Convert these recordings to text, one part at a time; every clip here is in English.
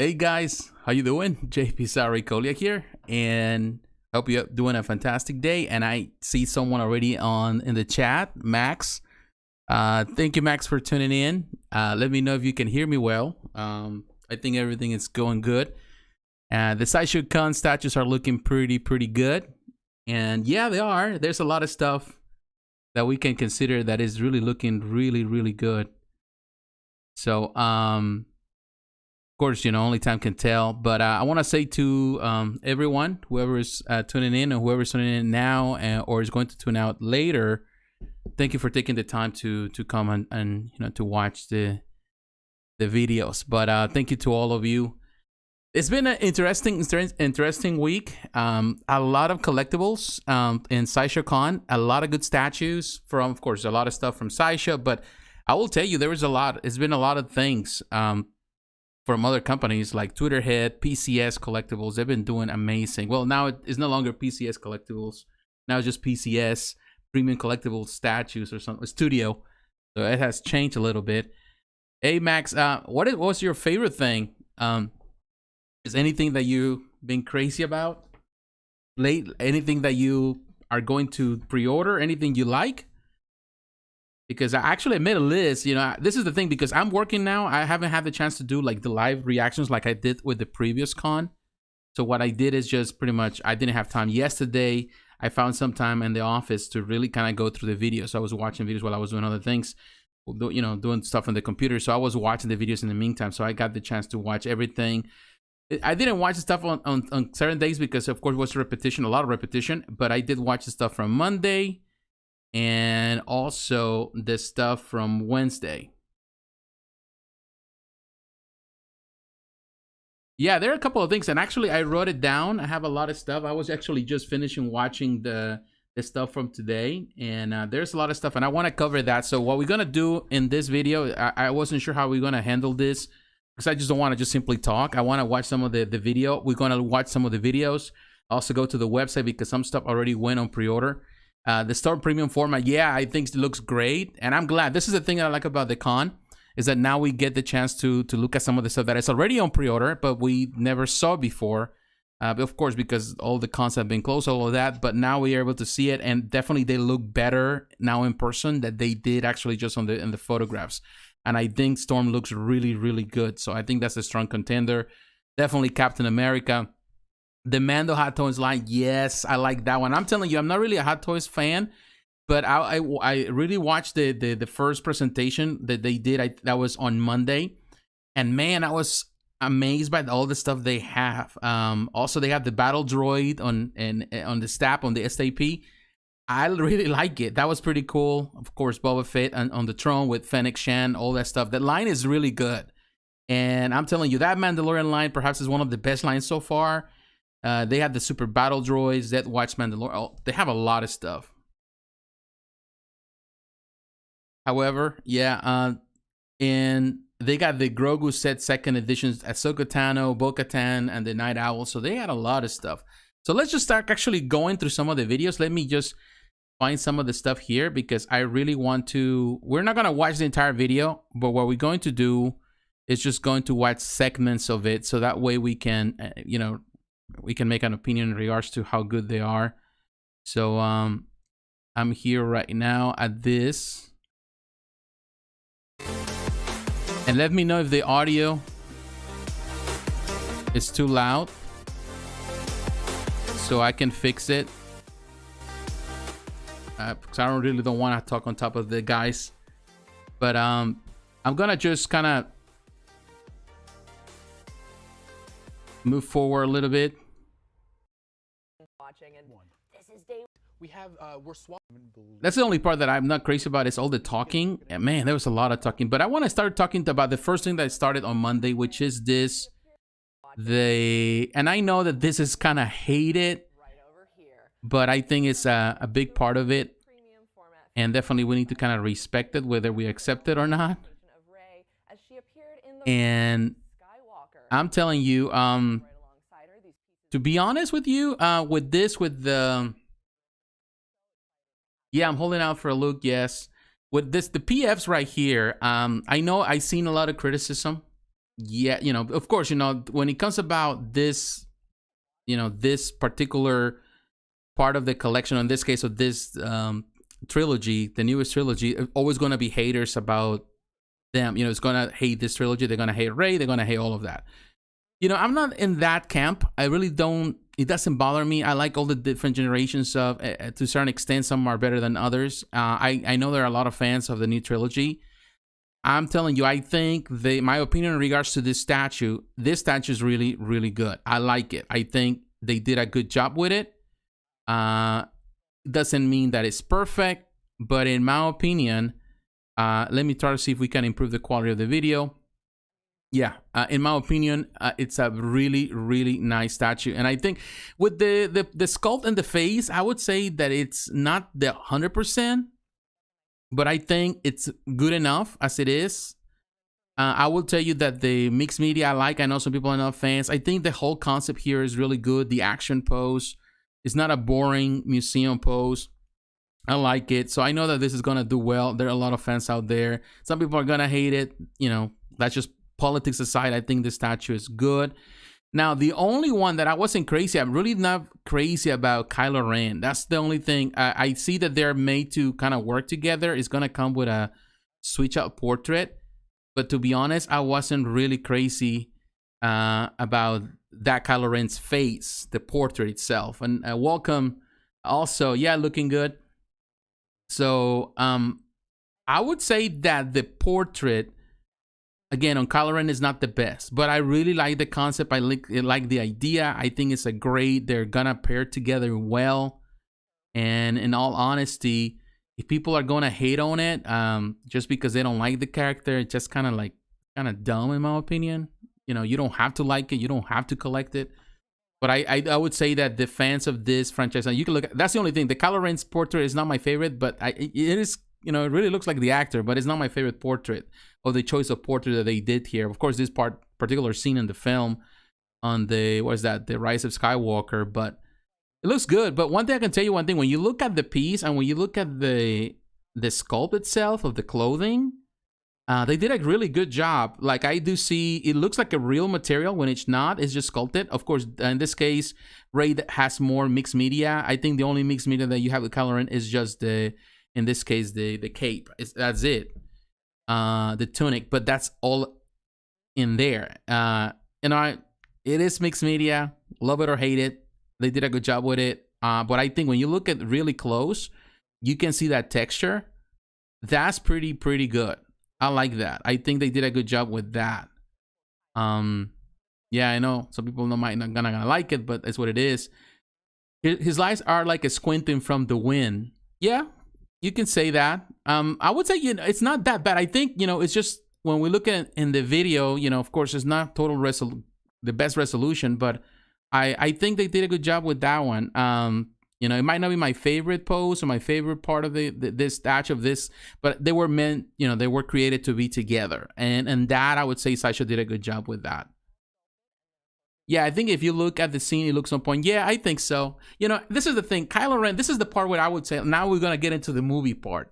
Hey guys, how you doing? JP Horror Collection here, and hope you're doing a fantastic day. And I see someone already in the chat, Max. Thank you, Max, for tuning in. Let me know if you can hear me well. I think everything is going good. The Sideshow Con statues are looking pretty good, and yeah, they are. There's a lot of stuff that we can consider that is really looking really good. So of course, you know, only time can tell. But I want to say to everyone, whoever is tuning in or whoever's tuning in now or is going to tune out later, thank you for taking the time to come and you know, to watch the videos. But thank you to all of you. It's been an interesting week. A lot of collectibles in Sideshow Con. A lot of good statues from, of course, a lot of stuff from Sideshow. But I will tell you, there was a lot. It's been a lot of things from other companies like Tweeterhead, PCS Collectibles. They've been doing amazing. Well, now it's no longer PCS Collectibles. Now it's just PCS Premium Collectible Statues or something. Studio. So it has changed a little bit. Hey, Max, what was your favorite thing? Is anything that you've been crazy about late? Anything that you are going to pre-order? Anything you like? Because I actually made a list. You know, this is the thing, because I'm working now. I haven't had the chance to do like the live reactions like I did with the previous con. So what I did is just pretty much, I didn't have time yesterday. I found some time in the office to really kind of go through the videos. So I was watching videos while I was doing other things, you know, doing stuff on the computer. So I was watching the videos in the meantime. So I got the chance to watch everything. I didn't watch the stuff on certain days because, of course, it was repetition, a lot of repetition. But I did watch the stuff from Monday and also the stuff from Wednesday. Yeah, there are a couple of things. And actually, I wrote it down. I have a lot of stuff. I was actually just finishing watching the stuff from today. And there's a lot of stuff. And I want to cover that. So what we're going to do in this video, I wasn't sure how we're going to handle this, because I just don't want to just simply talk. I want to watch some of the video. We're going to watch some of the videos. Also go to the website because some stuff already went on pre-order. The Storm Premium format, yeah, I think it looks great. And I'm glad. This is the thing that I like about the con, is that now we get the chance to look at some of the stuff that is already on pre-order, but we never saw before. But of course, because all the cons have been closed, all of that. But now we are able to see it. And definitely they look better now in person than they did actually just in the photographs. And I think Storm looks really good. So I think that's a strong contender. Definitely Captain America. The Mando Hot Toys line, yes, I like that one. I'm telling you, I'm not really a Hot Toys fan, but I really watched the first presentation that they did. That was on Monday. And man, I was amazed by all the stuff they have. Also, they have the Battle Droid on the STAP, on the SAP. I really like it. That was pretty cool. Of course, Boba Fett on the throne with Fennec Shan, all that stuff. That line is really good. And I'm telling you, that Mandalorian line perhaps is one of the best lines so far. They have the Super Battle Droids, Death Watch Mandalorian. Oh, they have a lot of stuff. However, yeah, and they got the Grogu set second editions, Ashoka Tano, Bo-Katan, and the Night Owl. So they had a lot of stuff. So let's just start actually going through some of the videos. Let me just find some of the stuff here, because I really want to. We're not going to watch the entire video, but what we're going to do is just going to watch segments of it, so that way we can, you know, we can make an opinion in regards to how good they are. So I'm here right now at this. And let me know if the audio is too loud, so I can fix it. Because I really don't want to talk on top of the guys. But I'm gonna just kind of move forward a little bit. That's the only part that I'm not crazy about, is all the talking. And man, there was a lot of talking. But I want to start talking about the first thing that started on Monday, which is this. And I know that this is kind of hated, but I think it's a big part of it. And definitely we need to kind of respect it, whether we accept it or not. And I'm telling you, to be honest with you, with the... Yeah, I'm holding out for a look, yes. With this, the PFs right here, I know I've seen a lot of criticism yeah, of course, when it comes about this, this particular part of the collection, in this case of this trilogy, the newest trilogy, always going to be haters about them. It's going to hate this trilogy. They're going to hate Rey. They're going to hate all of that. I'm not in that camp. I really don't. It doesn't bother me. I like all the different generations of, to a certain extent, some are better than others. I know there are a lot of fans of the new trilogy. I'm telling you, I think my opinion in regards to this statue is really, really good. I like it. I think they did a good job with it. Doesn't mean that it's perfect, but in my opinion, let me try to see if we can improve the quality of the video. Yeah, in my opinion, it's a really, really nice statue. And I think with the sculpt and the face, I would say that it's not the 100%, but I think it's good enough as it is. I will tell you that the mixed media I know some people are not fans. I think the whole concept here is really good. The action pose is not a boring museum pose. I like it. So I know that this is going to do well. There are a lot of fans out there. Some people are going to hate it. That's just politics aside. I think the statue is good. Now, the only one that I wasn't crazy, I'm really not crazy about Kylo Ren. That's the only thing. I see that they're made to kind of work together. It's going to come with a switch out portrait. But to be honest, I wasn't really crazy about that Kylo Ren's face, the portrait itself. And welcome also, yeah, looking good. So I would say that the portrait, again, on Kylo Ren is not the best, but I really like the concept. I like the idea. I think it's they're gonna pair together well. And in all honesty, if people are gonna hate on it, just because they don't like the character, it's just kind of dumb in my opinion. You don't have to like it. You don't have to collect it. But I would say that the fans of this franchise, you can look at, that's the only thing. The Kylo Ren's portrait is not my favorite, but it is, it really looks like the actor, but it's not my favorite portrait, or the choice of portrait that they did here. Of course, this particular scene in the film on the Rise of Skywalker, but it looks good. But one thing I can tell you, when you look at the piece and when you look at the sculpt itself of the clothing, they did a really good job. Like, I do see, it looks like a real material when it's not. It's just sculpted. Of course, in this case, Rey has more mixed media. I think the only mixed media that you have with Kylo Ren is just in this case, the cape. That's it. The tunic, but that's all in there. It is mixed media. Love it or hate it. They did a good job with it. But I think when you look at really close, you can see that texture. That's pretty good. I like that. I think they did a good job with that. Yeah, I know some people might not gonna like it, but that's what it is. His eyes are like a squinting from the wind. Yeah, you can say that. I would say, it's not that bad. I think, it's just when we look at in the video, of course, it's not the best resolution, but I think they did a good job with that one. It might not be my favorite pose or my favorite part of this statue of this, but they were meant, they were created to be together. And that, I would say Sideshow did a good job with that. Yeah, I think if you look at the scene, it looks on point. Yeah, I think so. This is the thing. Kylo Ren, this is the part where I would say, now we're going to get into the movie part.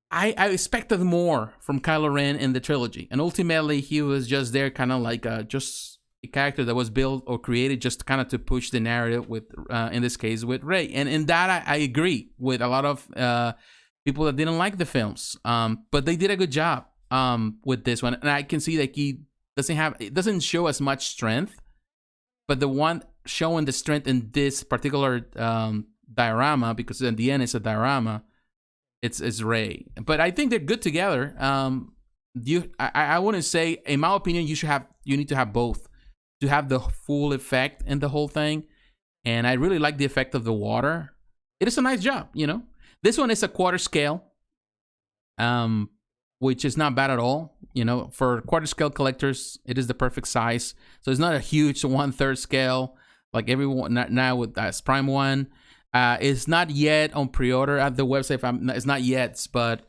I expected more from Kylo Ren in the trilogy. And ultimately, he was just there kind of like just a character that was built or created just kind of to push the narrative with, in this case, with Rey. And in that, I agree with a lot of people that didn't like the films. But they did a good job with this one. And I can see that it doesn't show as much strength, but the one showing the strength in this particular diorama, because in the end it's a diorama, it's Rey. But I think they're good together. I wouldn't say, in my opinion, you need to have both to have the full effect in the whole thing. And I really like the effect of the water. It is a nice job, This one is a quarter scale, which is not bad at all. For quarter scale collectors, it is the perfect size. So it's not a huge 1/3 scale like everyone now with Prime 1. It's not yet on pre-order at the website. It's not yet, but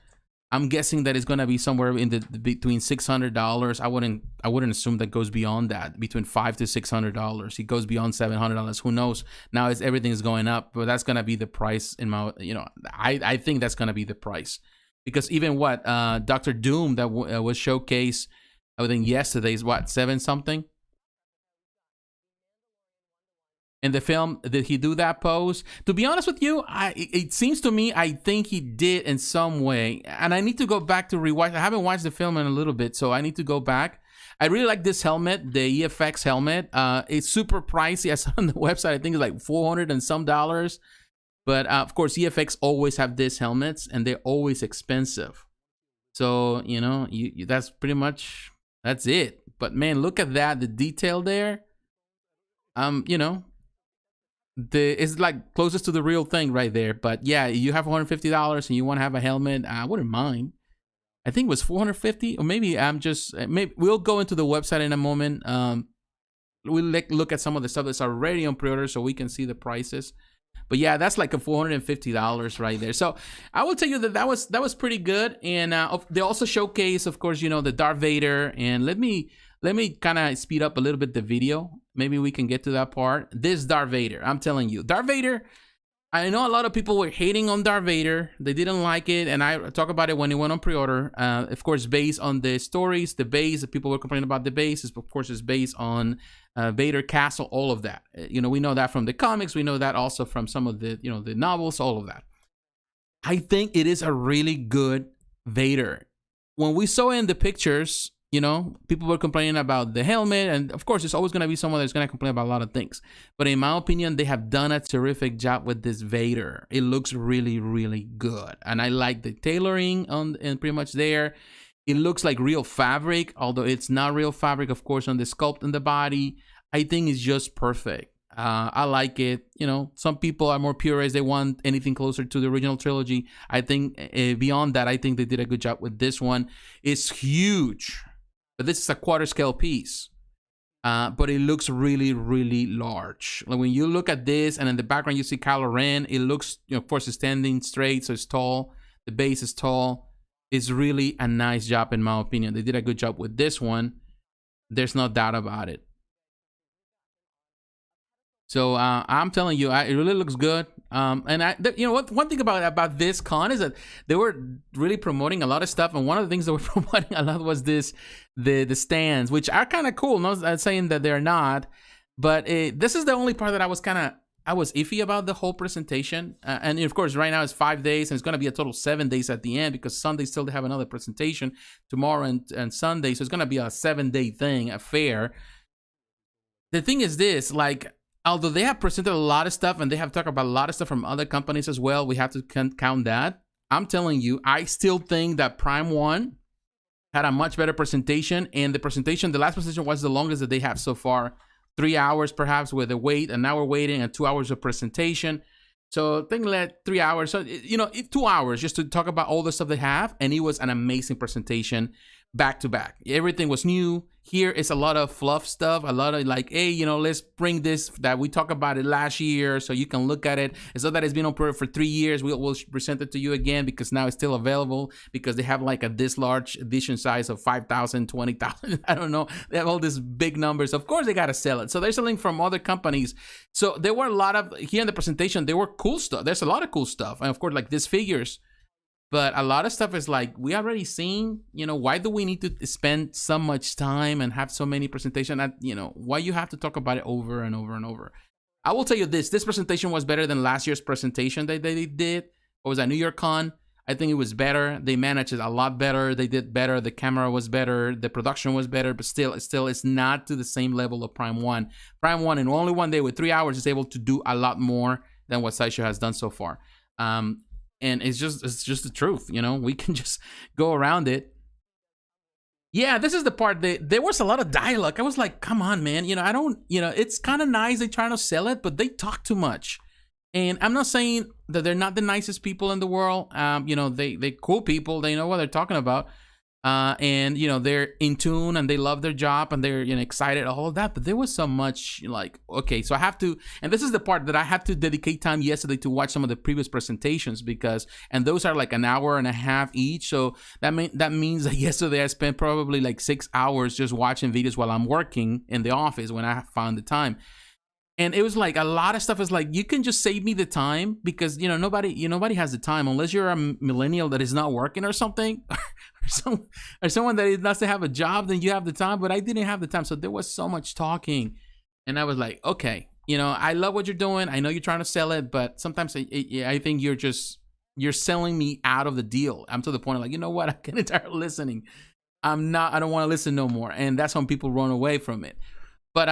I'm guessing that it's gonna be somewhere in between $600. I wouldn't assume that goes beyond that. Between $500 to $600. It goes beyond $700. Who knows? Now everything is going up, but that's gonna be the price in my. I think that's gonna be the price. Because even Dr. Doom that was showcased I think yesterday's what, 7 something. In the film, did he do that pose? To be honest with you, it seems to me, I think he did in some way. And I need to go back to rewatch. I haven't watched the film in a little bit, so I need to go back. I really like this helmet, the EFX helmet. It's super pricey. I saw on the website, I think it's like $400 and some dollars. But of course, EFX always have these helmets, and they're always expensive. So, you know, that's pretty much, that's it. But man, look at that, the detail there. You know, it's like closest to the real thing right there. But yeah, you have $150 and you want to have a helmet, I wouldn't mind. I think it was $450, or maybe maybe we'll go into the website in a moment. We'll look at some of the stuff that's already on pre-order so we can see the prices. But yeah, that's like a $450 right there. So I will tell you that was pretty good. And they also showcase, of course, you know, the Darth Vader. And let me kind of speed up a little bit the video. Maybe we can get to that part. This Darth Vader, I'm telling you, Darth Vader. I know a lot of people were hating on Darth Vader. They didn't like it, and I talk about it when it went on pre-order. Of course, based on the stories, the base, the people were complaining about the base. Of course, is based on Vader Castle, all of that. You know, we know that from the comics. We know that also from some of the, you know, the novels, all of that. I think it is a really good Vader. When we saw in the pictures, you know, people were complaining about the helmet, and of course, there's always going to be someone that's going to complain about a lot of things. But in my opinion, they have done a terrific job with this Vader. It looks really, really good, and I like the tailoring on and pretty much there. It looks like real fabric, although it's not real fabric, of course, on the sculpt in the body. I think it's just perfect. I like it. You know, some people are more purists. They want anything closer to the original trilogy. I think beyond that, I think they did a good job with this one. It's huge. But this is a quarter scale piece, but it looks really, really large. Like when you look at this and in the background you see Kylo Ren, it looks, you know, of course, it's standing straight, so it's tall. The base is tall. It's really a nice job, in my opinion. They did a good job with this one. There's no doubt about it. So I'm telling you, it really looks good. And you know what? One thing about this con is that they were really promoting a lot of stuff, and one of the things they were promoting a lot was the stands, which are kind of cool. Not saying that they're not, but this is the only part that I was iffy about the whole presentation. And of course, right now it's 5 days, and it's going to be a total 7 days at the end because Sunday still have another presentation tomorrow and Sunday, so it's going to be a 7-day thing, a fair. The thing is this, like, although they have presented a lot of stuff and they have talked about a lot of stuff from other companies as well, we have to count that. I'm telling you, I still think that Prime 1 had a much better presentation, and the last presentation was the longest that they have so far. 3 hours perhaps with a wait, and now we're waiting, and 2 hours of presentation. So I think like 3 hours, so you know, 2 hours just to talk about all the stuff they have, and it was an amazing presentation back to back. Everything was new. Here is a lot of fluff stuff, a lot of like, hey, you know, let's bring this that we talked about it last year so you can look at it. It's not that it's been on for 3 years. We'll present it to you again because now it's still available, because they have like this large edition size of 5,000, 20,000. I don't know. They have all these big numbers. Of course, they got to sell it. So they're selling from other companies. So there were a lot of, here in the presentation, there were cool stuff. There's a lot of cool stuff. And of course, like these figures. But a lot of stuff is like, we already seen, you know, why do we need to spend so much time and have so many presentations? You know, why you have to talk about it over and over and over? I will tell you this presentation was better than last year's presentation that they did. What was that, New York Con? I think it was better. They managed it a lot better. They did better. The camera was better. The production was better, but still it's not to the same level of Prime 1. Prime 1 in only 1 day with 3 hours is able to do a lot more than what Sideshow has done so far. And it's just the truth, you know. We can just go around it. Yeah, this is the part that there was a lot of dialogue. I was like, come on, man. You know, it's kind of nice they trying to sell it, but they talk too much. And I'm not saying that they're not the nicest people in the world. You know, they cool people. They know what they're talking about. And, you know, they're in tune and they love their job and they're, you know, excited, all of that. But there was so much like, okay, so I have to, and this is the part that I had to dedicate time yesterday to watch some of the previous presentations and those are like an hour and a half each. So that means that yesterday I spent probably like 6 hours just watching videos while I'm working in the office when I found the time. And it was like a lot of stuff is like, you can just save me the time, because nobody has the time unless you're a millennial that is not working or something, or someone that doesn't have a job. Then you have the time, but I didn't have the time, so there was so much talking, and I was like, okay, I love what you're doing. I know you're trying to sell it, but sometimes I think you're selling me out of the deal. I'm to the point of like, you know what, I can start listening. I don't want to listen no more, and that's when people run away from it. But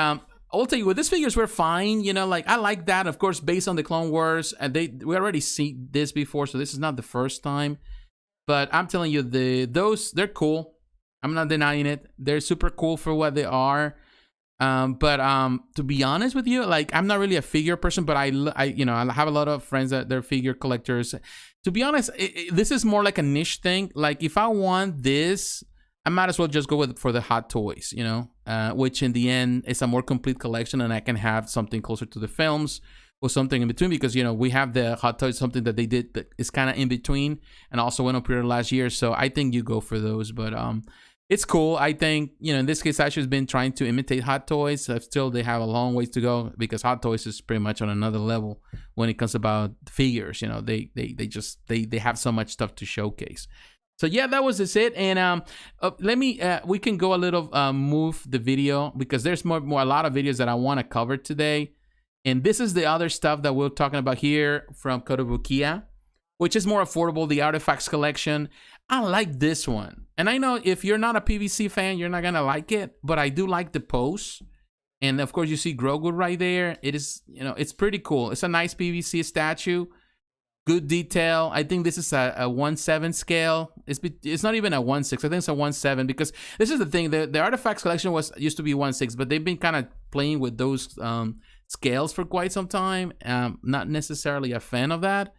I'll tell you what, these figures were fine. Like, I like that, of course, based on the Clone Wars, and we already see this before, so this is not the first time. But I'm telling you, they're cool. I'm not denying it. They're super cool for what they are. But to be honest with you, like, I'm not really a figure person, but I have a lot of friends that they're figure collectors. To be honest, this is more like a niche thing. Like, if I want this, I might as well just go for the Hot Toys, which in the end is a more complete collection, and I can have something closer to the films or something in between, because, we have the Hot Toys, something that they did that is kind of in between, and also went up here last year. So I think you go for those, but it's cool. I think, in this case, Sideshow's been trying to imitate Hot Toys. Still, they have a long ways to go, because Hot Toys is pretty much on another level when it comes about figures. They have so much stuff to showcase. So yeah, that was just it. And we can go a little, move the video, because there's a lot of videos that I want to cover today. And this is the other stuff that we're talking about here from Kotobukiya, which is more affordable, the Artifacts collection. I like this one. And I know if you're not a PVC fan, you're not going to like it, but I do like the pose. And of course, you see Grogu right there. It is, it's pretty cool. It's a nice PVC statue. Good detail. I think this is a 1/7 scale. It's not even a 1/6. I think it's a 1/7, because this is the thing. The Artifacts collection used to be 1/6, but they've been kind of playing with those scales for quite some time. Not necessarily a fan of that.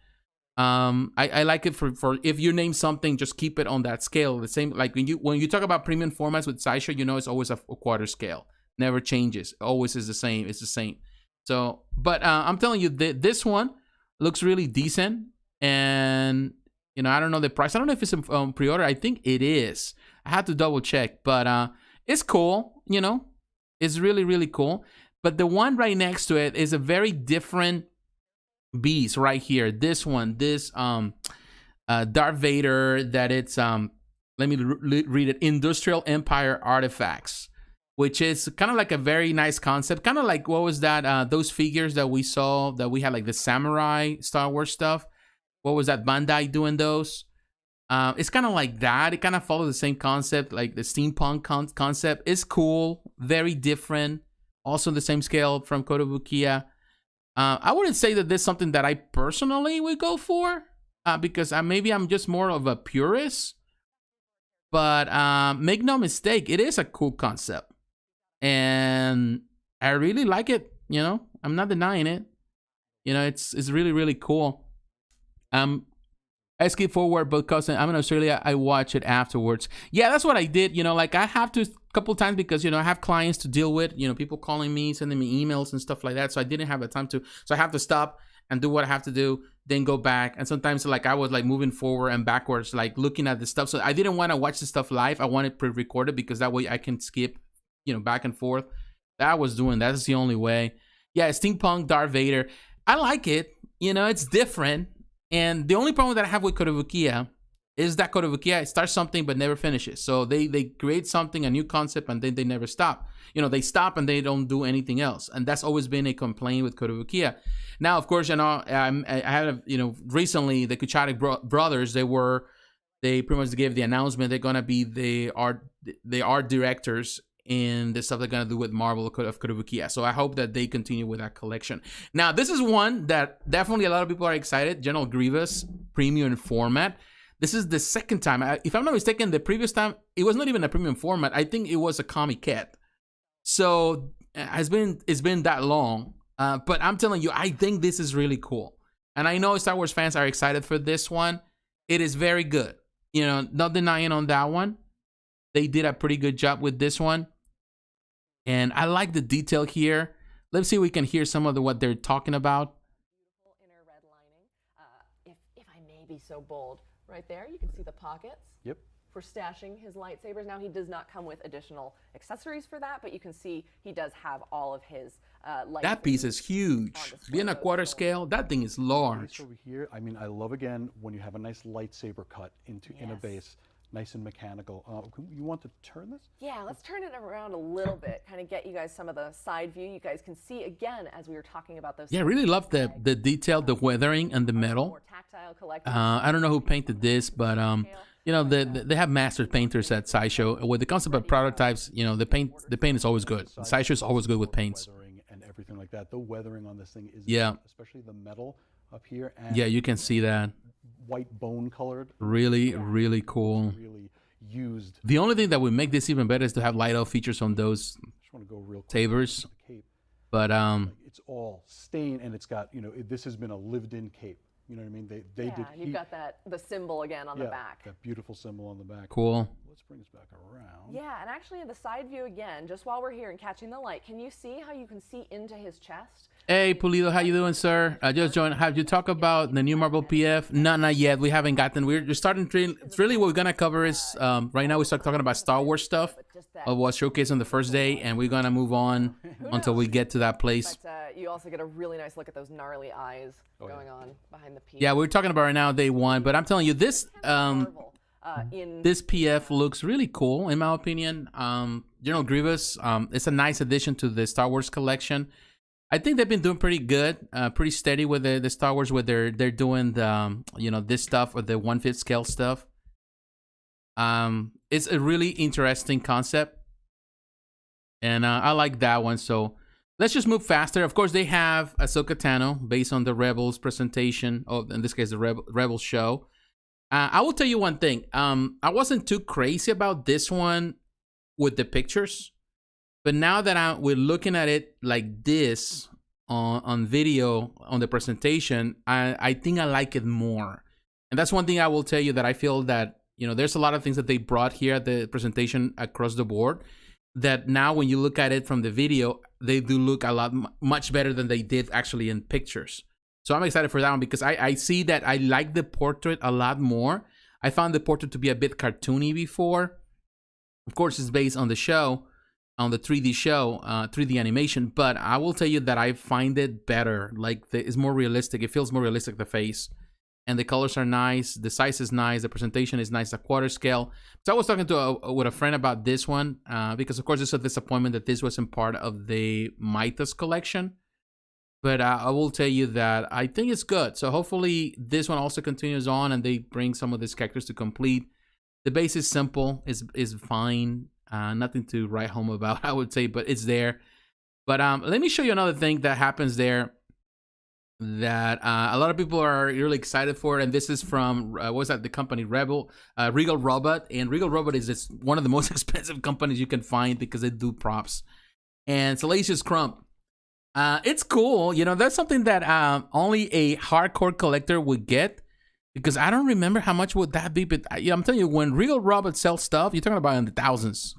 I like it for if you name something, just keep it on that scale. The same, like when you talk about premium formats with Sideshow, it's always a quarter scale. Never changes. Always is the same. It's the same. So, but I'm telling you, this one looks really decent, and I don't know the price. I don't know if it's on pre-order. I think it is. I had to double check, but it's cool. It's really, really cool. But the one right next to it is a very different beast right here. This one, this Darth Vader, that it's let me read it. Industrial Empire Artifacts, which is kind of like a very nice concept. Kind of like, what was that? Those figures that we saw, that we had, like the samurai Star Wars stuff. What was that? Bandai doing those? It's kind of like that. It kind of follows the same concept, like the steampunk concept. It's cool. Very different. Also the same scale from Kotobukiya. I wouldn't say that this is something that I personally would go for, because maybe I'm just more of a purist. But make no mistake, it is a cool concept. And I really like it, I'm not denying it. It's really, really cool. I skip forward because I'm in Australia. I watch it afterwards. Yeah, that's what I did. Like, I have to a couple times, because I have clients to deal with. People calling me, sending me emails and stuff like that. So I didn't have the time to. So I have to stop and do what I have to do, then go back. And sometimes, like, I was like moving forward and backwards, like looking at the stuff. So I didn't want to watch the stuff live. I wanted pre-recorded, because that way I can skip, back and forth. That I was doing. That's the only way. Yeah, steampunk Darth Vader. I like it. It's different. And the only problem that I have with Kotobukiya is that Kotobukiya starts something but never finishes. So they create something, a new concept, and then they never stop. They stop and they don't do anything else. And that's always been a complaint with Kotobukiya. Now, of course, I had, recently the Kuchari brothers, they pretty much gave the announcement they're going to be the art directors in the stuff they're going to do with Marvel of Kotobukiya. So I hope that they continue with that collection. Now, this is one that definitely a lot of people are excited. General Grievous premium format. This is the second time. If I'm not mistaken, the previous time, it was not even a premium format. I think it was a comiquette. So it's been that long. But I'm telling you, I think this is really cool. And I know Star Wars fans are excited for this one. It is very good. Not denying on that one. They did a pretty good job with this one. And I like the detail here. Let's see if we can hear some of what they're talking about. Beautiful inner red lining. If I may be so bold, right there, you can see the pockets. Yep. for stashing his lightsabers. Now, he does not come with additional accessories for that, but you can see he does have all of his lightsabers. That piece is huge. Being a quarter scale, that thing is large. Over here, I mean, I love again when you have a nice lightsaber cut in a base. Nice and mechanical. You want to turn this? Yeah, let's turn it around a little bit, kind of get you guys some of the side view. You guys can see again as we were talking about those. Yeah, I really love the detail, the weathering, and the metal. More tactile collecting. I don't know who painted this, but you know, they have master painters at Sideshow. With the concept of prototypes, you know, the paint is always good. Sideshow is always good with paints. Weathering and everything like that. The weathering on this thing is especially the metal up here. And yeah, you can see that. White bone colored. Really, really cool. Really used. The only thing that would make this even better is to have light out features on those just want to go real sabers. But it's all stained, and it's got, you know, this has been a lived-in cape. You know what I mean? They did. You've got the symbol again on the back. That beautiful symbol on the back. Cool. Let's bring this back around. Yeah, and actually in the side view again, just while we're here and catching the light, can you see how you can see into his chest? Hey, Pulido, how you doing, sir? I just joined. Have you talked about the new Marvel PF? No, not yet. We haven't gotten. We're starting. It's really what we're gonna cover is right now we start talking about Star Wars stuff of what's showcased on the first day, and we're gonna move on until we get to that place. But you also get a really nice look at those gnarly eyes going on behind the PF. Yeah, we're talking about right now day one, but I'm telling you this this PF looks really cool in my opinion. General Grievous, it's a nice addition to the Star Wars collection. I think they've been doing pretty good, pretty steady with the Star Wars, where they're doing the you know, this stuff or the 1/5 scale stuff. It's a really interesting concept, and I like that one. So let's just move faster. Of course, they have Ashoka Tano based on the Rebels presentation. Oh, in this case, the Rebels show. I will tell you one thing. I wasn't too crazy about this one with the pictures. But now that we're looking at it like this on video, on the presentation, I think I like it more. And that's one thing I will tell you, that I feel that, you know, there's a lot of things that they brought here at the presentation across the board that now when you look at it from the video, they do look a lot much better than they did actually in pictures. So I'm excited for that one because I see that I like the portrait a lot more. I found the portrait to be a bit cartoony before. Of course, it's based on the show, on the 3D show, 3D animation, but I will tell you that I find it better. Like, it's more realistic. It feels more realistic, the face. And the colors are nice. The size is nice. The presentation is nice. The quarter scale. So I was talking to with a friend about this one because, of course, it's a disappointment that this wasn't part of the Midas collection. But I will tell you that I think it's good. So hopefully this one also continues on and they bring some of these characters to complete. The base is simple. Is fine. Nothing to write home about, I would say, but it's there. But let me show you another thing that happens there that a lot of people are really excited for, and this is from what's that? The company Regal Robot, and Regal Robot is one of the most expensive companies you can find because they do props. And Salacious Crumb, it's cool. You know, that's something that only a hardcore collector would get. Because I don't remember how much would that be, but I'm telling you, when Regal Robot sells stuff, you're talking about in the thousands.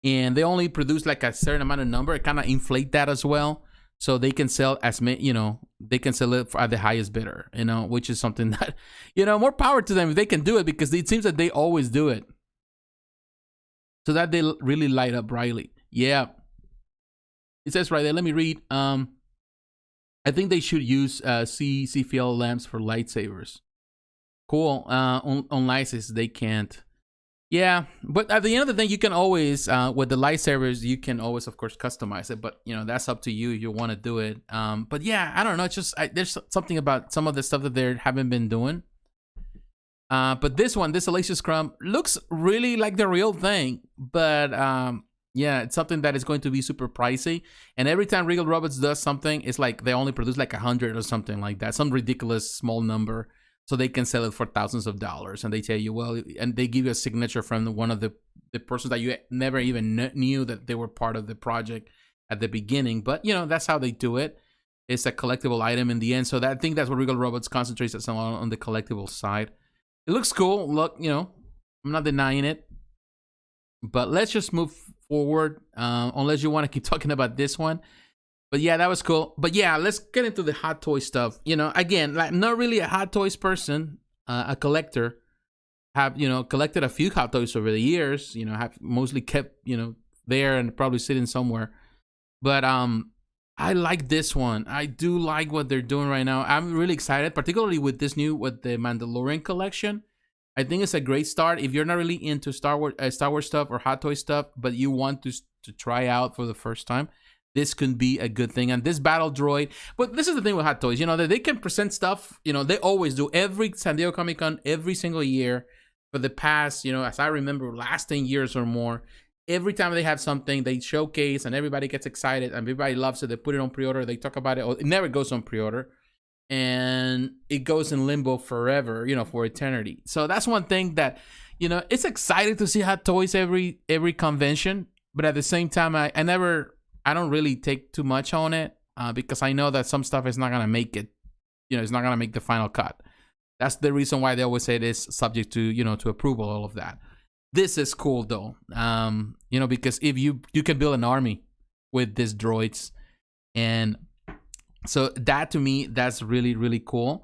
And they only produce like a certain amount of number. It kind of inflate that as well. So they can sell as many, you know, they can sell it at the highest bidder, you know, which is something that, you know, more power to them if they can do it, because it seems that they always do it. So that they really light up brightly. Yeah. It says right there, let me read. I think they should use CFL lamps for lightsabers. Cool. On license, they can't. Yeah, but at the end of the day, you can always, with the lightsabers, you can always, of course, customize it. But, you know, that's up to you if you want to do it. But yeah, I don't know. It's just, there's something about some of the stuff that they haven't been doing. But this one, this Salacious Crumb, looks really like the real thing. But yeah, it's something that is going to be super pricey. And every time Regal Robots does something, it's like they only produce like 100 or something like that. Some ridiculous small number. So they can sell it for thousands of dollars. And they tell you, well, and they give you a signature from one of the persons that you never even knew that they were part of the project at the beginning. But, you know, that's how they do it. It's a collectible item in the end. So I think that's what Regal Robots concentrates on the collectible side. It looks cool. Look, you know, I'm not denying it. But let's just move forward, unless you want to keep talking about this one. But yeah, that was cool. But yeah, let's get into the hot toy stuff. You know, again, like not really a hot toys person, a collector. have, you know, collected a few Hot Toys over the years, you know, have mostly kept, you know, there and probably sitting somewhere. But I like this one. I do like what they're doing right now. I'm really excited, particularly with this new, with the Mandalorian collection. I think it's a great start. If you're not really into Star Wars stuff or Hot Toy stuff, but you want to try out for the first time, this could be a good thing. And this battle droid, but this is the thing with Hot Toys, you know, that they can present stuff, you know, they always do. Every San Diego Comic-Con, every single year for the past, you know, as I remember, last 10 years or more, every time they have something, they showcase and everybody gets excited and everybody loves it. They put it on pre-order, they talk about it. It never goes on pre-order. And it goes in limbo forever, you know, for eternity. So that's one thing that, you know, it's exciting to see Hot Toys every convention. But at the same time, I don't really take too much on it because I know that some stuff is not going to make it, you know, it's not going to make the final cut. That's the reason why they always say it is subject to, you know, to approval, all of that. This is cool though, you know, because if you can build an army with these droids, and so that to me, that's really, really cool.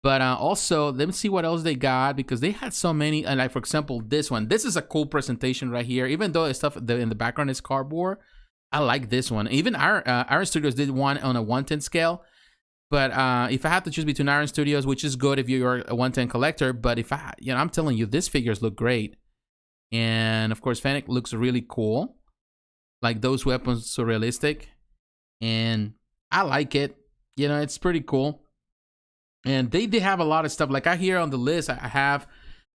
But also, let me see what else they got, because they had so many. And like, for example, this one. This is a cool presentation right here. Even though the stuff in the background is cardboard, I like this one. Even Iron Studios did one on a 1/10 scale. But if I have to choose between Iron Studios, which is good if you're a 1/10 collector, but if I, you know, I'm telling you, these figures look great. And of course, Fennec looks really cool. Like those weapons, so realistic. And I like it. You know, it's pretty cool. And they have a lot of stuff. Like I hear on the list, they have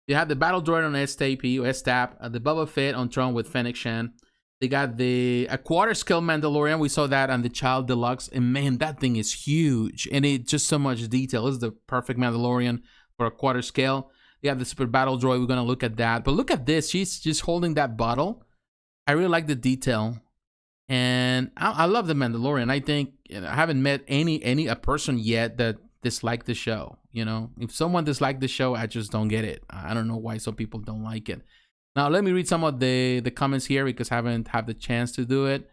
the Battle Droid on STP or STAP, the Boba Fett on Tron with Fennec Shan. They got a quarter scale Mandalorian. We saw that on the Child Deluxe. And man, that thing is huge. And it just so much detail. This is the perfect Mandalorian for a quarter scale. They have the Super Battle Droid. We're going to look at that. But look at this. She's just holding that bottle. I really like the detail. And I love the Mandalorian. I think, you know, I haven't met a person yet that disliked the show. You know, if someone disliked the show, I just don't get it. I don't know why some people don't like it. Now, let me read some of the comments here because I haven't had the chance to do it.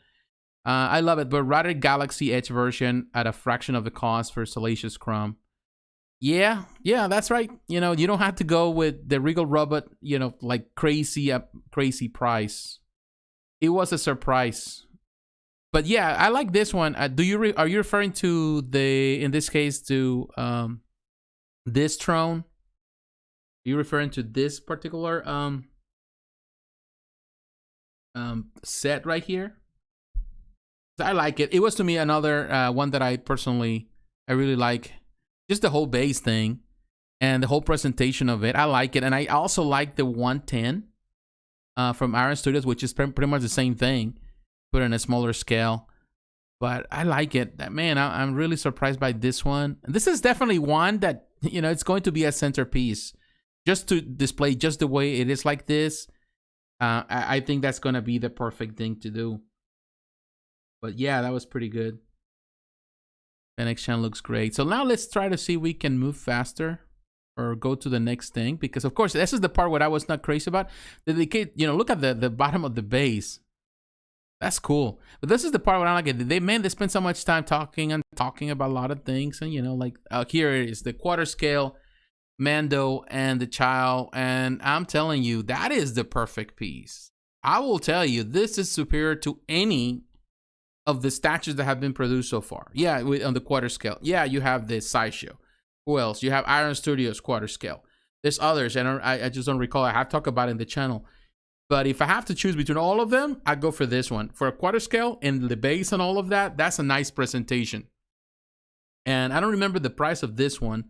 I love it, but rather Galaxy Edge version at a fraction of the cost for Salacious Crumb. Yeah, that's right. You know, you don't have to go with the Regal robot, you know, like crazy price. It was a surprise. But yeah, I like this one. Are you referring to in this case, to this throne? Are you referring to this particular set right here? I like it. It was to me another one that I really like. Just the whole base thing and the whole presentation of it. I like it. And I also like the 1/10 from Iron Studios, which is pretty much the same thing, but in a smaller scale. But I like it. Man, I'm really surprised by this one. This is definitely one that, you know, it's going to be a centerpiece. Just to display just the way it is like this. I think that's going to be the perfect thing to do. But yeah, that was pretty good. Fennec Shan looks great. So now let's try to see if we can move faster or go to the next thing. Because, of course, this is the part what I was not crazy about. You know, look at the bottom of the base. That's cool. But this is the part where I like it. They spend so much time talking about a lot of things. And, you know, like here it is, the quarter scale Mando and the child. And I'm telling you, that is the perfect piece. I will tell you, this is superior to any of the statues that have been produced so far. Yeah, on the quarter scale. Yeah, you have the Sideshow. Who else? You have Iron Studios quarter scale. There's others, and I just don't recall. I have talked about it in the channel. But if I have to choose between all of them, I go for this one. For a quarter scale and the base and all of that, that's a nice presentation. And I don't remember the price of this one,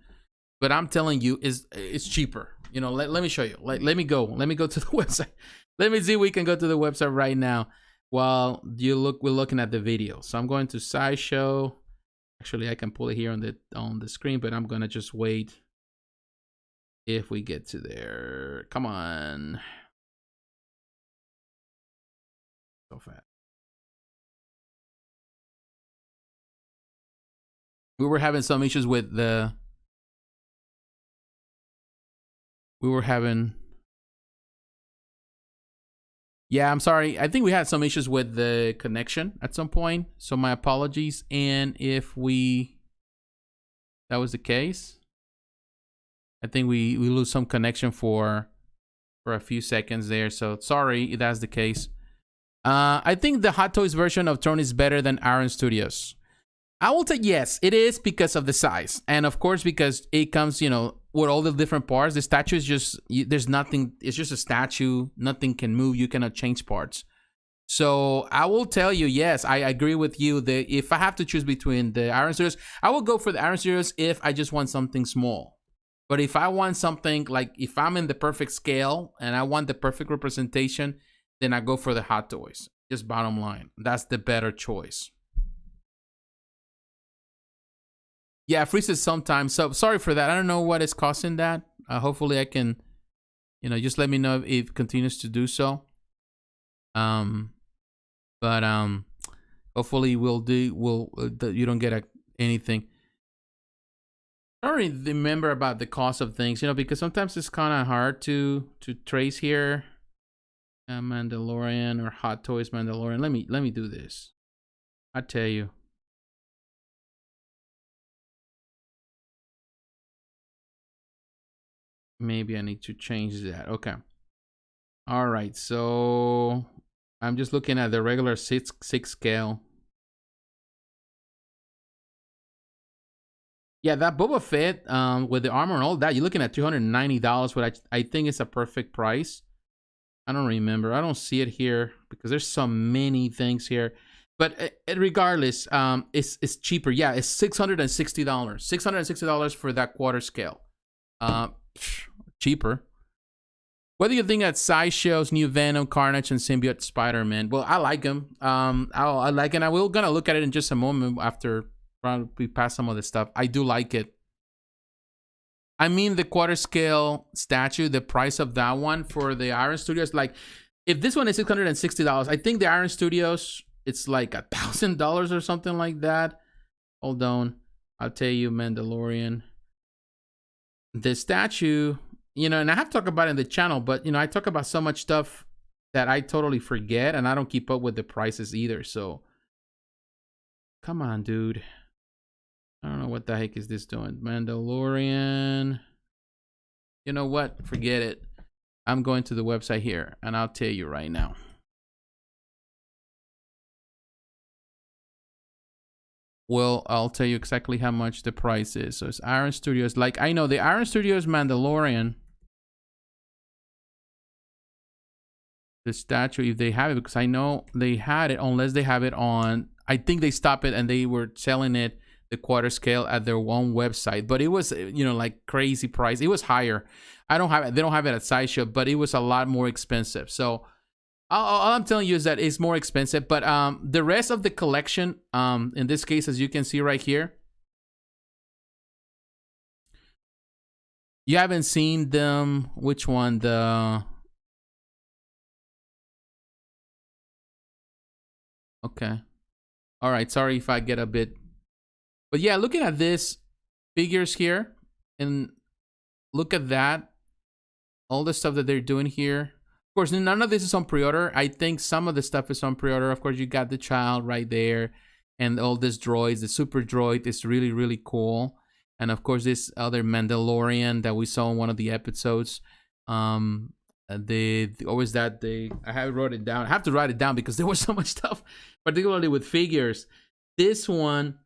but I'm telling you, it's cheaper. You know, let me show you. Let me go to the website. Let me see if we can go to the website right now. While we're looking at the video. So I'm going to Sideshow. Actually, I can pull it here on the screen, but I'm gonna just wait if we get to there. Come on. So fast. We were having some issues with Yeah, I'm sorry. I think we had some issues with the connection at some point. So my apologies. And if that was the case, I think we lose some connection for for a few seconds there. So sorry if that's the case. I think the Hot Toys version of Tron is better than Iron Studios. I will say yes, it is because of the size. And of course, because it comes, you know, with all the different parts. The statue is just, there's nothing, it's just a statue. Nothing can move. You cannot change parts. So I will tell you, yes, I agree with you that if I have to choose between the Iron Studios, I will go for the Iron Studios if I just want something small. But if I want something like, if I'm in the perfect scale and I want the perfect representation, then I go for the Hot Toys. Just bottom line. That's the better choice. Yeah, it freezes sometimes. So sorry for that. I don't know what is causing that. Hopefully I can, you know, just let me know if it continues to do so. Hopefully you don't get anything. I don't really remember about the cost of things, you know, because sometimes it's kind of hard to trace here. Mandalorian or Hot Toys Mandalorian. Let me do this. I tell you. Maybe I need to change that. Okay. All right. So I'm just looking at the regular 6 scale. Yeah, that Boba Fett with the armor and all that, you're looking at $290, which I think is a perfect price. I don't remember. I don't see it here because there's so many things here. But regardless, it's cheaper. Yeah, it's $660. $660 for that quarter scale. Cheaper. What do you think of Sideshow's new Venom, Carnage, and Symbiote Spider-Man? Well, I like them. I like it. I will gonna look at it in just a moment after we pass some of the stuff. I do like it. I mean, the quarter scale statue, the price of that one for the Iron Studios, like, if this one is $660, I think the Iron Studios, it's like $1,000 or something like that. Hold on. I'll tell you, Mandalorian. The statue, you know, and I have talked about it in the channel, but, you know, I talk about so much stuff that I totally forget, and I don't keep up with the prices either. So, come on, dude. I don't know what the heck is this doing. Mandalorian. You know what? Forget it. I'm going to the website here, and I'll tell you right now. Well, I'll tell you exactly how much the price is. So it's Iron Studios. Like, I know the Iron Studios Mandalorian. The statue, if they have it, because I know they had it, unless they have it on. I think they stopped it and they were selling it the quarter scale at their own website. But it was, you know, like crazy price. It was higher. I don't have it. They don't have it at Sideshow, but it was a lot more expensive. So all I'm telling you is that it's more expensive, but the rest of the collection, in this case, as you can see right here, you haven't seen them. Which one? Okay. All right. Sorry if I get a bit, but yeah, looking at this figures here, and look at that, all the stuff that they're doing here. Of course, none of this is on pre-order. I think some of the stuff is on pre-order. Of course, you got the child right there, and all these droids. The super droid is really, really cool. And of course, this other Mandalorian that we saw in one of the episodes. I have wrote it down. I have to write it down because there was so much stuff, particularly with figures. This one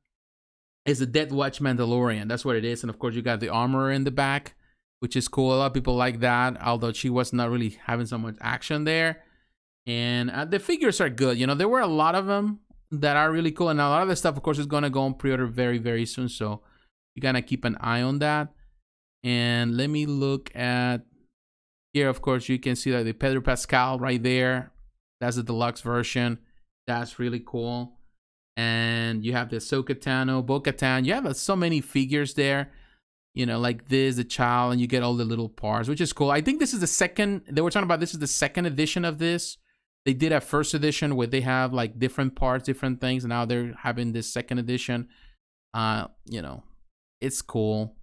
is a Death Watch Mandalorian. That's what it is. And of course, you got the armor in the back, which is cool. A lot of people like that, although she was not really having so much action there. And the figures are good. You know, there were a lot of them that are really cool. And a lot of the stuff, of course, is going to go on pre-order very, very soon. So you got to keep an eye on that. And let me look at here. Of course, you can see that the Pedro Pascal right there. That's the deluxe version. That's really cool. And you have the Ashoka Tano, Bo-Katan. You have so many figures there. You know, like this, the child, and you get all the little parts, which is cool. I think this is the second, they were talking about this is the second edition of this. They did a first edition where they have like different parts, different things. And now they're having this second edition. You know, it's cool.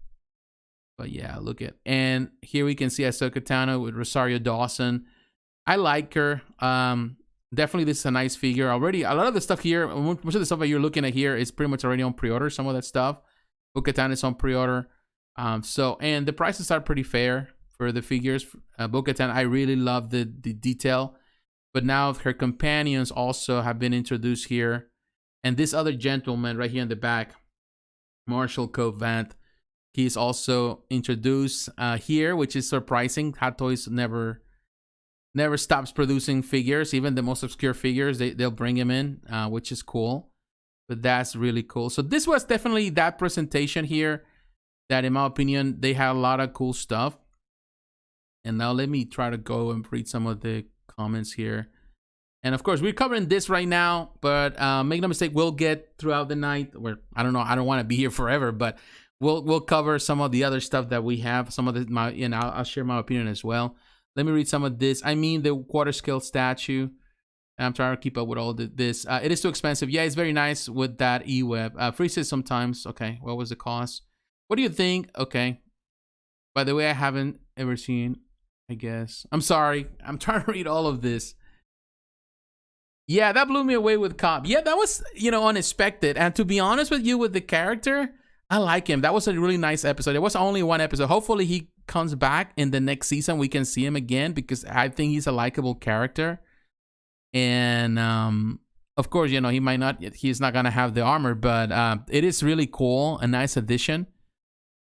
But yeah, look at, and here we can see Ashoka Tano with Rosario Dawson. I like her. Definitely this is a nice figure. Already, a lot of the stuff here, most of the stuff that you're looking at here is pretty much already on pre-order. Some of that stuff. Bo-Katan is on pre-order. And the prices are pretty fair for the figures. Bo-Katan, I really love the detail. But now her companions also have been introduced here. And this other gentleman right here in the back, Marshall Covant, he's also introduced here, which is surprising. Hot Toys never stops producing figures. Even the most obscure figures, they'll bring him in, which is cool. But that's really cool. So this was definitely that presentation here that, in my opinion, they had a lot of cool stuff. And now let me try to go and read some of the comments here. And of course, we're covering this right now, but make no mistake, we'll get throughout the night. Where I don't know, I don't want to be here forever, but we'll cover some of the other stuff that we have. Some of the I'll share my opinion as well. Let me read some of this. I mean, the quarter scale statue. I'm trying to keep up with all this. It is too expensive. Yeah, it's very nice with that E-Web. Freezes sometimes. Okay, what was the cost? What do you think? Okay. By the way, I haven't ever seen, I guess. I'm sorry. I'm trying to read all of this. Yeah, that blew me away with Cobb. Yeah, that was, unexpected. And to be honest with you, with the character, I like him. That was a really nice episode. It was only one episode. Hopefully he comes back in the next season. We can see him again because I think he's a likable character. And of course, he's not gonna have the armor, but it is really cool, a nice addition.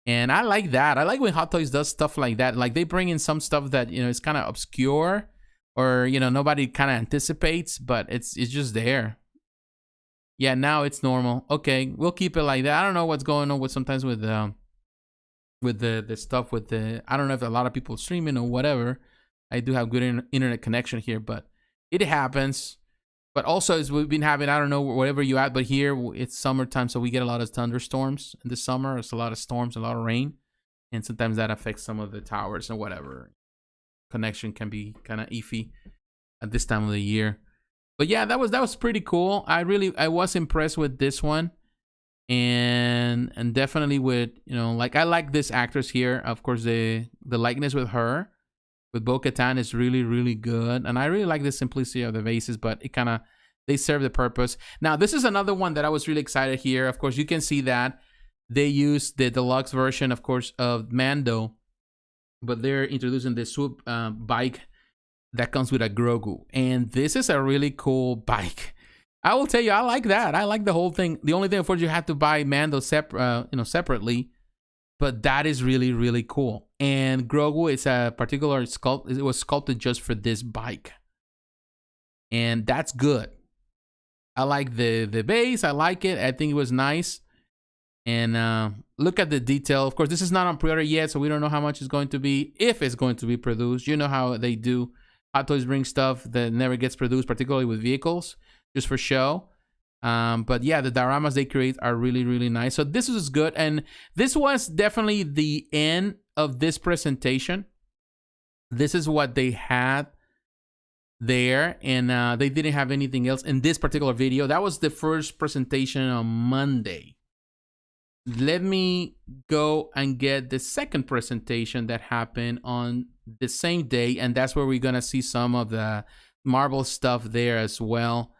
And I like that. I like when Hot Toys does stuff like that. Like they bring in some stuff that is kind of obscure, or nobody kind of anticipates, but it's just there. Yeah, now it's normal. Okay, we'll keep it like that. I don't know what's going on with sometimes with the stuff with the. I don't know if a lot of people streaming or whatever. I do have good internet connection here, but it happens. But also, as we've been having, I don't know whatever you at, but here it's summertime, so we get a lot of thunderstorms in the summer. It's a lot of storms, a lot of rain, and sometimes that affects some of the towers and whatever. Connection can be kind of iffy at this time of the year. But yeah, that was pretty cool. I was impressed with this one, and definitely with I like this actress here. Of course, the likeness with her. With Bo-Katan is really, really good. And I really like the simplicity of the vases, but it kind of, they serve the purpose. Now, this is another one that I was really excited here. Of course, you can see that they use the deluxe version, of course, of Mando, but they're introducing the swoop bike that comes with a Grogu. And this is a really cool bike. I will tell you, I like that. I like the whole thing. The only thing, of course, you have to buy Mando separately. But that is really, really cool. And Grogu is a particular sculpt. It was sculpted just for this bike. And that's good. I like the base. I like it. I think it was nice. And look at the detail. Of course, this is not on pre-order yet, so we don't know how much it's going to be, if it's going to be produced. You know how they do. Hot Toys bring stuff that never gets produced, particularly with vehicles, just for show. But yeah, the dioramas they create are really, really nice. So this was good. And this was definitely the end of this presentation. This is what they had there. And they didn't have anything else in this particular video. That was the first presentation on Monday. Let me go and get the second presentation that happened on the same day. And that's where we're going to see some of the Marvel stuff there as well.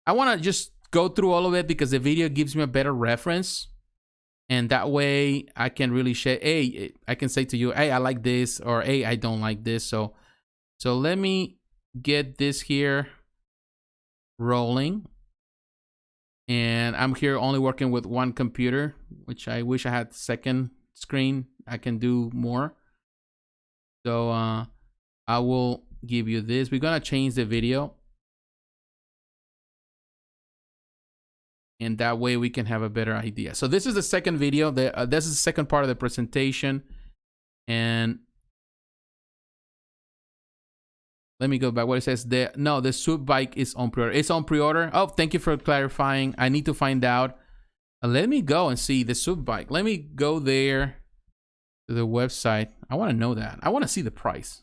I want to just go through all of it because the video gives me a better reference, and that way I can really share. Hey, I can say to you, hey, I like this, or hey, I don't like this. So let me get this here rolling, and I'm here only working with one computer, which I wish I had second screen. I can do more. So I will give you this. We're gonna change the video. And that way we can have a better idea. So this is the second video. This is the second part of the presentation. And let me go back. What it says there. No, the swoop bike is on pre-order. It's on pre-order. Oh, thank you for clarifying. I need to find out. Let me go and see the swoop bike. Let me go there to the website. I want to know that. I want to see the price.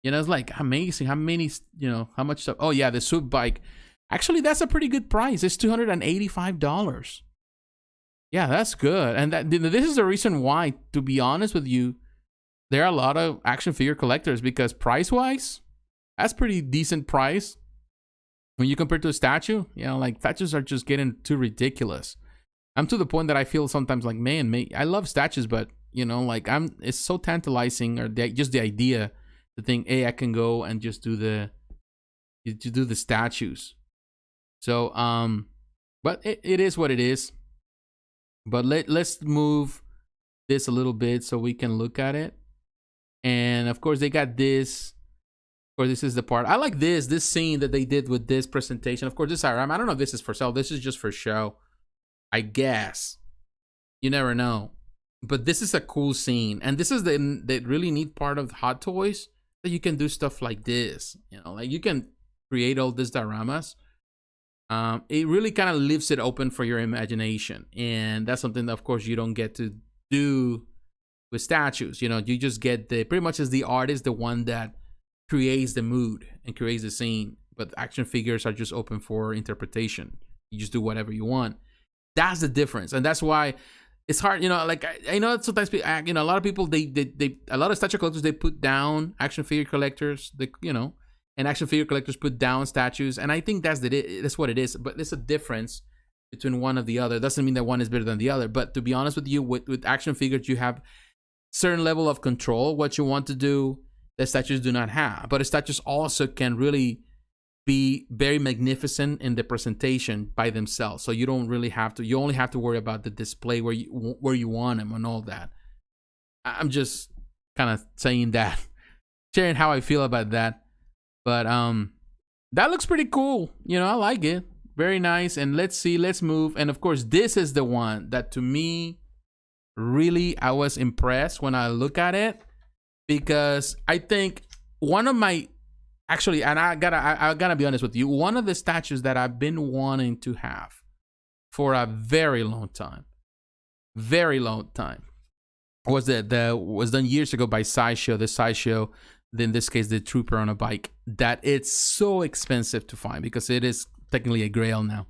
It's like amazing how many, how much stuff. Oh yeah, the swoop bike. Actually, that's a pretty good price. It's $285. Yeah, that's good. And this is the reason why, to be honest with you, there are a lot of action figure collectors, because price-wise, that's pretty decent price. When you compare to a statue, like statues are just getting too ridiculous. I'm to the point that I feel sometimes like, man, I love statues, but You know, like it's so tantalizing, or just the idea to think, hey, I can go and just do the statues. So but it is what it is. But let's move this a little bit so we can look at it. And of course they got this. Of course, this is the part I like. This scene that they did with this presentation. Of course, this I don't know if this is for sale. This is just for show, I guess. You never know. But this is a cool scene, and this is the really neat part of Hot Toys, that you can do stuff like this. You know, like you can create all these dioramas. It really kind of leaves it open for your imagination, and that's something that, of course, you don't get to do with statues. You know, you just get pretty much as the artist, the one that creates the mood and creates the scene. But action figures are just open for interpretation. You just do whatever you want. That's the difference, and that's why it's hard. You know, like I know that sometimes, you know, a lot of people a lot of statue collectors, they put down action figure collectors. And action figure collectors put down statues, and I think that's what it is. But there's a difference between one or the other. Doesn't mean that one is better than the other. But to be honest with you, with action figures, you have certain level of control what you want to do that statues do not have. But statues also can really be very magnificent in the presentation by themselves. So you don't really have to. You only have to worry about the display where you want them and all that. I'm just kind of saying that, sharing how I feel about that. But that looks pretty cool. You know, I like it. Very nice. And let's move. And of course, this is the one that, to me, really, I was impressed when I look at it, because I think one of my, actually, and I gotta be honest with you, one of the statues that I've been wanting to have for a very long time, was done years ago by Sideshow, the Sideshow, in this case the Trooper on a bike, that it's so expensive to find because it is technically a grail now.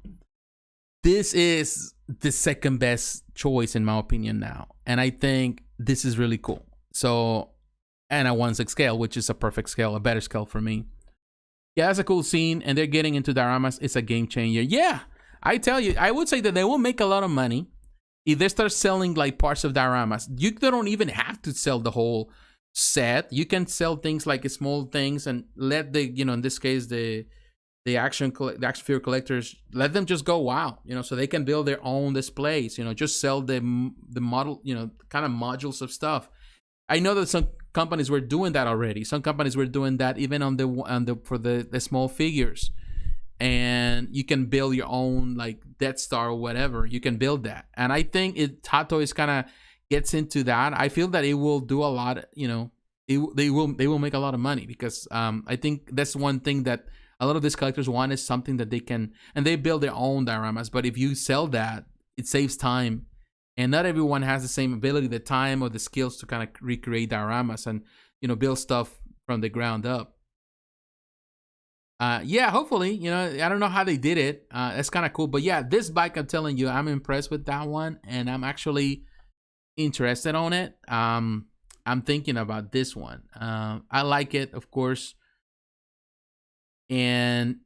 This is the second best choice in my opinion now, and I think this is really cool. So, and a 1/6 scale, which is a perfect scale, a better scale for me. Yeah, that's a cool scene, and they're getting into dioramas. It's a game changer. Yeah, I tell you, I would say that they will make a lot of money if they start selling like parts of dioramas. You don't even have to sell the whole set. You can sell things like small things, and let the, you know, in this case the action figure collectors, let them just go wild, you know, so they can build their own displays. You know, just sell the model, you know, kind of modules of stuff. I know that some companies were doing that already. Some companies were doing that even for the small figures, and you can build your own like Death Star or whatever. You can build that, and I think Hot Toys kind of gets into that. I feel that it will do a lot, you know, they will make a lot of money, because I think that's one thing that a lot of these collectors want, is something that they can, and they build their own dioramas. But if you sell that, it saves time, and not everyone has the same ability, the time, or the skills to kind of recreate dioramas and, you know, build stuff from the ground up. Yeah, hopefully, you know, I don't know how they did it. That's kind of cool. But yeah, this bike, I'm telling you, I'm impressed with that one, and I'm actually interested on it. I'm thinking about this one. I like it, of course, and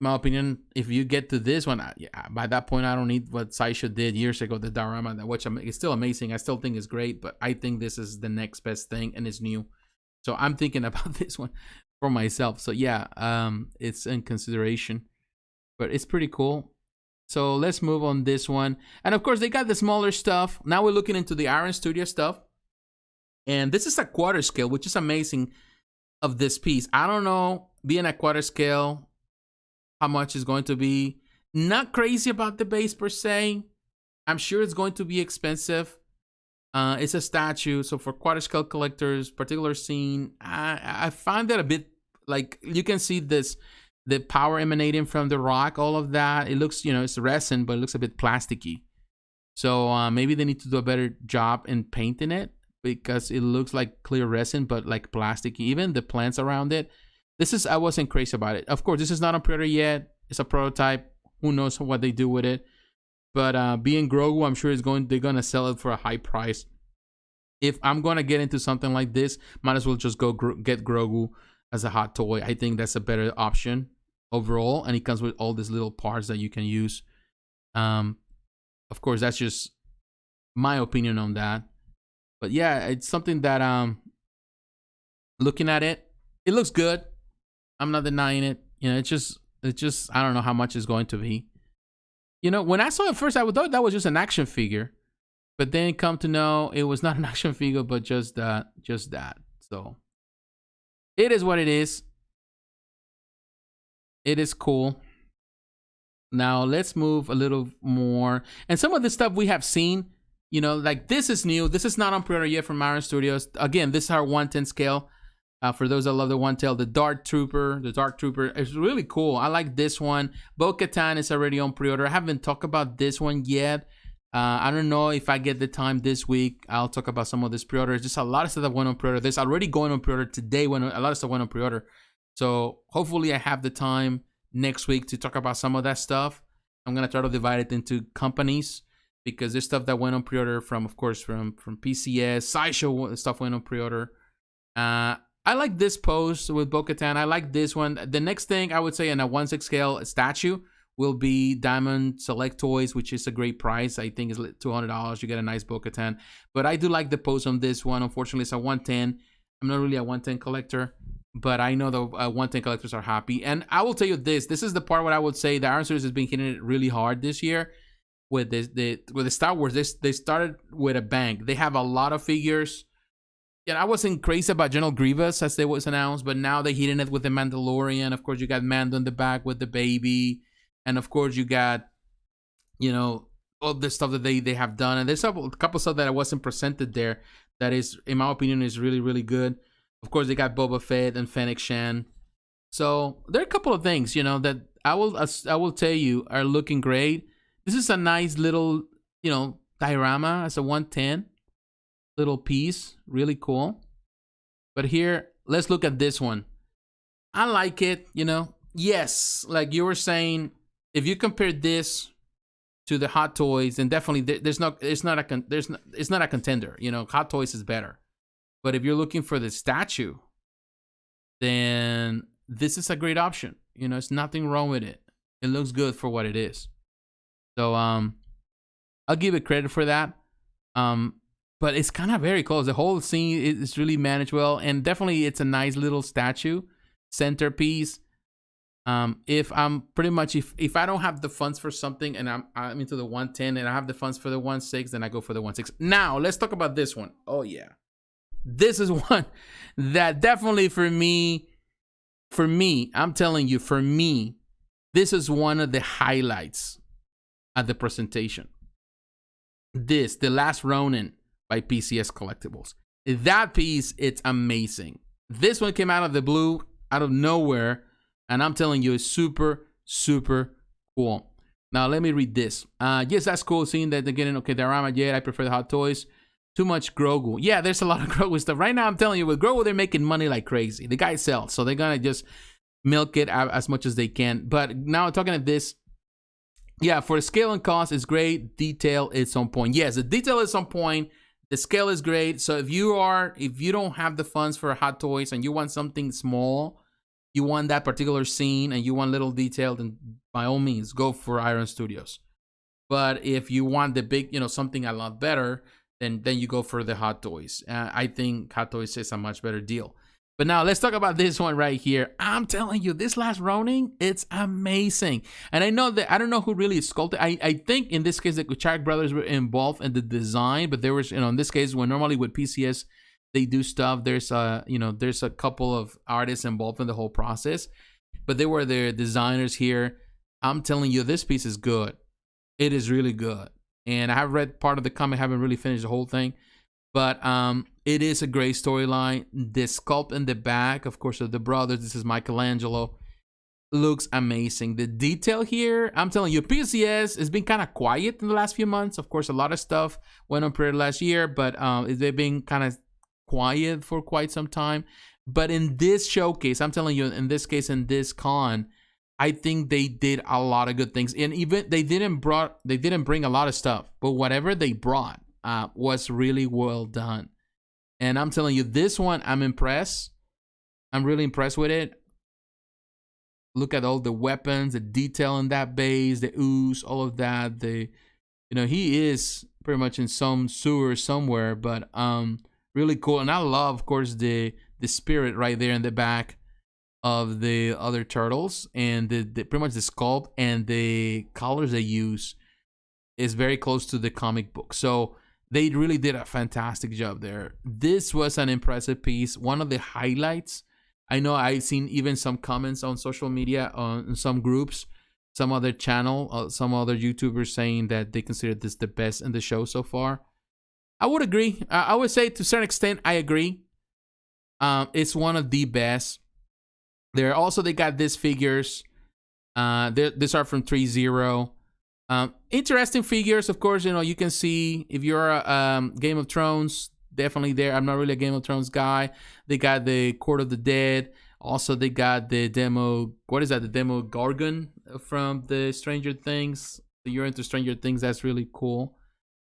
my opinion, if you get to this one, by that point I don't need what Sideshow did years ago, the diorama, which it's still amazing. I still think it's great, but I think this is the next best thing, and it's new. So I'm thinking about this one for myself. So yeah, it's in consideration, but it's pretty cool. So let's move on this one. And of course, they got the smaller stuff. Now we're looking into the Iron Studio stuff. And this is a quarter scale, which is amazing of this piece. I don't know, being a quarter scale, how much is going to be. Not crazy about the base per se. I'm sure it's going to be expensive. It's a statue. So for quarter scale collectors, particular scene, I find that a bit, like, you can see this, the power emanating from the rock, all of that. It looks, you know, it's resin, but it looks a bit plasticky. So maybe they need to do a better job in painting it, because it looks like clear resin, but like plasticky. Even the plants around it. I wasn't crazy about it. Of course, this is not on pre-order yet. It's a prototype. Who knows what they do with it? But being Grogu, I'm sure they're gonna sell it for a high price. If I'm gonna get into something like this, might as well just go get Grogu as a hot toy. I think that's a better option overall, and it comes with all these little parts that you can use. Of course, that's just my opinion on that. But yeah, it's something that looking at it, it looks good. I'm not denying it. You know, it's just I don't know how much it's going to be. You know, when I saw it first, I thought that was just an action figure, but then come to know it was not an action figure, but just that. So it is what it is. It is cool. Now let's move a little more. And some of the stuff we have seen, you know, like this is new. This is not on pre-order yet from Iron Studios. Again, this is our 1/10 scale. For those that love the one tail, the Dark Trooper is really cool. I like this one. Bo-Katan is already on pre-order. I haven't talked about this one yet. I don't know if I get the time this week. I'll talk about some of this pre-orders. Just a lot of stuff that went on pre-order. There's already going on pre-order today. When a lot of stuff went on pre-order. So hopefully I have the time next week to talk about some of that stuff. I'm gonna try to divide it into companies because there's stuff that went on pre-order from, of course, from PCS. Sideshow stuff went on pre-order. I like this pose with Bo-Katan. I like this one. The next thing I would say in a 1/6 scale statue will be Diamond Select Toys, which is a great price. I think it's $200. You get a nice Bo-Katan. But I do like the pose on this one. Unfortunately, it's a 1/10. I'm not really a 1/10 collector, but I know the 1/10 collectors are happy. And I will tell you this. This is the part where I would say the Iron Studios has been hitting it really hard this year with the Star Wars. They started with a bang. They have a lot of figures. Yeah, I wasn't crazy about General Grievous as they was announced, but now they're hitting it with the Mandalorian. Of course, you got Mando in the back with the baby. And of course, you got, you know, all the stuff that they have done. And there's a couple stuff that wasn't presented there that is, in my opinion, is really, really good. Of course, they got Boba Fett and Fennec Shan. So there are a couple of things, you know, that I will tell you are looking great. This is a nice little, you know, diorama as a 1/10. Little piece, really cool. But here, let's look at this one. I like it, you know. Yes, like you were saying, if you compare this to the Hot Toys, then definitely it's not a contender. You know, Hot Toys is better. But if you're looking for the statue, then this is a great option. You know, it's nothing wrong with it. It looks good for what it is. So I'll give it credit for that. But it's kind of very close. The whole scene is really managed well, and definitely it's a nice little statue centerpiece. If I'm pretty much if I don't have the funds for something and I'm into the 1/10 and I have the funds for the 1/6, then I go for the 1/6. Now let's talk about this one. Oh yeah, this is one that definitely for me, I'm telling you, for me, this is one of the highlights at the presentation. This, The Last Ronin by PCS Collectibles. That piece, it's amazing. This one came out of the blue, out of nowhere, and I'm telling you, it's super, super cool. Now, let me read this. Yes, that's cool seeing that they're getting, okay, diorama, yeah, I prefer the Hot Toys. Too much Grogu. Yeah, there's a lot of Grogu stuff. Right now, I'm telling you, with Grogu, they're making money like crazy. The guy sells, so they're going to just milk it as much as they can. But now, talking at this, yeah, for the scale and cost, it's great. Detail is on point. Yes, the detail is on point. The scale is great. So if you don't have the funds for Hot Toys and you want something small, you want that particular scene and you want little detail, then by all means, go for Iron Studios. But if you want the big, you know, something a lot better, then you go for the Hot Toys. I think Hot Toys is a much better deal. But now let's talk about this one right here. I'm telling you, this Last Ronin, it's amazing. And I know that I don't know who really sculpted. I think in this case the Kuchak brothers were involved in the design, but there was, you know, in this case when normally with PCS they do stuff, there's a couple of artists involved in the whole process, but they were the designers here. I'm telling you, this piece is good. It is really good. And I have read part of the comic, haven't really finished the whole thing. But it is a great storyline. The sculpt in the back, of course, of the brothers. This is Michelangelo. Looks amazing. The detail here, I'm telling you, PCS has been kind of quiet in the last few months. Of course, a lot of stuff went on pre-order last year, but they've been kind of quiet for quite some time. But in this showcase, I'm telling you, in this case, in this con, I think they did a lot of good things. And even they didn't bring a lot of stuff, but whatever they brought was really well done. And I'm telling you, this one, I'm impressed. I'm really impressed with it. Look at all the weapons, the detail in that base, the ooze, all of that. The You know, he is pretty much in some sewer somewhere, but really cool. And I love, of course, the spirit right there in the back of the other turtles, and the pretty much the sculpt and the colors they use is very close to the comic book. So they really did a fantastic job there. This was an impressive piece, one of the highlights. I know I've seen even some comments on social media, on some groups, some other channel, some other YouTubers saying that they consider this the best in the show so far. I would agree. I would say to a certain extent, I agree. It's one of the best. There also, they got these figures. These are from Threezero. Interesting figures, of course. You know, you can see if you're a Game of Thrones, definitely there. I'm not really a Game of Thrones guy. They got the Court of the Dead. Also, they got the demo. What is that? The demo Gargan from the Stranger Things. If you're into Stranger Things, that's really cool.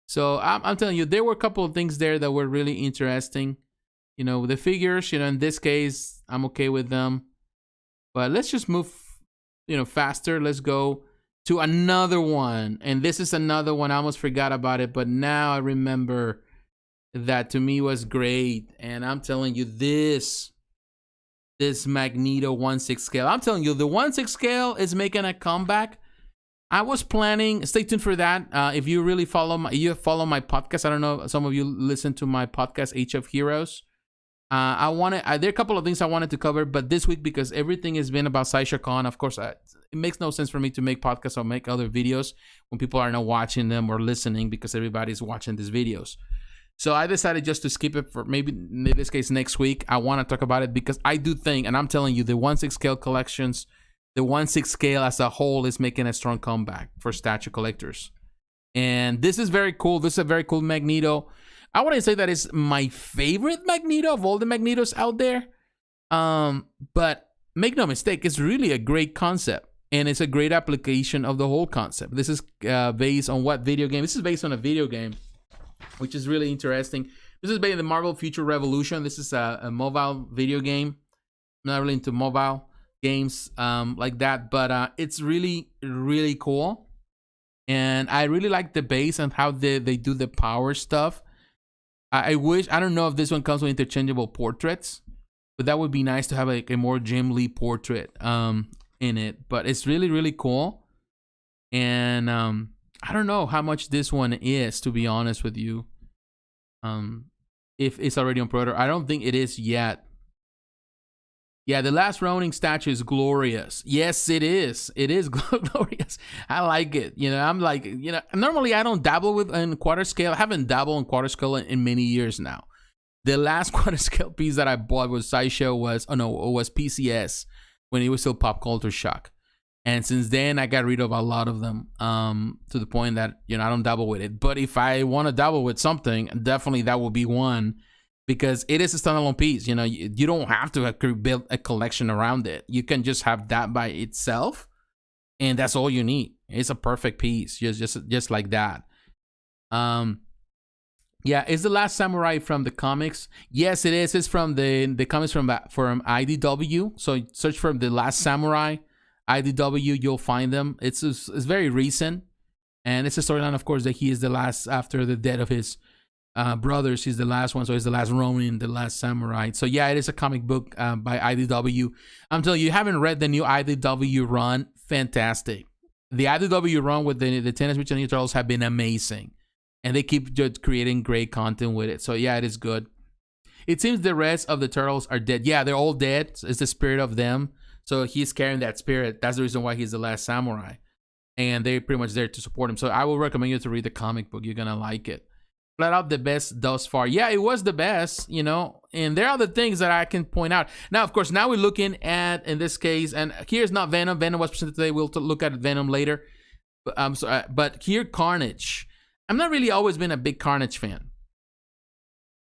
So I'm telling you, there were a couple of things there that were really interesting. You know, the figures. You know, in this case, I'm okay with them. But let's just move, you know, faster. Let's go to another one. And this is another one. I almost forgot about it, but now I remember that to me was great. And I'm telling you, this Magneto 1/6 scale. I'm telling you, the 1/6 scale is making a comeback. I was planning, stay tuned for that. If you really follow my podcast, I don't know, some of you listen to my podcast, Age of Heroes. There are a couple of things I wanted to cover, but this week, because everything has been about Sideshow Con, of course, it makes no sense for me to make podcasts or make other videos when people are not watching them or listening, because everybody's watching these videos. So I decided just to skip it for maybe, in this case, next week. I want to talk about it because I do think, and I'm telling you, the 1/6 scale collections, the 1/6 scale as a whole is making a strong comeback for statue collectors. And this is very cool. This is a very cool Magneto. I wouldn't say that it's my favorite Magneto of all the Magnetos out there. But make no mistake, it's really a great concept. And it's a great application of the whole concept. This is based on what video game? This is based on a video game, which is really interesting. This is based on the Marvel Future Revolution. This is a mobile video game. I'm not really into mobile games like that, but it's really, really cool. And I really like the base and how they do the power stuff. I don't know if this one comes with interchangeable portraits, but that would be nice to have like a more Jim Lee portrait in it. But it's really, really cool. And I don't know how much this one is, to be honest with you. If it's already on pre-order. I don't think it is yet. Yeah, the Last Ronin statue is glorious. Yes, it is. It is glorious. I like it. You know, I'm like, you know, normally I don't dabble in quarter scale. I haven't dabbled in quarter scale in many years now. The last quarter scale piece that I bought was Sideshow was PCS when it was still Pop Culture Shock. And since then, I got rid of a lot of them to the point that, you know, I don't dabble with it. But if I want to dabble with something, definitely that will be one. Because it is a standalone piece, you know, you don't have to build a collection around it. You can just have that by itself, and that's all you need. It's a perfect piece, just like that. Yeah, is The Last Samurai from the comics? Yes, it is. It's from the comics from IDW. So search for The Last Samurai, IDW. You'll find them. It's very recent, and it's a storyline, of course, that he is the last after the death of his brothers. He's the last one, so he's the last Ronin, the last samurai. So yeah, it is a comic book by IDW. I'm telling you, haven't read the new IDW run? Fantastic. The IDW run with the Teenage Mutant Ninja Turtles have been amazing, and they keep just creating great content with it. So yeah, it is good. It seems the rest of the turtles are dead. Yeah, they're all dead. It's the spirit of them. So he's carrying that spirit. That's the reason why he's the last samurai, and they're pretty much there to support him. So I will recommend you to read the comic book. You're gonna like it. Flat out the best thus far. Yeah, it was the best, you know, and there are other things that I can point out. Now, of course, now we're looking at, in this case, and here's not Venom. Venom was presented today. We'll look at Venom later. But here, Carnage. I'm not really always been a big Carnage fan.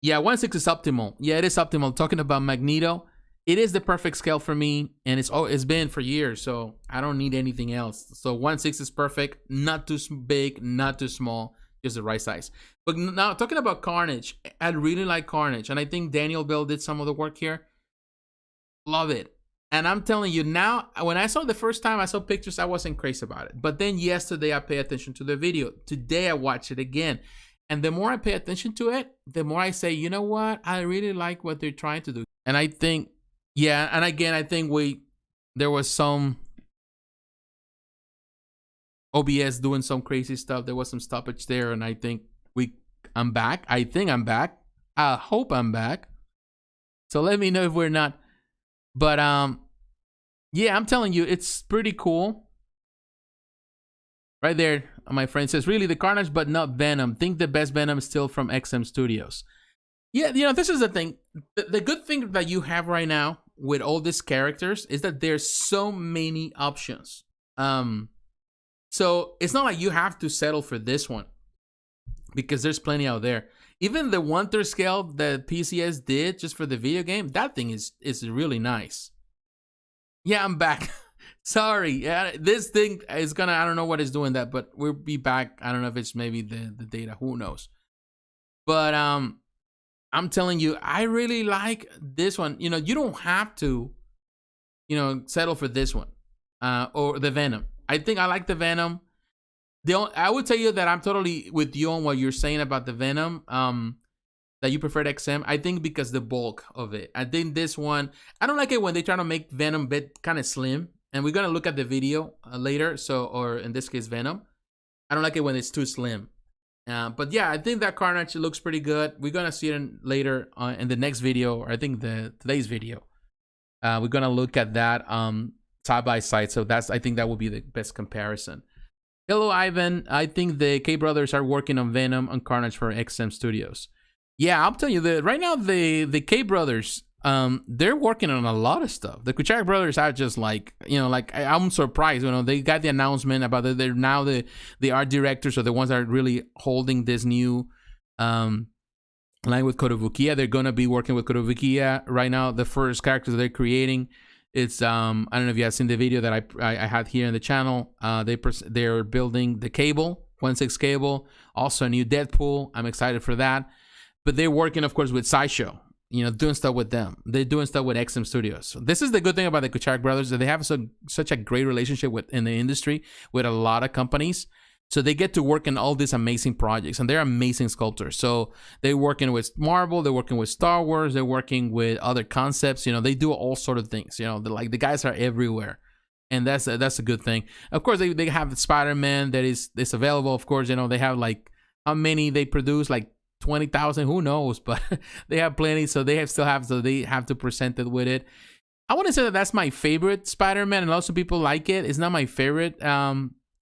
Yeah, 1/6 is optimal. Yeah, it is optimal. Talking about Magneto, it is the perfect scale for me, and it's been for years, so I don't need anything else. So 1/6 is perfect. Not too big, not too small. Just the right size. But now, talking about Carnage, I really like Carnage. And I think Daniel Bell did some of the work here. Love it. And I'm telling you now, when I saw the first time I saw pictures, I wasn't crazy about it. But then yesterday I paid attention to the video. Today I watch it again. And the more I pay attention to it, the more I say, you know what? I really like what they're trying to do. And I think, yeah, and again, I think there was some OBS doing some crazy stuff. There was some stoppage there, and I think I'm back. I think I'm back. I hope I'm back. So let me know if we're not. But yeah, I'm telling you, it's pretty cool. Right there, my friend says, really the Carnage, but not Venom. Think the best Venom is still from XM Studios. Yeah, you know, this is the thing. The good thing that you have right now with all these characters is that there's so many options. So it's not like you have to settle for this one, because there's plenty out there. Even the 1/3 scale that PCS did just for the video game, that thing is really nice. Yeah, I'm back. Sorry. Yeah, this thing is gonna, I don't know what is doing that, but we'll be back. I don't know if it's maybe the data, who knows. But I'm telling you, I really like this one. You know, you don't have to, you know, settle for this one or the Venom. I think I like the Venom. I would tell you that I'm totally with you on what you're saying about the Venom, that you preferred XM. I think because the bulk of it. I think this one, I don't like it when they try to make Venom bit kind of slim. And we're going to look at the video later. So, or in this case, Venom. I don't like it when it's too slim. But yeah, I think that Carnage looks pretty good. We're going to see it later in the next video, or I think today's video. We're going to look at that side by side. So I think that will be the best comparison. Hello, Ivan. I think the K brothers are working on Venom and Carnage for XM Studios. Yeah, I'll tell you that right now the K brothers, they're working on a lot of stuff. The Kuchak brothers are just like, you know, like I'm surprised. You know, they got the announcement about that they're now the art directors, or the ones that are really holding this new line with Kotobukiya. They're gonna be working with Kotobukiya right now. The first characters they're creating. It's I don't know if you have seen the video that I had here in the channel. They're building the Cable, 1/6 Cable, also a new Deadpool. I'm excited for that. But they're working, of course, with Sideshow, you know, doing stuff with them. They're doing stuff with XM Studios. So this is the good thing about the Kuchak brothers, that they have such a great relationship in the industry with a lot of companies. So they get to work in all these amazing projects, and they're amazing sculptors. So they're working with Marvel, they're working with Star Wars, they're working with other concepts. You know, they do all sort of things. You know, the guys are everywhere, and that's a good thing. Of course, they have Spider-Man that is available. Of course, you know, they have like how many they produce, like 20,000, who knows? But they have plenty, so they have to present it with it. I want to say that that's my favorite Spider-Man, and lots of people like it. It's not my favorite.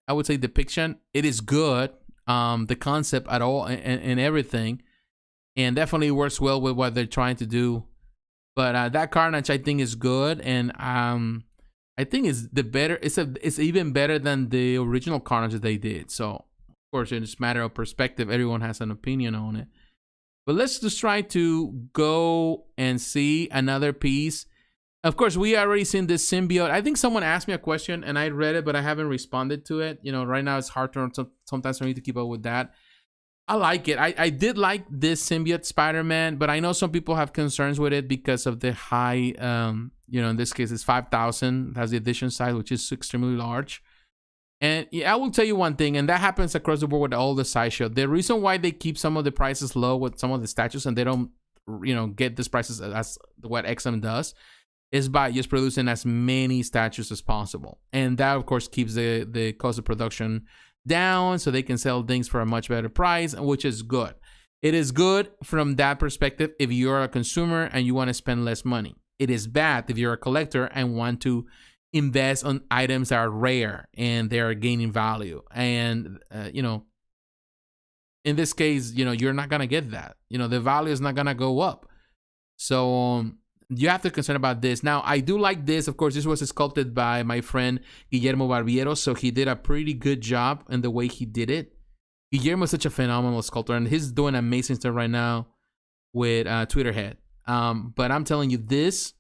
I would say depiction. It is good. The concept at all and everything, and definitely works well with what they're trying to do. But that Carnage, I think, is good, and I think it's the better. It's even better than the original Carnage that they did. So of course, it's a matter of perspective. Everyone has an opinion on it. But let's just try to go and see another piece. Of course, we already seen this symbiote. I think someone asked me a question and I read it, but I haven't responded to it. You know, right now it's hard to sometimes for me to keep up with that. I like it. I did like this symbiote Spider-Man, but I know some people have concerns with it because of the high, you know, in this case it's 5,000. It has the edition size, which is extremely large. And yeah, I will tell you one thing, and that happens across the board with all the Sideshow. The reason why they keep some of the prices low with some of the statues, and they don't, you know, get these prices as what XM does, is by just producing as many statues as possible. And that, of course, keeps the cost of production down, so they can sell things for a much better price, which is good. It is good from that perspective if you're a consumer and you want to spend less money. It is bad if you're a collector and want to invest on items that are rare and they are gaining value. And, you know, in this case, you know, you're not going to get that. You know, the value is not going to go up. So you have to concern about this. Now, I do like this. Of course, this was sculpted by my friend Guillermo Barbiero, so he did a pretty good job in the way he did it. Guillermo is such a phenomenal sculptor, and he's doing amazing stuff right now with Tweeterhead. But I'm telling you, this,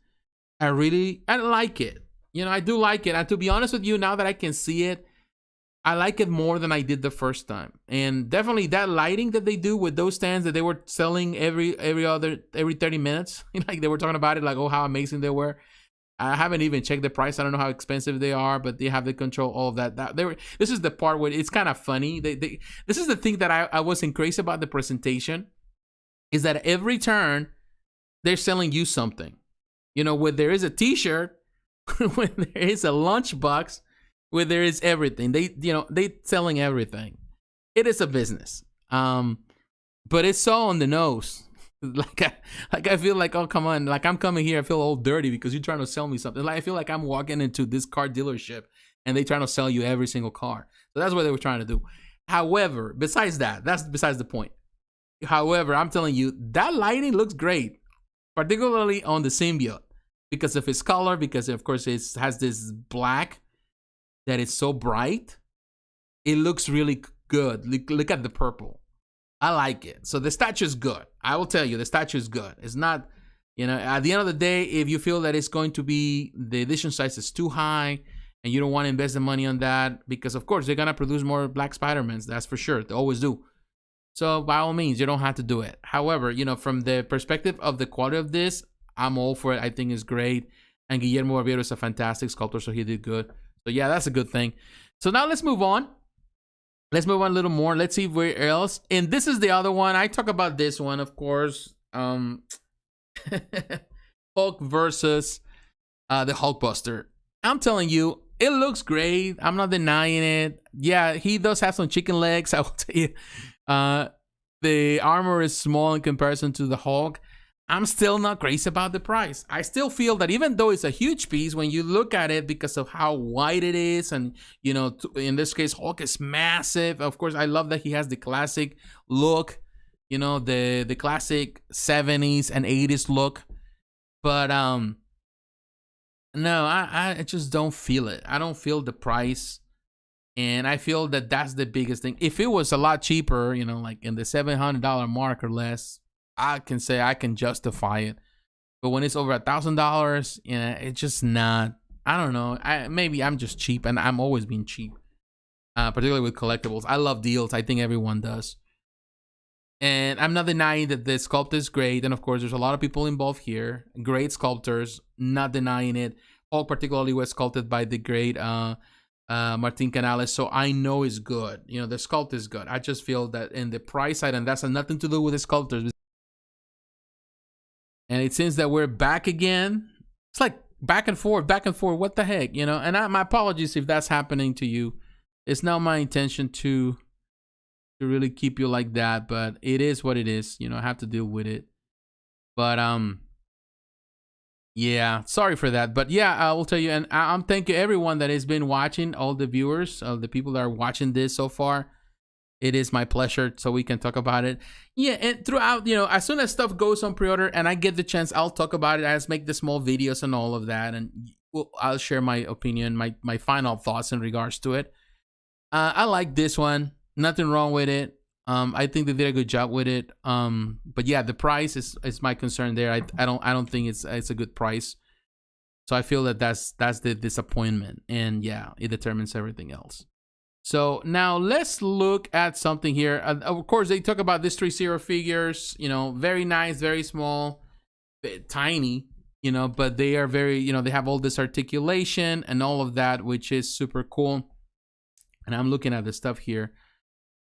I like it. You know, I do like it. And to be honest with you, now that I can see it, I like it more than I did the first time. And definitely that lighting that they do with those stands that they were selling every 30 minutes, like they were talking about it, like, oh, how amazing they were. I haven't even checked the price. I don't know how expensive they are, but they have the control, all of that. This is the part where it's kind of funny. This is the thing that I wasn't crazy about the presentation, is that every turn they're selling you something. You know, where there is a t-shirt, when there is a lunchbox, where there is everything. They selling everything. It is a business. But it's so on the nose. I feel like, oh, come on. Like, I'm coming here, I feel all dirty because you're trying to sell me something. Like, I feel like I'm walking into this car dealership and they trying to sell you every single car. So that's what they were trying to do. However, besides that, that's besides the point. However, I'm telling you, that lighting looks great, particularly on the symbiote, because of its color, because of course it has this black that is so bright. It looks really good. Look at the purple. I like it. So the statue is good. I will tell you, the statue is good. It's not, you know, at the end of the day, if you feel that it's going to be, the edition size is too high and you don't want to invest the money on that, because of course they're going to produce more Black Spider-Mans. That's for sure. They always do. So by all means, you don't have to do it. However, you know, from the perspective of the quality of this, I'm all for it. I think it's great. And Guillermo Barbiero is a fantastic sculptor, so he did good. So yeah, that's a good thing. So now let's move on. Let's move on a little more. Let's see where else. And this is the other one. I talk about this one, of course. Hulk versus the Hulkbuster. I'm telling you, it looks great. I'm not denying it. Yeah, he does have some chicken legs, I will tell you. The armor is small in comparison to the Hulk. I'm still not crazy about the price. I still feel that even though it's a huge piece, when you look at it because of how wide it is, and you know, in this case, Hulk is massive. Of course, I love that he has the classic look, you know, the classic 70s and 80s look. But no, I just don't feel it. I don't feel the price. And I feel that that's the biggest thing. If it was a lot cheaper, you know, like in the $700 mark or less, I can say I can justify it. But when it's over $1,000, you know, it's just not. I don't know. Maybe I'm just cheap, and I'm always being cheap, particularly with collectibles. I love deals. I think everyone does. And I'm not denying that the sculpt is great. And of course, there's a lot of people involved here. Great sculptors. Not denying it. Hulk particularly was sculpted by the great Martin Canales, so I know it's good. You know, the sculpt is good. I just feel that in the price side, and that's nothing to do with the sculptors. And it seems that we're back again. It's like back and forth, what the heck, you know? And my apologies if that's happening to you. It's not my intention to really keep you like that, but it is what it is. You know, I have to deal with it. But yeah, sorry for that. But yeah, I will tell you, and I'm thanking everyone that has been watching, all the viewers, the people that are watching this so far. It is my pleasure, so we can talk about it. Yeah, and throughout, you know, as soon as stuff goes on pre-order and I get the chance, I'll talk about it. I'll make the small videos and all of that, and I'll share my opinion, my final thoughts in regards to it. I like this one. Nothing wrong with it. I think they did a good job with it. But yeah, the price is my concern there. I don't think it's a good price. So I feel that that's the disappointment, and yeah, it determines everything else. So now let's look at something here. Of course, they talk about this Threezero Figures, you know, very nice, very small, tiny, you know, but they are very, you know, they have all this articulation and all of that, which is super cool. And I'm looking at the stuff here,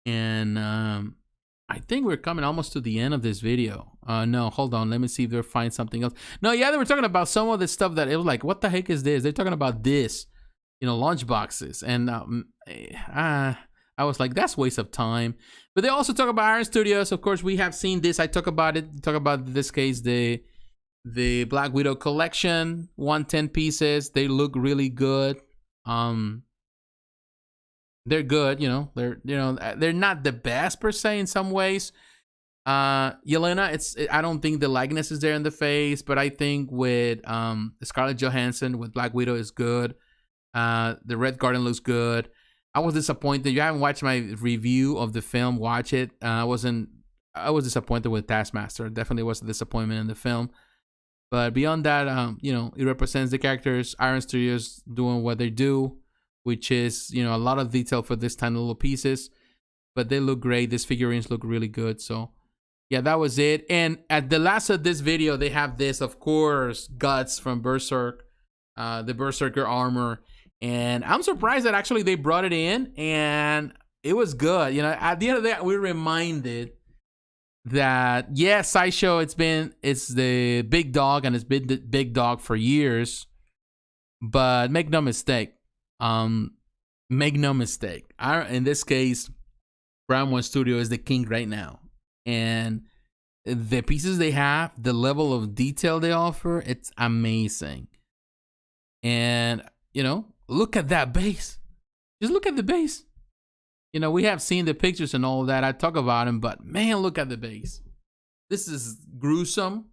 and I think we're coming almost to the end of this video. No, hold on. Let me see if they'll find something else. No, yeah, they were talking about some of the stuff that it was like, what the heck is this? They're talking about this, you know, lunch boxes. And I was like, that's waste of time. But they also talk about Iron Studios. Of course, we have seen this. I talk about it. Talk about, in this case, the Black Widow collection, 110 pieces. They look really good. They're good, you know. They're not the best per se in some ways. Yelena, I don't think the likeness is there in the face, but I think with Scarlett Johansson with Black Widow is good. The Red Garden looks good. I was disappointed. You haven't watched my review of the film, watch it. I was disappointed with Taskmaster. Definitely was a disappointment in the film. But beyond that, you know, it represents the characters. Iron Studios doing what they do, which is, you know, a lot of detail for this tiny little pieces. But they look great. These figurines look really good. So, yeah, that was it. And at the last of this video, they have this, of course, Guts from Berserker. the Berserker armor. And I'm surprised that actually they brought it in and it was good. You know, at the end of the day, we're reminded that, yeah, Sideshow, it's the big dog and it's been the big dog for years. But make no mistake. Make no mistake. In this case, Brand One Studio is the king right now. And the pieces they have, the level of detail they offer, it's amazing. And, you know, look at that base. Just look at the base. You know, we have seen the pictures and all of that. I talk about them, but man, look at the base. This is gruesome,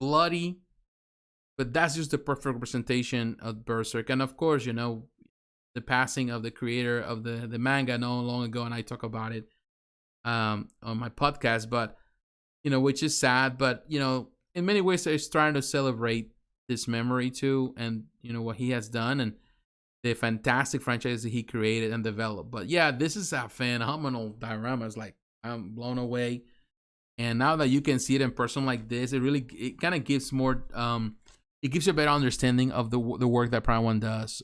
bloody, but that's just the perfect representation of Berserk. And of course, you know, the passing of the creator of the manga not long ago, and I talk about it on my podcast, but, you know, which is sad, but, you know, in many ways, it's trying to celebrate this memory too, and, you know, what he has done, and the fantastic franchise that he created and developed. But yeah, this is a phenomenal diorama. It's like, I'm blown away. And now that you can see it in person like this, it kind of gives more, it gives you a better understanding of the work that Prime One does.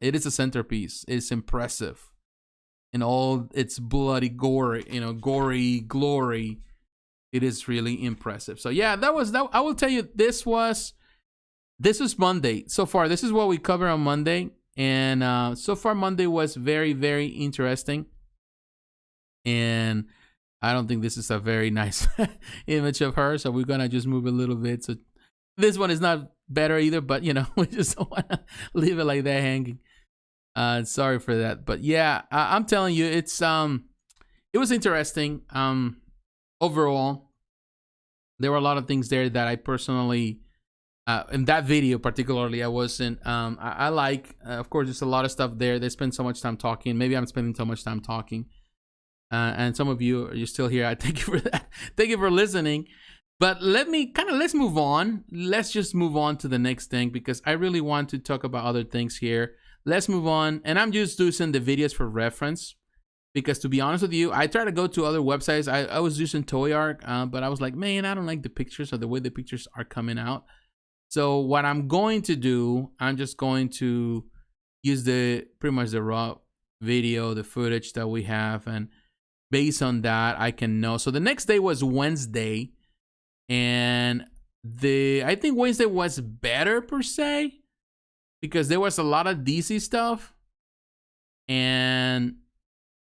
It is a centerpiece. It's impressive in all its bloody gory glory. It is really impressive. So yeah, that was that. I will tell you, this was Monday so far. This is what we covered on Monday. And so far, Monday was very, very interesting. And I don't think this is a very nice image of her. So we're going to just move a little bit. So this one is not better either, but, you know, we just don't want to leave it like that hanging. Sorry for that. But yeah, I'm telling you, it was interesting. Overall, there were a lot of things there that I personally... in that video particularly, I wasn't, I like, of course, there's a lot of stuff there. They spend so much time talking. Maybe I'm spending so much time talking. And some of you're still here. I thank you for that. Thank you for listening. But let's move on. Let's just move on to the next thing, because I really want to talk about other things here. Let's move on. And I'm just using the videos for reference, because to be honest with you, I try to go to other websites. I was using ToyArc, but I was like, man, I don't like the pictures or the way the pictures are coming out. So what I'm going to do, I'm just going to use pretty much the raw video, the footage that we have, and based on that, I can know. So the next day was Wednesday, and I think Wednesday was better per se, because there was a lot of DC stuff, and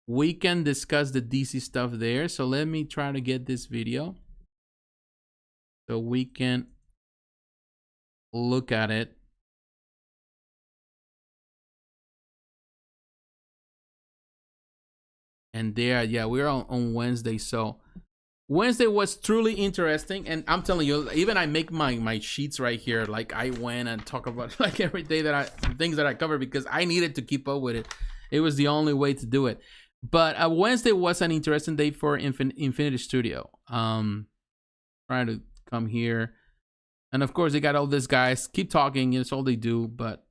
we can discuss the DC stuff there. So let me try to get this video so we can look at it. And there, yeah, we're on Wednesday. So Wednesday was truly interesting, and I'm telling you, even I make my sheets right here. Like, I went and talk about like every day things that I cover, because I needed to keep up with it. It was the only way to do it. But Wednesday was an interesting day for Infinity Studio. Trying to come here. And of course, they got all these guys keep talking. It's all they do. But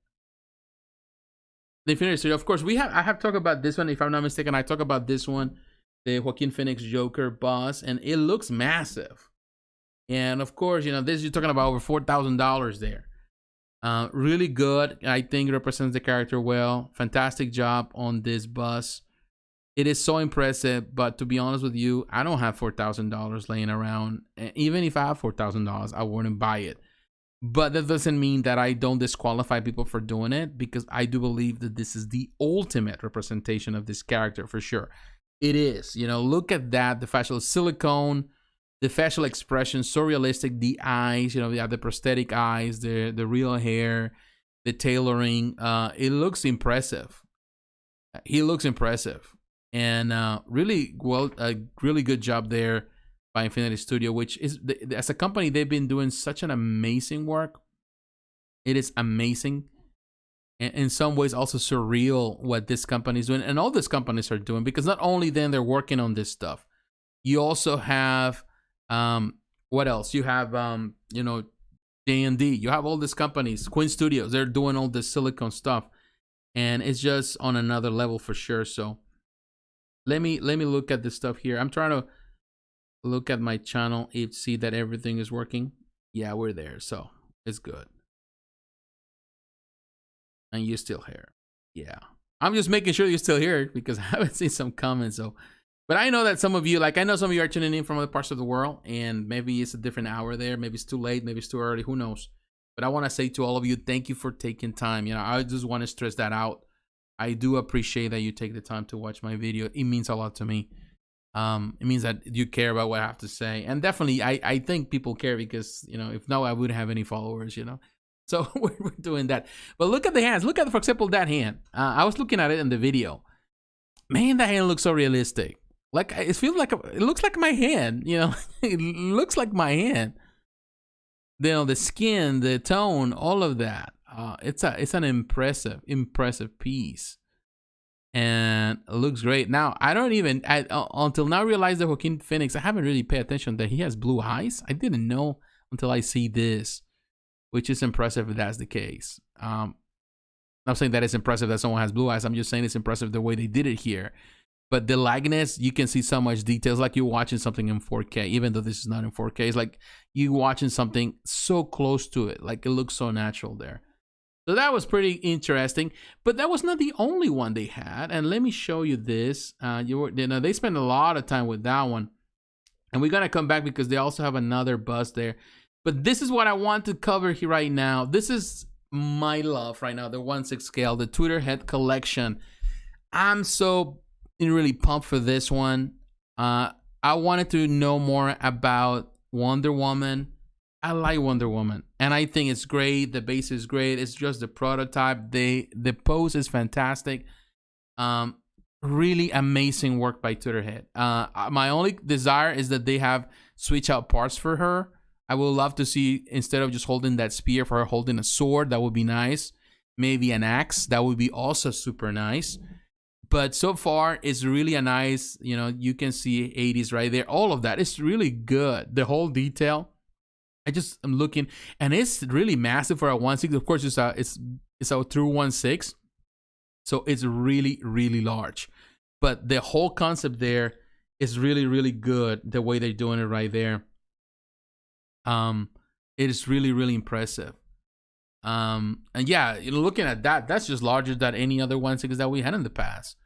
they finished it. Of course, I have talked about this one. If I'm not mistaken, I talk about this one, the Joaquin Phoenix Joker boss, and it looks massive. And of course, you know, this you're talking about over $4,000 there. Really good. I think represents the character well. Fantastic job on this bus. It is so impressive, but to be honest with you, I don't have $4,000 laying around. And even if I have $4,000, I wouldn't buy it. But that doesn't mean that I don't disqualify people for doing it, because I do believe that this is the ultimate representation of this character for sure. It is. You know, look at that. The facial silicone, the facial expression, so realistic. The eyes, you know, the prosthetic eyes, the real hair, the tailoring. It looks impressive. He looks impressive. And really well, a really good job there by Infinity Studio, which is, as a company, they've been doing such an amazing work. It is amazing, and in some ways also surreal what this company is doing, and all these companies are doing, because not only then they're working on this stuff, you also have what else? You have you know, J&D. You have all these companies, Quinn Studios. They're doing all this silicone stuff, and it's just on another level for sure. So let me look at this stuff here. I'm trying to look at my channel and see that everything is working. Yeah, we're there, so it's good. And you're still here. Yeah. I'm just making sure you're still here because I haven't seen some comments. So, but I know that some of you, like I know some of you are tuning in from other parts of the world, and maybe it's a different hour there. Maybe it's too late. Maybe it's too early. Who knows? But I want to say to all of you, thank you for taking time. You know, I just want to stress that out. I do appreciate that you take the time to watch my video. It means a lot to me. It means that you care about what I have to say. And definitely, I think people care because, you know, if not, I wouldn't have any followers, you know. So we're doing that. But look at the hands. Look at, for example, that hand. I was looking at it in the video. Man, that hand looks so realistic. Like, it feels like, it looks like my hand, you know. It looks like my hand. You know, the skin, the tone, all of that. It's an impressive piece. And it looks great. Now, I don't even, until now realize that Joaquin Phoenix, I haven't really paid attention that he has blue eyes. I didn't know until I see this, which is impressive if that's the case. I'm not saying that it's impressive that someone has blue eyes. I'm just saying it's impressive the way they did it here. But the likeness, you can see so much details, like you're watching something in 4K, even though this is not in 4K. It's like you watching something so close to it. Like it looks so natural there. So that was pretty interesting. But that was not the only one they had. And let me show you this. You know, they spent a lot of time with that one. And we're going to come back because they also have another bust there. But this is what I want to cover here right now. This is my love right now, the 1/6 scale, the Tweeterhead collection. I'm so really pumped for this one. I wanted to know more about Wonder Woman. I like Wonder Woman, and I think it's great. The base is great. It's just the prototype. The pose is fantastic. Really amazing work by Tweeterhead. My only desire is that they have switch out parts for her. I would love to see, instead of just holding that spear, for her holding a sword. That would be nice. Maybe an axe. That would be also super nice. But so far, it's really a nice, you know, you can see 80s right there. All of that. It's really good. The whole detail. I'm looking, and it's really massive for a 1/6. Of course, it's a true 1/6. So it's really, really large. But the whole concept there is really, really good. The way they're doing it right there. It is really, really impressive. And yeah, you know, looking at that, that's just larger than any other 1/6 that we had in the past.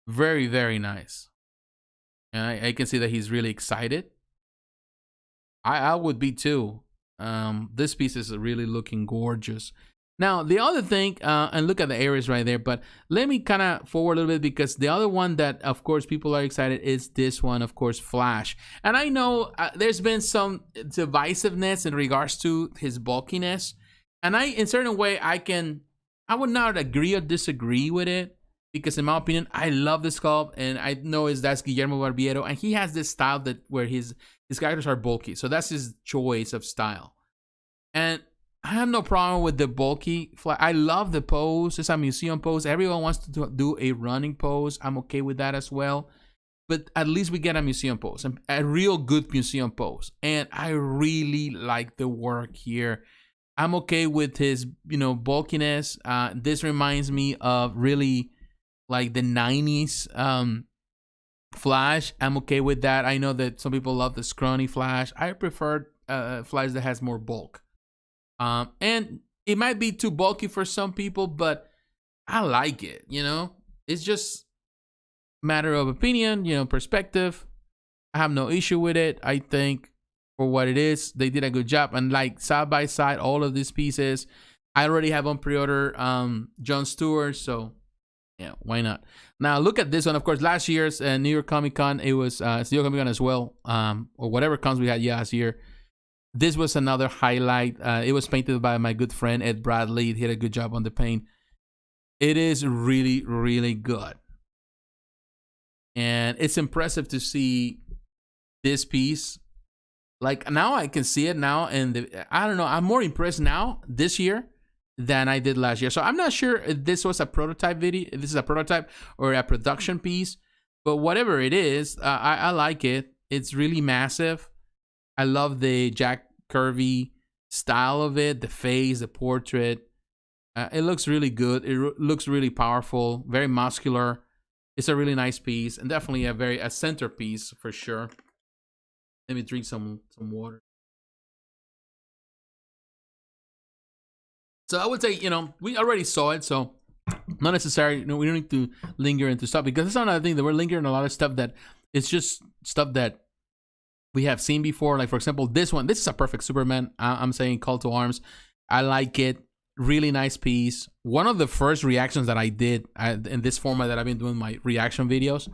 Very, very nice. And I can see that he's really excited. I would be too. This piece is really looking gorgeous. Now, the other thing, and look at the areas right there, but let me kind of forward a little bit, because the other one that, of course, people are excited is this one, of course, Flash. And I know there's been some divisiveness in regards to his bulkiness. And in certain way, I would not agree or disagree with it, because in my opinion, I love the sculpt, and I know that's Guillermo Barbiero, and he has this style that where his characters are bulky. So that's his choice of style. And I have no problem with the bulky Flash. I love the pose. It's a museum pose. Everyone wants to do a running pose. I'm okay with that as well. But at least we get a museum pose, a real good museum pose. And I really like the work here. I'm okay with his, you know, bulkiness. This reminds me of really like the 90s Flash. I'm okay with that. I know that some people love the scrawny Flash. I prefer Flash that has more bulk. And it might be too bulky for some people, but I like it, you know? It's just a matter of opinion, you know, perspective. I have no issue with it. I think for what it is, they did a good job. And like side by side, all of these pieces, I already have on pre-order Jon Stewart, so yeah, why not? Now look at this one. Of course, last year's New York Comic Con, it was New York Comic Con as well, or whatever cons we had last year. This was another highlight. It was painted by my good friend Ed Bradley. He did a good job on the paint. It is really, really good. And it's impressive to see this piece. Like now I can see it now, and I don't know, I'm more impressed now this year than I did last year. So I'm not sure if this was a prototype video, if this is a prototype or a production piece, but whatever it is, I like it. It's really massive. I love the Jack Kirby style of it, the face, the portrait. It looks really good. It looks really powerful, very muscular. It's a really nice piece, and definitely a centerpiece for sure. Let me drink some water. So I would say, you know, we already saw it, so not necessary. You know, we don't need to linger into stuff, because that's another thing that we're lingering a lot of stuff that it's just stuff that we have seen before. Like, for example, this one. This is a perfect Superman. I'm saying Call to Arms. I like it. Really nice piece. One of the first reactions that I did in this format that I've been doing my reaction videos.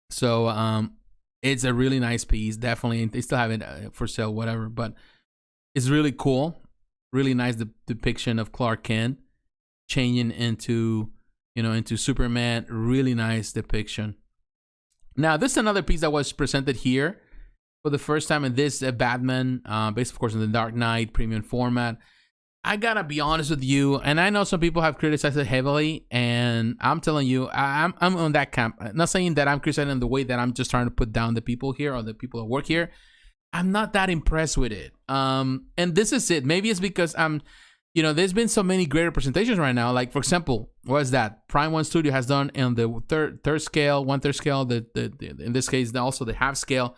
So it's a really nice piece. Definitely, they still have it for sale, whatever. But it's really cool. Really nice depiction of Clark Kent changing into, you know, into Superman. Really nice depiction. Now, this is another piece that was presented here for the first time in this Batman, based, of course, in the Dark Knight premium format. I gotta be honest with you, and I know some people have criticized it heavily, and I'm telling you, I'm on that camp. I'm not saying that I'm criticizing the way that I'm just trying to put down the people here or the people that work here. I'm not that impressed with it. And this is it. Maybe it's because you know, there's been so many great representations right now. Like, for example, what is that? Prime One Studio has done in the third scale, 1/3 scale, in this case, also the half scale.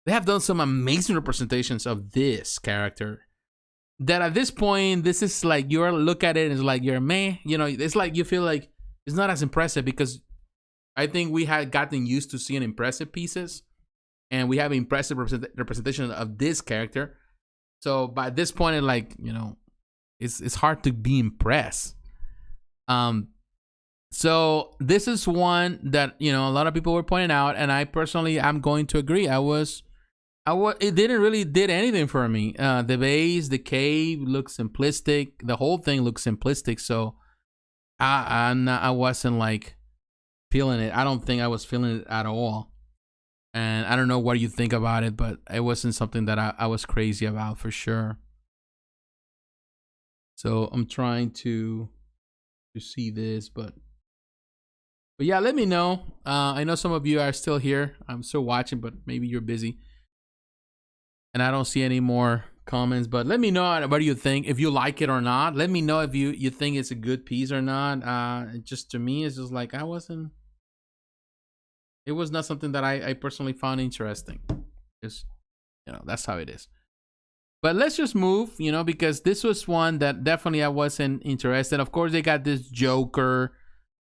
They have done some amazing representations of this character. That at this point, this is like, you look at it and it's like, you're meh. You know, it's like you feel like it's not as impressive, because I think we had gotten used to seeing impressive pieces, and we have impressive representation of this character. So by this point, it, like, you know, it's hard to be impressed. So this is one that, you know, a lot of people were pointing out, and I personally, I'm going to agree. It didn't really did anything for me. The base, the cave looks simplistic. The whole thing looks simplistic. So I wasn't like feeling it. I don't think I was feeling it at all. And I don't know what you think about it, but it wasn't something that I was crazy about for sure. So I'm trying to see this, but yeah, let me know. I know some of you are still here. I'm still watching, but maybe you're busy. And I don't see any more comments, but let me know what do you think, if you like it or not. Let me know if you think it's a good piece or not. Just to me, it's just like, it was not something that I personally found interesting. Just, you know, that's how it is. But let's just move, you know, because this was one that definitely I wasn't interested. Of course, they got this Joker,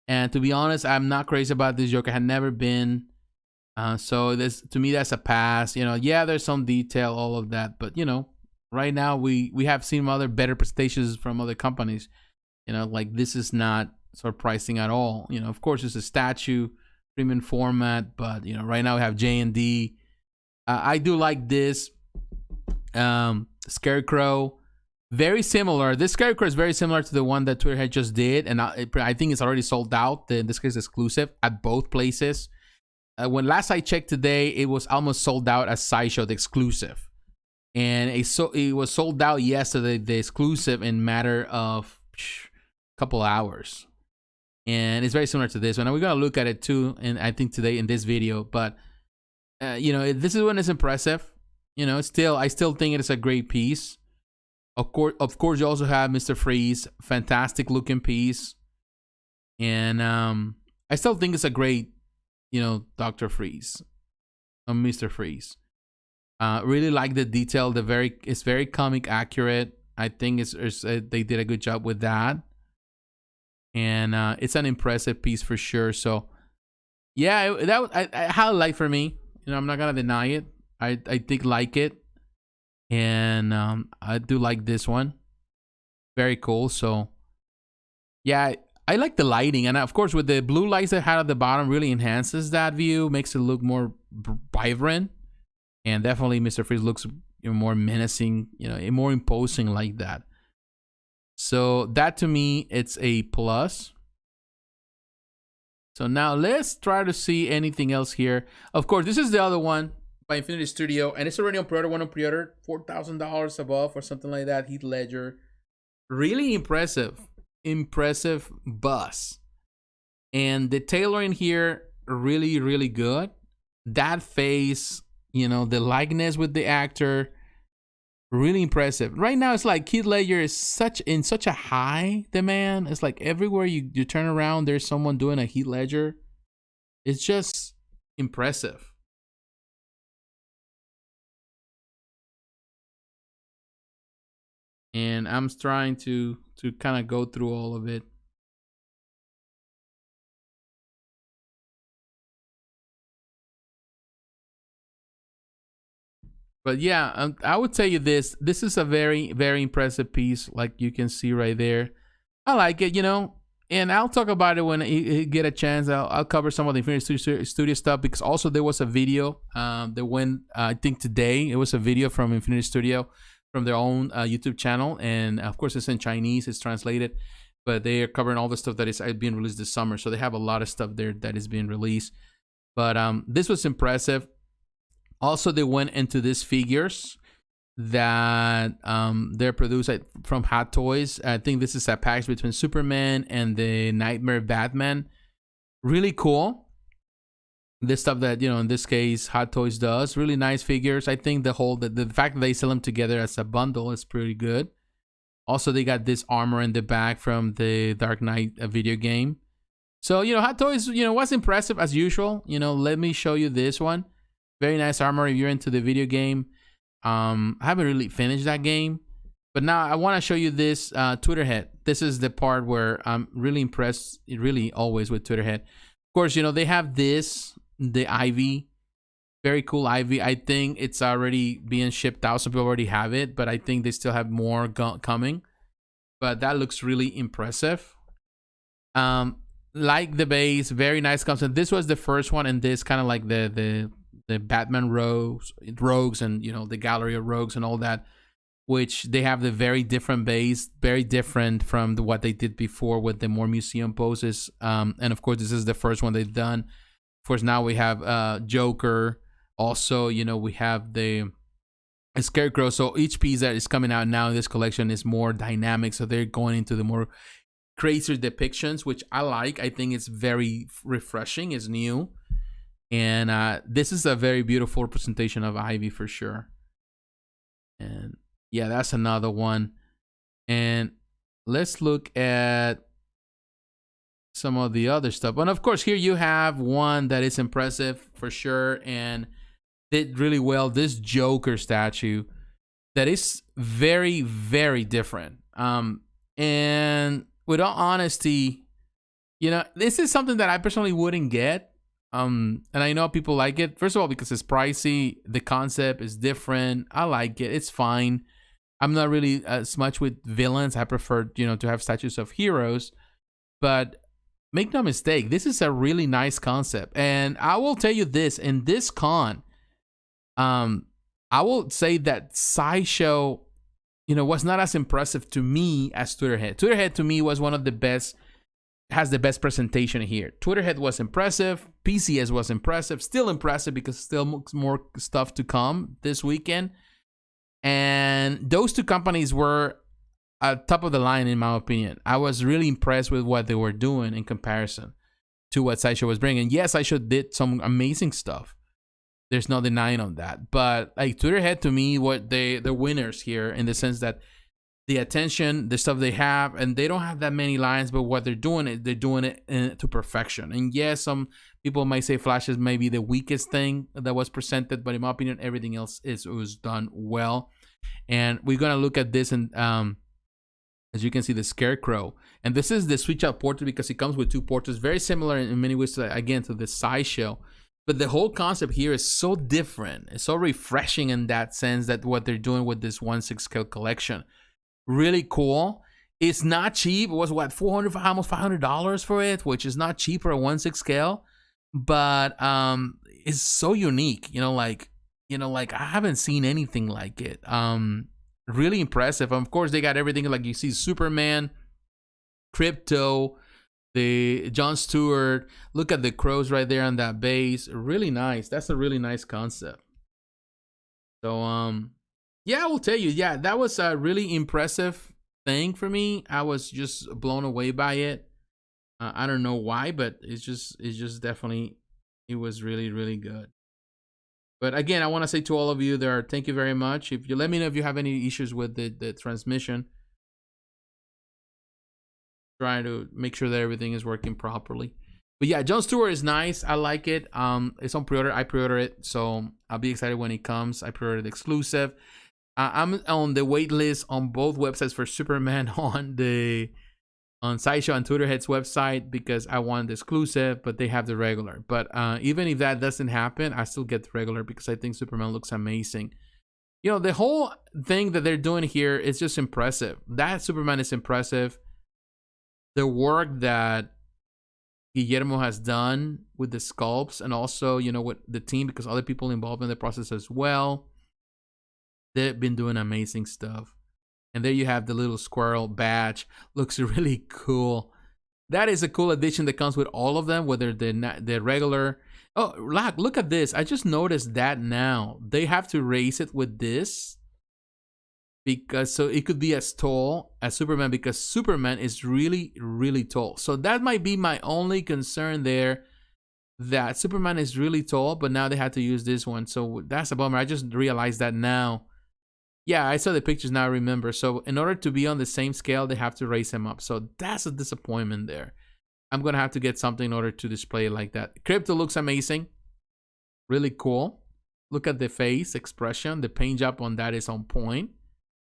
and to be honest, I'm not crazy about this Joker. I had never been. So this, to me, that's a pass. You know, yeah, there's some detail, all of that, but you know, right now we have seen other better presentations from other companies. You know, like, this is not surprising at all. You know, of course, it's a statue premium format, but you know, right now we have J&D. I do like this Scarecrow. Very similar. This Scarecrow is very similar to the one that Tweeterhead just did, and I think it's already sold out. In this case, exclusive at both places. When last I checked today, it was almost sold out as Sideshow, the exclusive. And it was sold out yesterday, the exclusive, in matter of a couple hours. And it's very similar to this one. And we're going to look at it too, and I think today in this video. But, you know, this is one is impressive. You know, I still think it is a great piece. Of course, you also have Mr. Freeze. Fantastic looking piece. And I still think it's a great, you know, Dr. Freeze, Mr. Freeze. Really like the detail. It's very comic accurate. I think they did a good job with that, and it's an impressive piece for sure. So, yeah, I highlight for me. You know, I'm not gonna deny it. I did like it, and I do like this one. Very cool. So, yeah. I like the lighting, and of course with the blue lights that had at the bottom, really enhances that view, makes it look more vibrant, and definitely Mr. Freeze looks, you know, more menacing, you know, more imposing like that. So that, to me, it's a plus. So now let's try to see anything else here. Of course, this is the other one by Infinity Studio, and it's already on pre-order. One on pre-order, $4,000 above or something like that. Heath Ledger, really impressive bust, and the tailoring here really good. That face, you know, the likeness with the actor, really impressive. Right now it's like Heath Ledger is in such a high demand. It's like everywhere you turn around, there's someone doing a Heath Ledger. It's just impressive. And I'm trying to to kind of go through all of it. But yeah, I would tell you this. This is a very, very impressive piece, like you can see right there. I like it, you know, and I'll talk about it when I get a chance. I'll cover some of the Infinity Studio stuff, because also there was a video that went, I think today, it was a video from Infinity Studio, from their own YouTube channel. And of course, it's in Chinese, it's translated, but they are covering all the stuff that is being released this summer. So they have a lot of stuff there that is being released. But this was impressive. Also, they went into these figures that they're produced from Hot Toys. I think this is a package between Superman and the Nightmare Batman. Really cool. This stuff that, you know, in this case, Hot Toys does. Really nice figures. I think the fact that they sell them together as a bundle is pretty good. Also, they got this armor in the back from the Dark Knight video game. So, you know, Hot Toys, you know, was impressive as usual. You know, let me show you this one. Very nice armor if you're into the video game. I haven't really finished that game, but now I want to show you this Tweeterhead. This is the part where I'm really impressed, really always with Tweeterhead. Of course, you know, they have this, the Ivy, very cool Ivy. I think it's already being shipped out. Some people already have it, but I think they still have more coming. But that looks really impressive. Like the base, very nice concept. This was the first one, and this kind of like the Batman rogues and, you know, the gallery of rogues and all that, which they have the very different base, very different from what they did before with the more museum poses. And of course, this is the first one they've done. Of course, now we have Joker. Also, you know, we have the Scarecrow. So each piece that is coming out now in this collection is more dynamic. So they're going into the more crazier depictions, which I like. I think it's very refreshing. It's new. And this is a very beautiful representation of Ivy for sure. And yeah, that's another one. And let's look at some of the other stuff. And of course, here you have one that is impressive for sure and did really well. This Joker statue that is very, very different. And with all honesty, you know, this is something that I personally wouldn't get. And I know people like it. First of all, because it's pricey. The concept is different. I like it. It's fine. I'm not really as much with villains. I prefer, you know, to have statues of heroes. But make no mistake, this is a really nice concept. And I will tell you this, in this con, I will say that Sideshow, you know, was not as impressive to me as Tweeterhead. Tweeterhead to me was one of the best, has the best presentation here. Tweeterhead was impressive. PCS was impressive. Still impressive because still more stuff to come this weekend. And those two companies were at top of the line in my opinion. I was really impressed with what they were doing in comparison to what Sideshow was bringing. Yes, Sideshow did some amazing stuff. There's no denying on that. But like Tweeterhead to me, what they're winners here in the sense that the attention, the stuff they have, and they don't have that many lines, but what they're doing it to perfection. And yes, some people might say Flash is maybe the weakest thing that was presented, but in my opinion, everything else was done well. And we're gonna look at this, and as you can see, the Scarecrow, and this is the switch out portrait because it comes with two portraits, very similar in many ways to, again, to the Sideshow. But the whole concept here is so different. It's so refreshing in that sense that what they're doing with this 1/6 scale collection. Really cool. It's not cheap. It was what, $400, almost $500 for it, which is not cheap for a 1/6 scale, but it's so unique. You know, like I haven't seen anything like it. Really impressive. Of course, they got everything. Like you see, Superman, Crypto, the Jon Stewart. Look at the crows right there on that base. Really nice. That's a really nice concept. So yeah, I will tell you, yeah, that was a really impressive thing for me. I was just blown away by it. I don't know why, but it's just definitely, it was really, really good. But again, I want to say to all of you there, thank you very much. If you let me know if you have any issues with the transmission, trying to make sure that everything is working properly. But yeah, Jon Stewart is nice. I like it. It's on pre-order. I pre-order it, so I'll be excited when it comes. I pre-ordered exclusive. I'm on the wait list on both websites for Superman on Sideshow and Tweeterhead's website because I want the exclusive, but they have the regular. But even if that doesn't happen, I still get the regular because I think Superman looks amazing. You know, the whole thing that they're doing here is just impressive. That Superman is impressive. The work that Guillermo has done with the sculpts and also, you know, with the team, because other people involved in the process as well. They've been doing amazing stuff. And there you have the little squirrel badge. Looks really cool. That is a cool addition that comes with all of them, whether the regular. Oh, look at this. I just noticed that now. They have to raise it with this. Because so it could be as tall as Superman because Superman is really, really tall. So that might be my only concern there. That Superman is really tall, but now they had to use this one. So that's a bummer. I just realized that now. Yeah, I saw the pictures now, I remember. So in order to be on the same scale, they have to raise him up. So that's a disappointment there. I'm going to have to get something in order to display it like that. Crypto looks amazing. Really cool. Look at the face expression. The paint job on that is on point.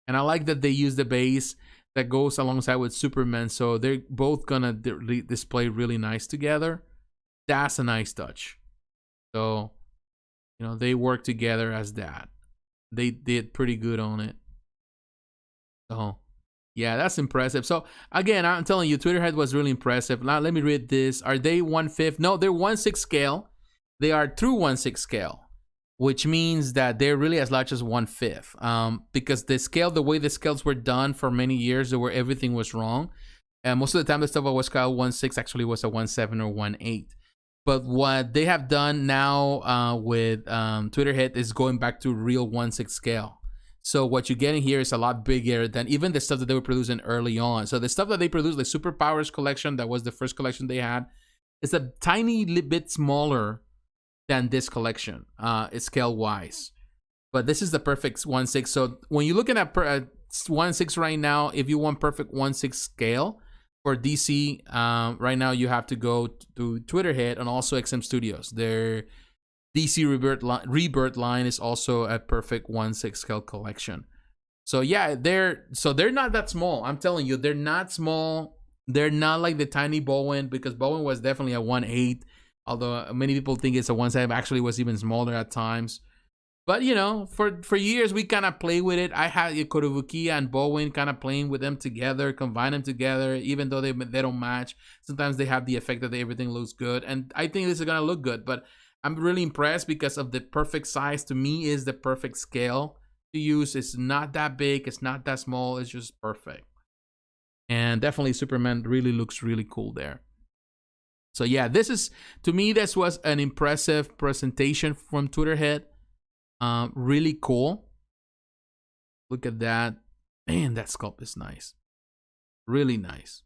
And I like that they use the base that goes alongside with Superman. So they're both going to display really nice together. That's a nice touch. So, you know, they work together as that. They did pretty good on it. So, yeah, that's impressive. So, again, I'm telling you, Tweeterhead was really impressive. Now, let me read this. Are they 1/5? No, they're 1/6 scale. They are true 1/6 scale, which means that they're really as large as 1/5. Because the way the scales were done for many years, where everything was wrong. And most of the time, the stuff that was scale 1/6 actually was a 1/7 or 1/8. But what they have done now with Tweeterhead is going back to real 1/6 scale. So what you're getting here is a lot bigger than even the stuff that they were producing early on. So the stuff that they produced, the Superpowers collection, that was the first collection they had, is a tiny bit smaller than this collection, scale-wise. But this is the perfect 1/6. So when you're looking at 1/6 right now, if you want perfect 1/6 scale for DC, right now you have to go to Tweeterhead and also XM Studios. Their DC Rebirth line is also a perfect 1/6 scale collection. So yeah, they're not that small. I'm telling you, they're not small. They're not like the tiny Bowen, because Bowen was definitely a 1/8. Although many people think it's a 1/7, actually was even smaller at times. But you know, for years we kind of play with it. I had Kotobukiya and Bowen kind of playing with them together, combine them together, even though they don't match. Sometimes they have the effect that everything looks good, and I think this is gonna look good. But I'm really impressed because of the perfect size. To me, is the perfect scale to use. It's not that big, it's not that small, it's just perfect. And definitely Superman really looks really cool there. So yeah, to me, this was an impressive presentation from Tweeterhead. Really cool. Look at that. Man, that sculpt is nice. Really nice.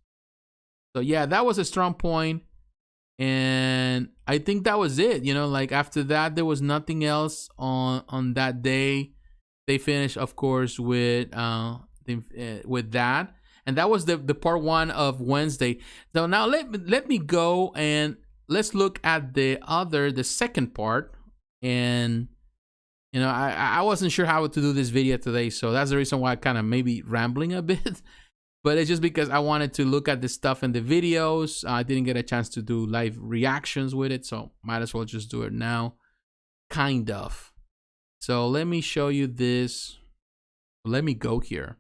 So yeah, that was a strong point. And I think that was it. You know, like after that, there was nothing else on that day. They finished, of course, with that. And that was the part 1 of Wednesday. So now let me go and let's look at the second part. And you know, I wasn't sure how to do this video today, so that's the reason why I kind of maybe rambling a bit. But it's just because I wanted to look at the stuff in the videos. I didn't get a chance to do live reactions with it, so might as well just do it now. Kind of. So let me show you this. Let me go here.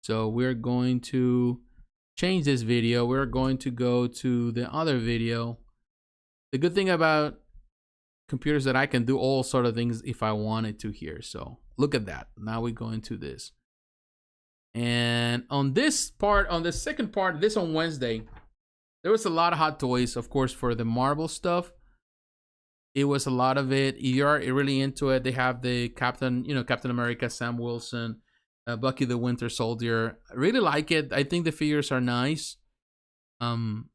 So we're going to change this video. We're going to go to the other video. The good thing about computers that I can do all sort of things if I wanted to here. So look at that. Now we go into this. And on this part, on the second part, this on Wednesday, there was a lot of hot toys, of course, for the Marvel stuff. It was a lot of it. If you're really into it, they have the Captain America, Sam Wilson, Bucky the Winter Soldier. I really like it. I think the figures are nice. I'm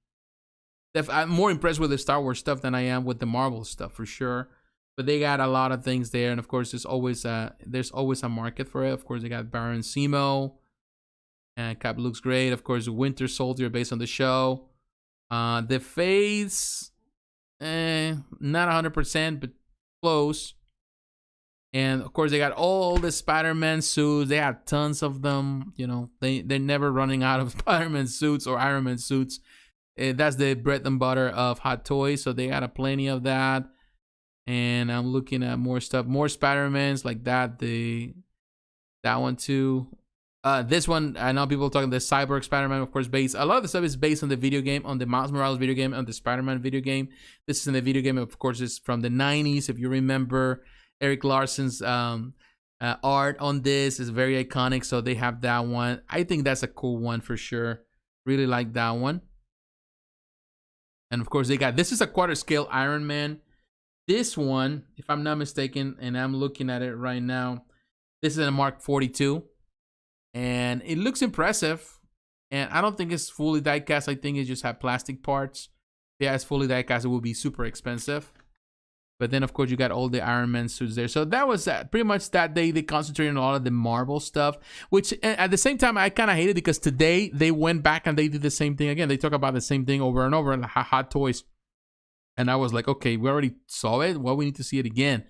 more impressed with the Star Wars stuff than I am with the Marvel stuff for sure. But they got a lot of things there, and of course, there's always a market for it. Of course, they got Baron Zemo, and Cap looks great. Of course, Winter Soldier based on the show. The face, not 100%, but close. And of course, they got all the Spider-Man suits. They have tons of them. You know, they're never running out of Spider-Man suits or Iron Man suits. That's the bread and butter of Hot Toys. So they got a plenty of that. And I'm looking at more stuff, more Spider-Mans like that. That one too. This one, I know people talking the Cyborg Spider-Man, of course, based. A lot of the stuff is based on the video game, on the Miles Morales video game, on the Spider-Man video game. This is in the video game, of course, it's from the 90s. If you remember, Eric Larson's art on this is very iconic, so they have that one. I think that's a cool one for sure. Really like that one. And of course, they got, this is a quarter scale Iron Man. This one, if I'm not mistaken, and I'm looking at it right now, this is a Mark 42. And it looks impressive. And I don't think it's fully die-cast. I think it just have plastic parts. Yeah, it's fully die-cast. It would be super expensive. But then, of course, you got all the Iron Man suits there. So that was pretty much that day. They concentrated on a lot of the Marvel stuff. Which, at the same time, I kind of hate it. Because today, they went back and they did the same thing again. They talk about the same thing over and over in Hot Toys. And I was like, okay, we already saw it. Well, we need to see it again.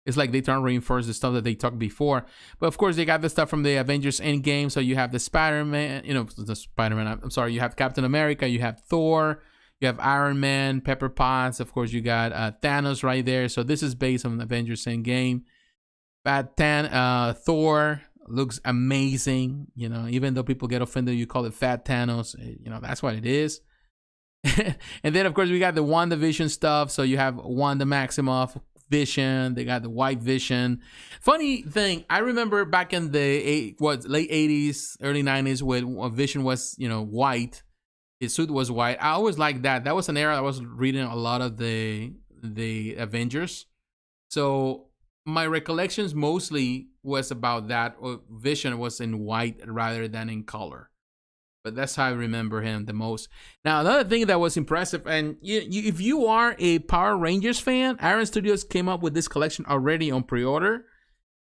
It's like they trying to reinforce the stuff that they talked before. But of course, they got the stuff from the Avengers Endgame. So you have the Spider-Man, you know, the Spider-Man, I'm sorry, you have Captain America, you have Thor, you have Iron Man, Pepper Potts. Of course, you got Thanos right there. So this is based on Avengers Endgame. Thor looks amazing. You know, even though people get offended, you call it Fat Thanos. You know, that's what it is. And then, of course, we got the WandaVision stuff. So you have Wanda Maximoff, Vision. They got the White Vision. Funny thing, I remember back in the late 80s, early 90s, when Vision was, you know, white. His suit was white. I always liked that. That was an era I was reading a lot of the Avengers. So my recollections mostly was about that. Vision was in white rather than in color. But that's how I remember him the most. Now, another thing that was impressive, and if you are a Power Rangers fan, Iron Studios came up with this collection already on pre-order.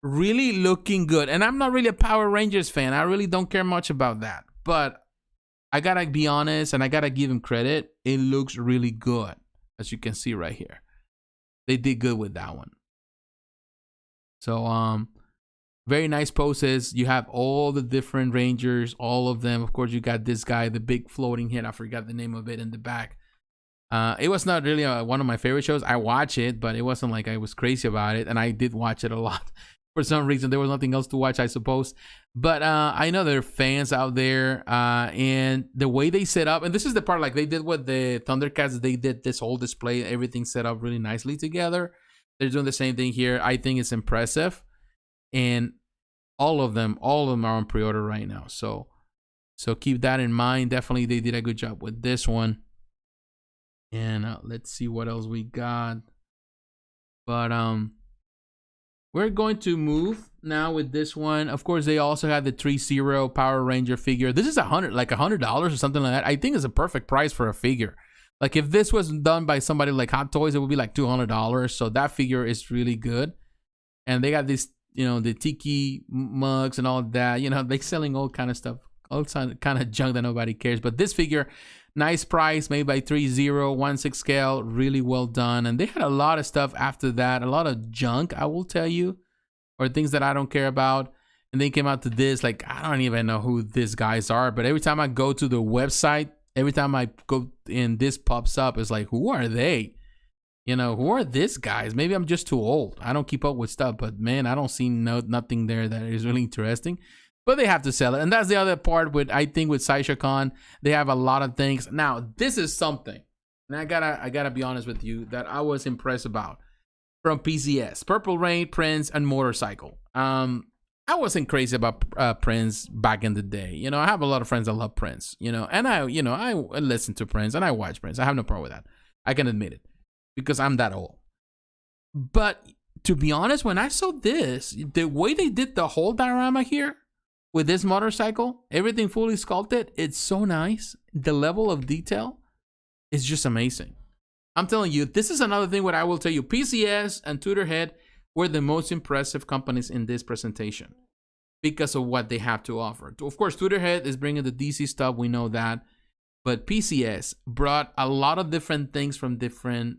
Really looking good. And I'm not really a Power Rangers fan. I really don't care much about that. But I gotta be honest, and I gotta give them credit. It looks really good, as you can see right here. They did good with that one. So, very nice poses. You have all the different Rangers, all of them. Of course, you got this guy, the big floating head. I forgot the name of it in the back. It was not really one of my favorite shows. I watch it, but it wasn't like I was crazy about it. And I did watch it a lot. For some reason, there was nothing else to watch, I suppose. But I know there are fans out there. And the way they set up, and this is the part like they did with the Thundercats. They did this whole display. Everything set up really nicely together. They're doing the same thing here. I think it's impressive. And all of them are on pre-order right now. So keep that in mind. Definitely, they did a good job with this one. And let's see what else we got. But we're going to move now with this one. Of course, they also have the Threezero Power Ranger figure. This is $100 or something like that. I think it's a perfect price for a figure. Like if this was done by somebody like Hot Toys, it would be like $200. So that figure is really good. And they got this, you know, the tiki mugs and all that. You know, they're selling all kind of stuff, all kind of junk that nobody cares. But this figure, nice price, made by Threezero, 1/6 scale, really well done. And they had a lot of stuff after that, a lot of junk, I will tell you, or things that I don't care about. And they came out to this, like, I don't even know who these guys are. But every time I go to the website, every time I go and this pops up, it's like, who are they? You know, who are these guys? Maybe I'm just too old. I don't keep up with stuff, but man, I don't see nothing there that is really interesting. But they have to sell it. And that's the other part with, I think with Sideshow Con, they have a lot of things. Now, this is something, and I gotta be honest with you, that I was impressed about from PCS. Purple Rain, Prince, and Motorcycle. I wasn't crazy about Prince back in the day. You know, I have a lot of friends that love Prince, you know, and I listen to Prince and I watch Prince. I have no problem with that. I can admit it because I'm that old. But to be honest, when I saw this, the way they did the whole diorama here with this motorcycle, everything fully sculpted, it's so nice. The level of detail is just amazing. I'm telling you, this is another thing what I will tell you. PCS and Tweeterhead were the most impressive companies in this presentation because of what they have to offer. Of course, Tweeterhead is bringing the DC stuff. We know that. But PCS brought a lot of different things from different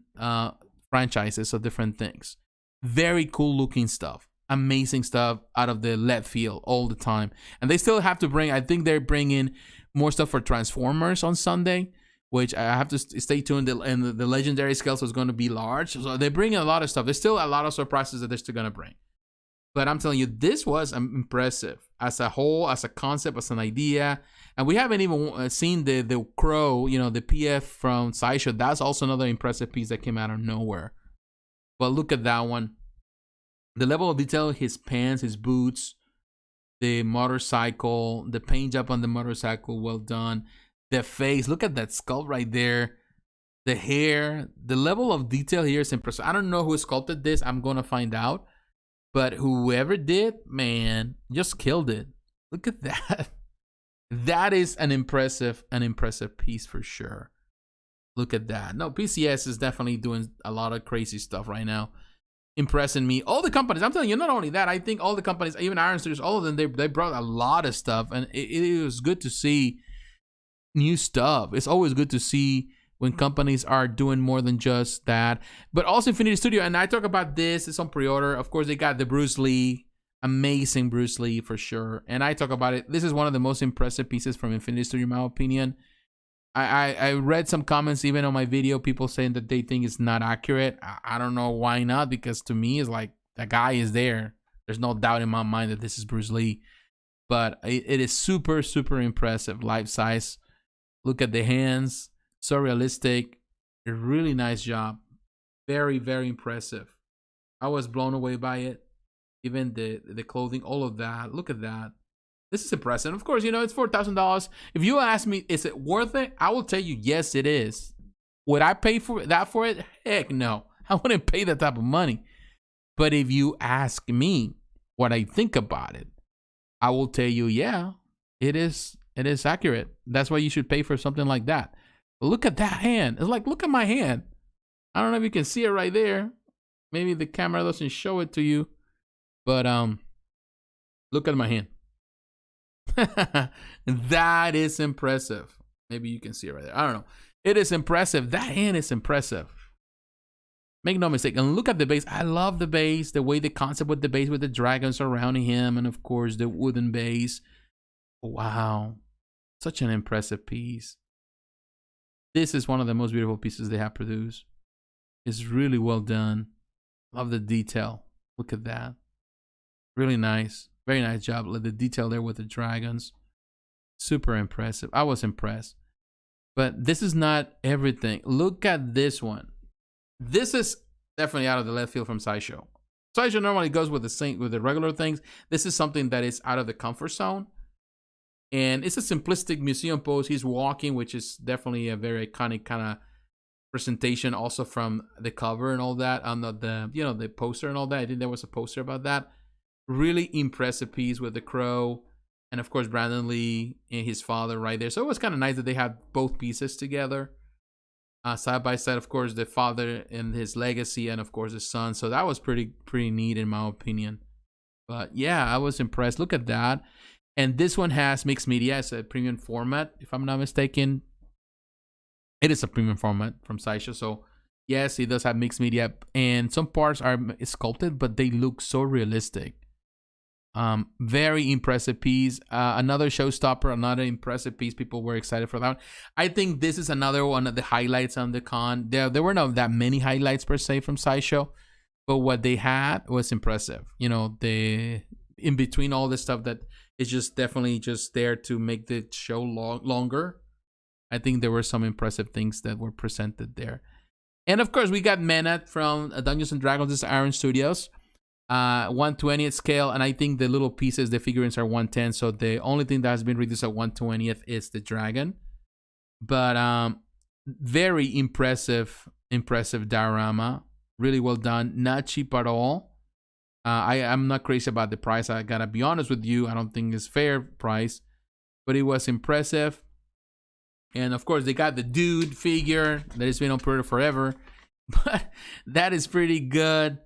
franchises of different things. Very cool looking stuff. amazing stuff out of the left field all the time. And they still have to bring, I think they're bringing more stuff for Transformers on Sunday, which I have to stay tuned. And the legendary scale is going to be large. So they're bringing a lot of stuff. There's still a lot of surprises that they're still going to bring. But I'm telling you, this was impressive as a whole, as a concept, as an idea. And we haven't even seen the Crow, you know, the PF from Sideshow. That's also another impressive piece that came out of nowhere. But look at that one. The level of detail, his pants, his boots, the motorcycle, the paint job on the motorcycle, well done. The face, look at that sculpt right there. The hair, the level of detail here is impressive. I don't know who sculpted this. I'm going to find out. But whoever did, man, just killed it. Look at that. That is an impressive piece for sure. Look at that. No, PCS is definitely doing a lot of crazy stuff right now. Impressing me. All the companies, I'm telling you, not only that, I think all the companies, even Iron Studios, all of them, they brought a lot of stuff. And it was good to see new stuff. It's always good to see when companies are doing more than just that. But also Infinity Studio, and I talk about this, it's on pre-order. Of course, they got the Bruce Lee, amazing Bruce Lee for sure. And I talk about it. This is one of the most impressive pieces from Infinity Studio, in my opinion. I read some comments even on my video, people saying that they think it's not accurate. I don't know why not, because to me, it's like, the guy is there. There's no doubt in my mind that this is Bruce Lee. But it is super, super impressive. Life size. Look at the hands. So realistic. A really nice job. Very, very impressive. I was blown away by it. Even the clothing, all of that. Look at that. This is impressive. Of course, you know, it's $4,000. If you ask me, is it worth it? I will tell you, yes, it is. Would I pay for it? Heck no. I wouldn't pay that type of money. But if you ask me what I think about it, I will tell you, yeah, it is accurate. That's why you should pay for something like that. But look at that hand. It's like, look at my hand. I don't know if you can see it right there. Maybe the camera doesn't show it to you. But look at my hand. That is impressive. Maybe you can see it right there. I don't know. It is impressive. That hand is impressive. Make no mistake. And look at the base. I love the base. The way the concept with the base with the dragons surrounding him. And of course the wooden base. Wow. Such an impressive piece. This is one of the most beautiful pieces they have produced. It's really well done. Love the detail. Look at that. Really nice. Very nice job. The detail there with the dragons. Super impressive. I was impressed. But this is not everything. Look at this one. This is definitely out of the left field from Sideshow. Sideshow normally goes with the regular things. This is something that is out of the comfort zone. And it's a simplistic museum pose. He's walking, which is definitely a very iconic kind of presentation also from the cover and all that. On the poster and all that. I think there was a poster about that. Really impressive piece with the crow. And of course, Brandon Lee and his father right there. So it was kind of nice that they had both pieces together. Side by side, of course, the father and his legacy, and of course, his son. So that was pretty neat in my opinion. But yeah, I was impressed. Look at that. And this one has mixed media. It's a premium format, if I'm not mistaken. It is a premium format from Sideshow. So yes, it does have mixed media. And some parts are sculpted, but they look so realistic. Very impressive piece. Another showstopper, another impressive piece. People were excited for that one. I think this is another one of the highlights on the con. There were not that many highlights per se from Sideshow, but what they had was impressive. You know, in between all this stuff that is just definitely just there to make the show longer. I think there were some impressive things that were presented there. And of course, we got Menat from Dungeons and Dragons. This is Iron Studios. 1/20th scale, and I think the little pieces, the figurines are 1/10, so the only thing that has been reduced at 1/20th is the dragon. But very impressive diorama, really well done, not cheap at all. I'm not crazy about the price. I gotta be honest with you, I don't think it's fair price, but it was impressive. And of course, they got the dude figure that has been on pre-order forever, but that is pretty good.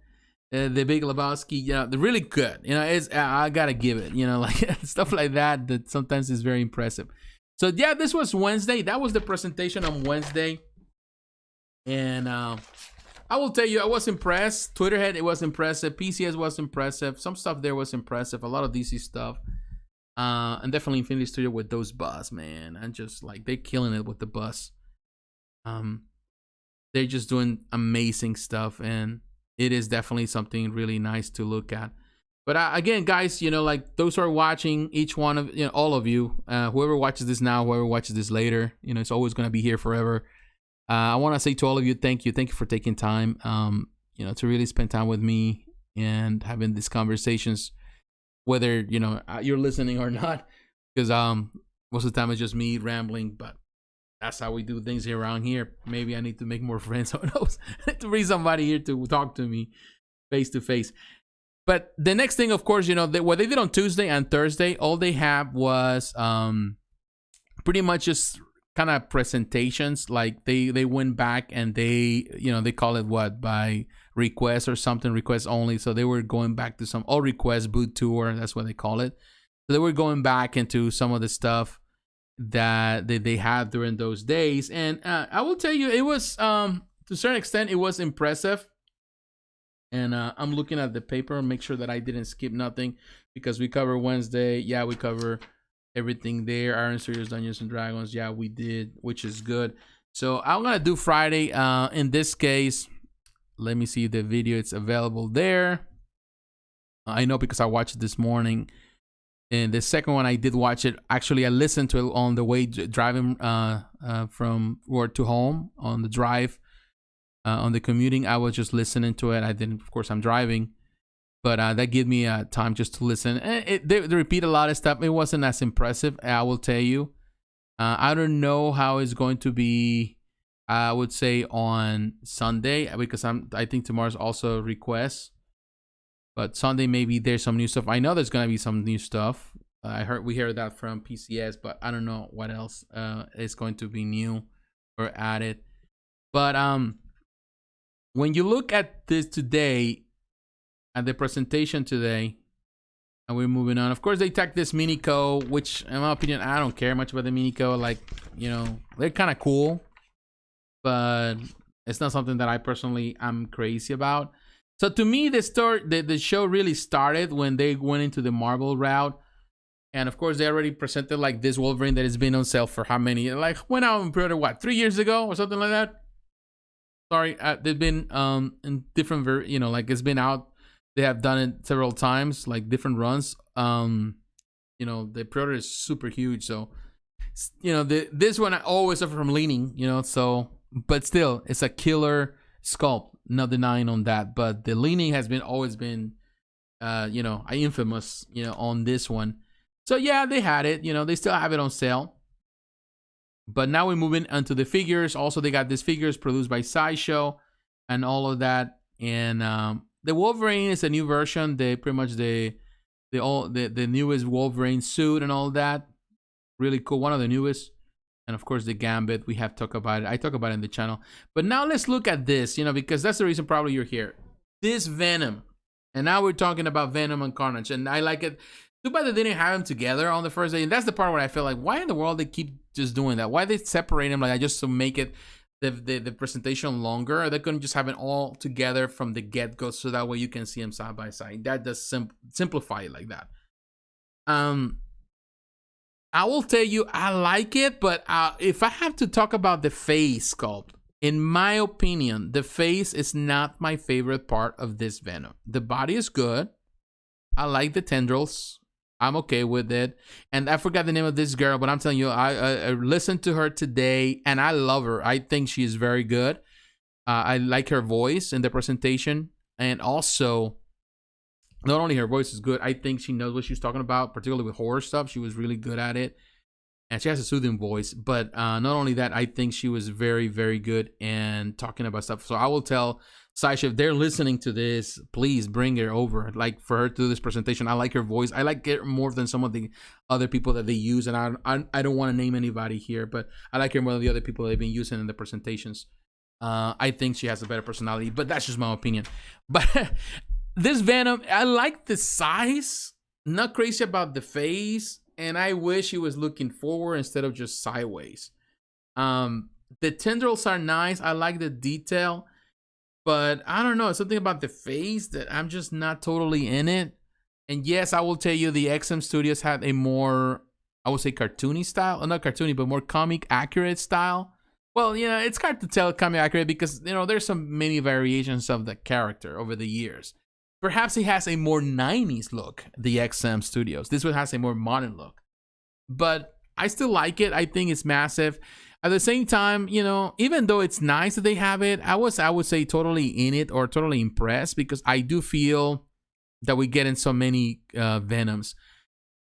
The Big Lebowski, you know, they're really good. You know, I gotta give it. You know, like stuff like that sometimes is very impressive. So yeah, this was Wednesday. That was the presentation on Wednesday, and I I will tell you, I was impressed. Tweeterhead, it was impressive. PCS was impressive. Some stuff there was impressive. A lot of DC stuff. And definitely Infinity Studio with those bus, man. And just like they're killing it with the bus. They're just doing amazing stuff, and it is definitely something really nice to look at. But again, guys, you know, like those who are watching, each one of, you know, all of you, whoever watches this now, whoever watches this later, you know, it's always going to be here forever. I want to say to all of you, thank you for taking time, you know, to really spend time with me and having these conversations, whether, you know, you're listening or not, because most of the time it's just me rambling, but that's how we do things here around here. Maybe I need to make more friends. Who knows? To bring somebody here to talk to me face to face. But the next thing, of course, you know, what they did on Tuesday and Thursday, all they had was pretty much just kind of presentations. Like they went back and they, you know, they call it what, by request or something, request only. So they were going back to some all request boot tour. That's what they call it. So they were going back into some of the stuff that they had during those days. And I will tell you, it was, to a certain extent, it was impressive. And I'm looking at the paper, make sure that I didn't skip nothing, because we cover Wednesday. Yeah, we cover everything there. Iron Series, Dungeons and Dragons. Yeah, we did, which is good. So I'm going to do Friday. In this case, let me see the video. It's available there. I know because I watched it this morning. And the second one, I did watch it. Actually, I listened to it on the way driving from work to home on the drive. On the commuting, I was just listening to it. I didn't, of course, I'm driving, but that gave me time just to listen. They repeat a lot of stuff. It wasn't as impressive, I will tell you. I don't know how it's going to be, I would say, on Sunday, because I think tomorrow's also a request. But Sunday, maybe there's some new stuff. I know there's going to be some new stuff. We heard that from PCS, but I don't know what else is going to be new or added. But when you look at this today, at the presentation today, and we're moving on. Of course, they tagged this Minico, which, in my opinion, I don't care much about the Minico. Like, you know, they're kind of cool, but it's not something that I personally am crazy about. So to me, the show really started when they went into the Marvel route. And of course, they already presented like this Wolverine that has been on sale for how many? Like, went out in pre-order, what, 3 years ago or something like that? Sorry, they've been in different, you know, like it's been out. They have done it several times, like different runs. You know, the pre-order is super huge. So, you know, this one I always suffer from leaning, you know, so, but still, it's a killer sculpt. Not denying on that, but the leaning has always been, you know, infamous, you know, on this one. So yeah, they had it, you know, they still have it on sale. But now we're moving onto the figures. Also, they got these figures produced by Sideshow and all of that. And the Wolverine is a new version. They pretty much the newest Wolverine suit and all that. Really cool, one of the newest. And of course, the Gambit, we have talked about it. I talk about it in the channel. But now let's look at this, you know, because that's the reason probably you're here. This Venom. And now we're talking about Venom and Carnage. And I like it. Too bad they didn't have them together on the first day. And that's the part where I feel like, why in the world they keep just doing that? Why they separate them like just to make it the presentation longer? Or they couldn't just have it all together from the get-go so that way you can see them side by side. That does simplify it like that. I will tell you, I like it, but if I have to talk about the face sculpt, in my opinion, the face is not my favorite part of this Venom. The body is good. I like the tendrils. I'm okay with it. And I forgot the name of this girl, but I'm telling you, I listened to her today, and I love her. I think she is very good. I like her voice in the presentation, and also, not only her voice is good, I think she knows what she's talking about, particularly with horror stuff. She was really good at it. And she has a soothing voice. But not only that, I think she was very, very good in talking about stuff. So I will tell Sideshow, if they're listening to this, please bring her over. Like, for her to do this presentation, I like her voice. I like it more than some of the other people that they use. And I don't want to name anybody here, but I like her more than the other people they've been using in the presentations. I think she has a better personality, but that's just my opinion. But this Venom, I like the size, not crazy about the face, and I wish he was looking forward instead of just sideways. The tendrils are nice. I like the detail. But I don't know, something about the face that I'm just not totally in it. And yes, I will tell you, the XM Studios had a more, I would say, cartoony style. Not cartoony, but more comic accurate style. Well, you know, it's hard to tell comic accurate because, you know, there's so many variations of the character over the years. Perhaps it has a more 90s look, the XM Studios. This one has a more modern look. But I still like it. I think it's massive. At the same time, you know, even though it's nice that they have it, I would say totally in it or totally impressed, because I do feel that we get in so many Venoms.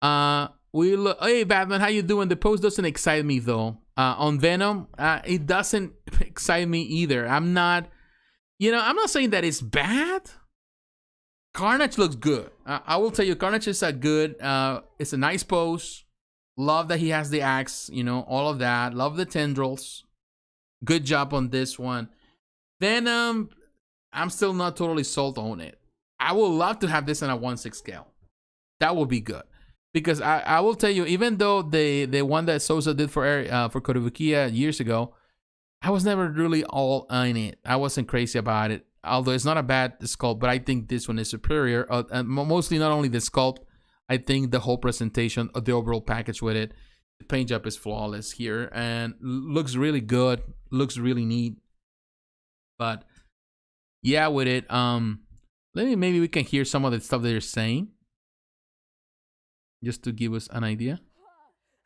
Hey Batman, how you doing? The post doesn't excite me though. On Venom, it doesn't excite me either. I'm not saying that it's bad. Carnage looks good. I will tell you, Carnage is a good. It's a nice pose. Love that he has the axe. You know, all of that. Love the tendrils. Good job on this one. Venom, I'm still not totally sold on it. I would love to have this in a 1/6 scale. That would be good. Because I will tell you, even though the one that Sosa did for Kotobukiya years ago, I was never really all in it. I wasn't crazy about it. Although it's not a bad sculpt, but I think this one is superior. Mostly not only the sculpt, I think the whole presentation of the overall package with it. The paint job is flawless here and looks really good. Looks really neat. But yeah, with it, maybe we can hear some of the stuff that they're saying, just to give us an idea.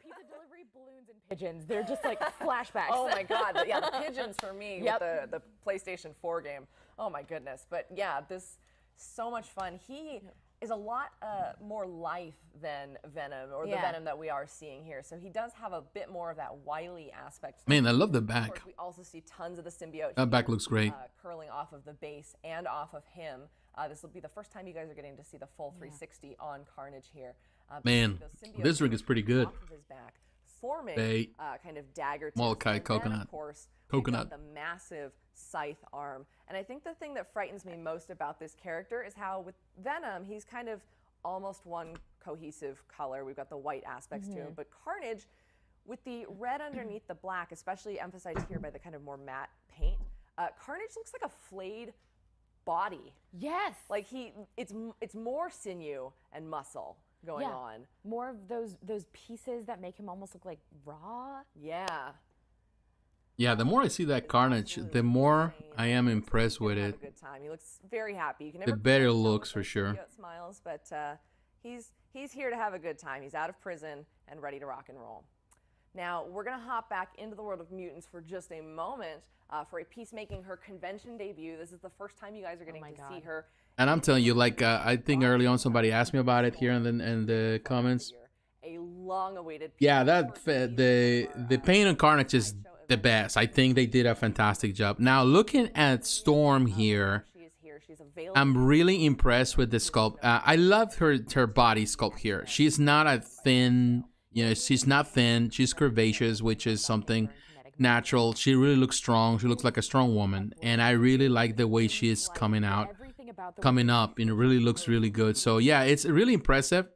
Pizza delivery, balloons, and pigeons. They're just like flashbacks. Oh my god, yeah, the pigeons for me with the PlayStation 4 game. Oh my goodness. But yeah, this so much fun. He is a lot more life than Venom, or the Venom that we are seeing here. So he does have a bit more of that wily aspect. Man, I love the Of back. course, we also see tons of the symbiote. That back looks great. Curling off of the base and off of him. This will be the first time you guys are getting to see the full 360 on Carnage here. Man, this rig is pretty good. Off of his back, forming Bait. kind of dagger tips. Molokai And then, coconut. of course, we've Coconut. got the massive scythe arm. And I think the thing that frightens me most about this character is how with Venom, he's kind of almost one cohesive color. We've got the white aspects to him. But Carnage, with the red underneath the black, especially emphasized here by the kind of more matte paint, Carnage looks like a flayed body. Yes. Like it's more sinew and muscle going on. More of those pieces that make him almost look like raw. Yeah. Yeah, the more I see that Carnage, the more I am impressed with Have it. a good time. He looks very happy. You can never The better tell looks with for those sure. symbiote smiles, but he's here to have a good time. He's out of prison and ready to rock and roll. Now we're gonna hop back into the world of mutants for just a moment for a piece making her convention debut. This is the first time you guys are getting to see her. And I'm telling you, like, I think early on somebody asked me about it here in the comments. A long-awaited. Yeah, the paint on Carnage is the best. I think they did a fantastic job. Now, looking at Storm here, She is here. She's available. I'm really impressed with the sculpt. I love her body sculpt here. She's not a thin, she's not thin. She's curvaceous, which is something natural. She really looks strong. She looks like a strong woman, and I really like the way she is coming up. It really looks really good. So yeah, it's really impressive.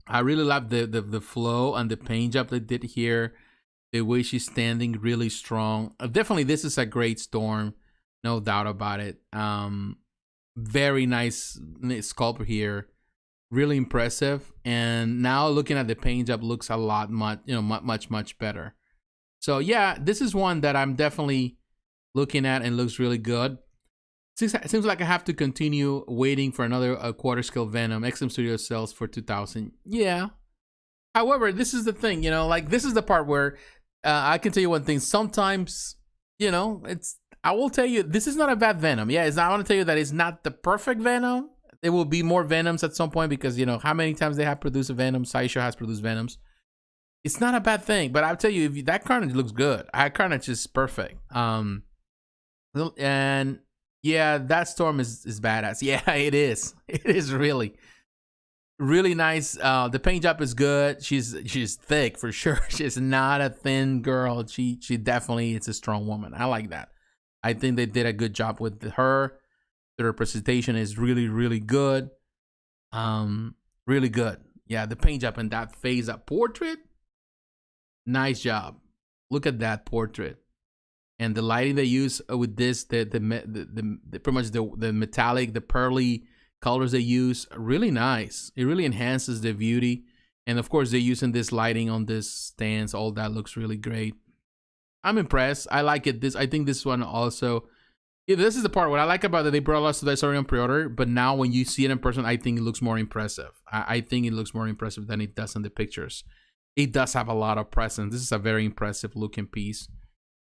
I really love the flow and the paint job they did here. The way she's standing, really strong. Definitely, this is a great Storm, no doubt about it. Very nice sculpt here, really impressive. And now looking at the paint job, looks a lot much better. So yeah, this is one that I'm definitely looking at and looks really good. It seems like I have to continue waiting for another quarter scale Venom. XM Studios sells for 2,000. Yeah. However, this is the thing, like this is the part where I can tell you one thing. Sometimes, I will tell you, this is not a bad Venom. Yeah, I want to tell you that it's not the perfect Venom. There will be more Venoms at some point because, how many times they have produced a Venom. Sideshow has produced Venoms. It's not a bad thing, but I'll tell you, that Carnage looks good. Carnage is perfect. And yeah, that Storm is badass. Yeah, it is. It is really nice. The paint job is good. She's thick for sure. She's not a thin girl. She definitely is a strong woman. I like that. I think they did a good job with her. The representation is really good. Really good. Yeah, the paint job and that face up portrait. Nice job. Look at that portrait. and the lighting they use with this, the pretty much the metallic, the pearly colors they use, really nice. It really enhances the beauty. And of course, they're using this lighting on this stands. All that looks really great. I'm impressed. I like it. I think this one also. Yeah, this is the part what I like about it. They brought us to this already on pre-order, but now when you see it in person, I think it looks more impressive. I think it looks more impressive than it does in the pictures. It does have a lot of presence. This is a very impressive looking piece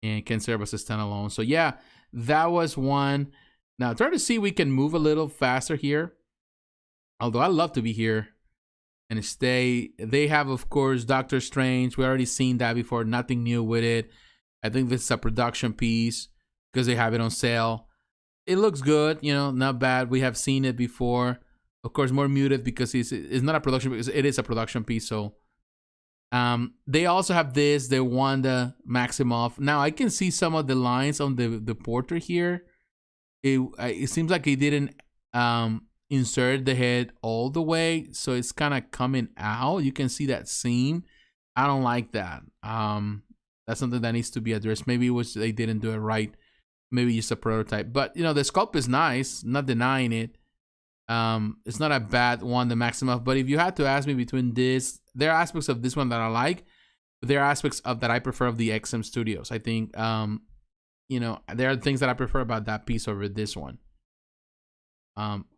and can serve as a standalone. So yeah, that was one. Now try to see if we can move a little faster here. Although I love to be here and stay. They have, of course, Doctor Strange. We already seen that before. Nothing new with it. I think this is a production piece because they have it on sale. It looks good, you know, not bad. We have seen it before. Of course, more muted because it's not a production, because it is a production piece. So they also have this, the Wanda Maximoff. Now I can see some of the lines on the portrait here. It seems like it didn't insert the head all the way, so it's kind of coming out. You can see that seam. I don't like that. That's something that needs to be addressed. Maybe it was they didn't do it right. Maybe just a prototype. But you know, the sculpt is nice. Not denying it. It's not a bad one, the Maximoff. But if you had to ask me between this, there are aspects of this one that I like, but there are aspects of that I prefer of the XM Studios. I think you know, there are things that I prefer about that piece over this one.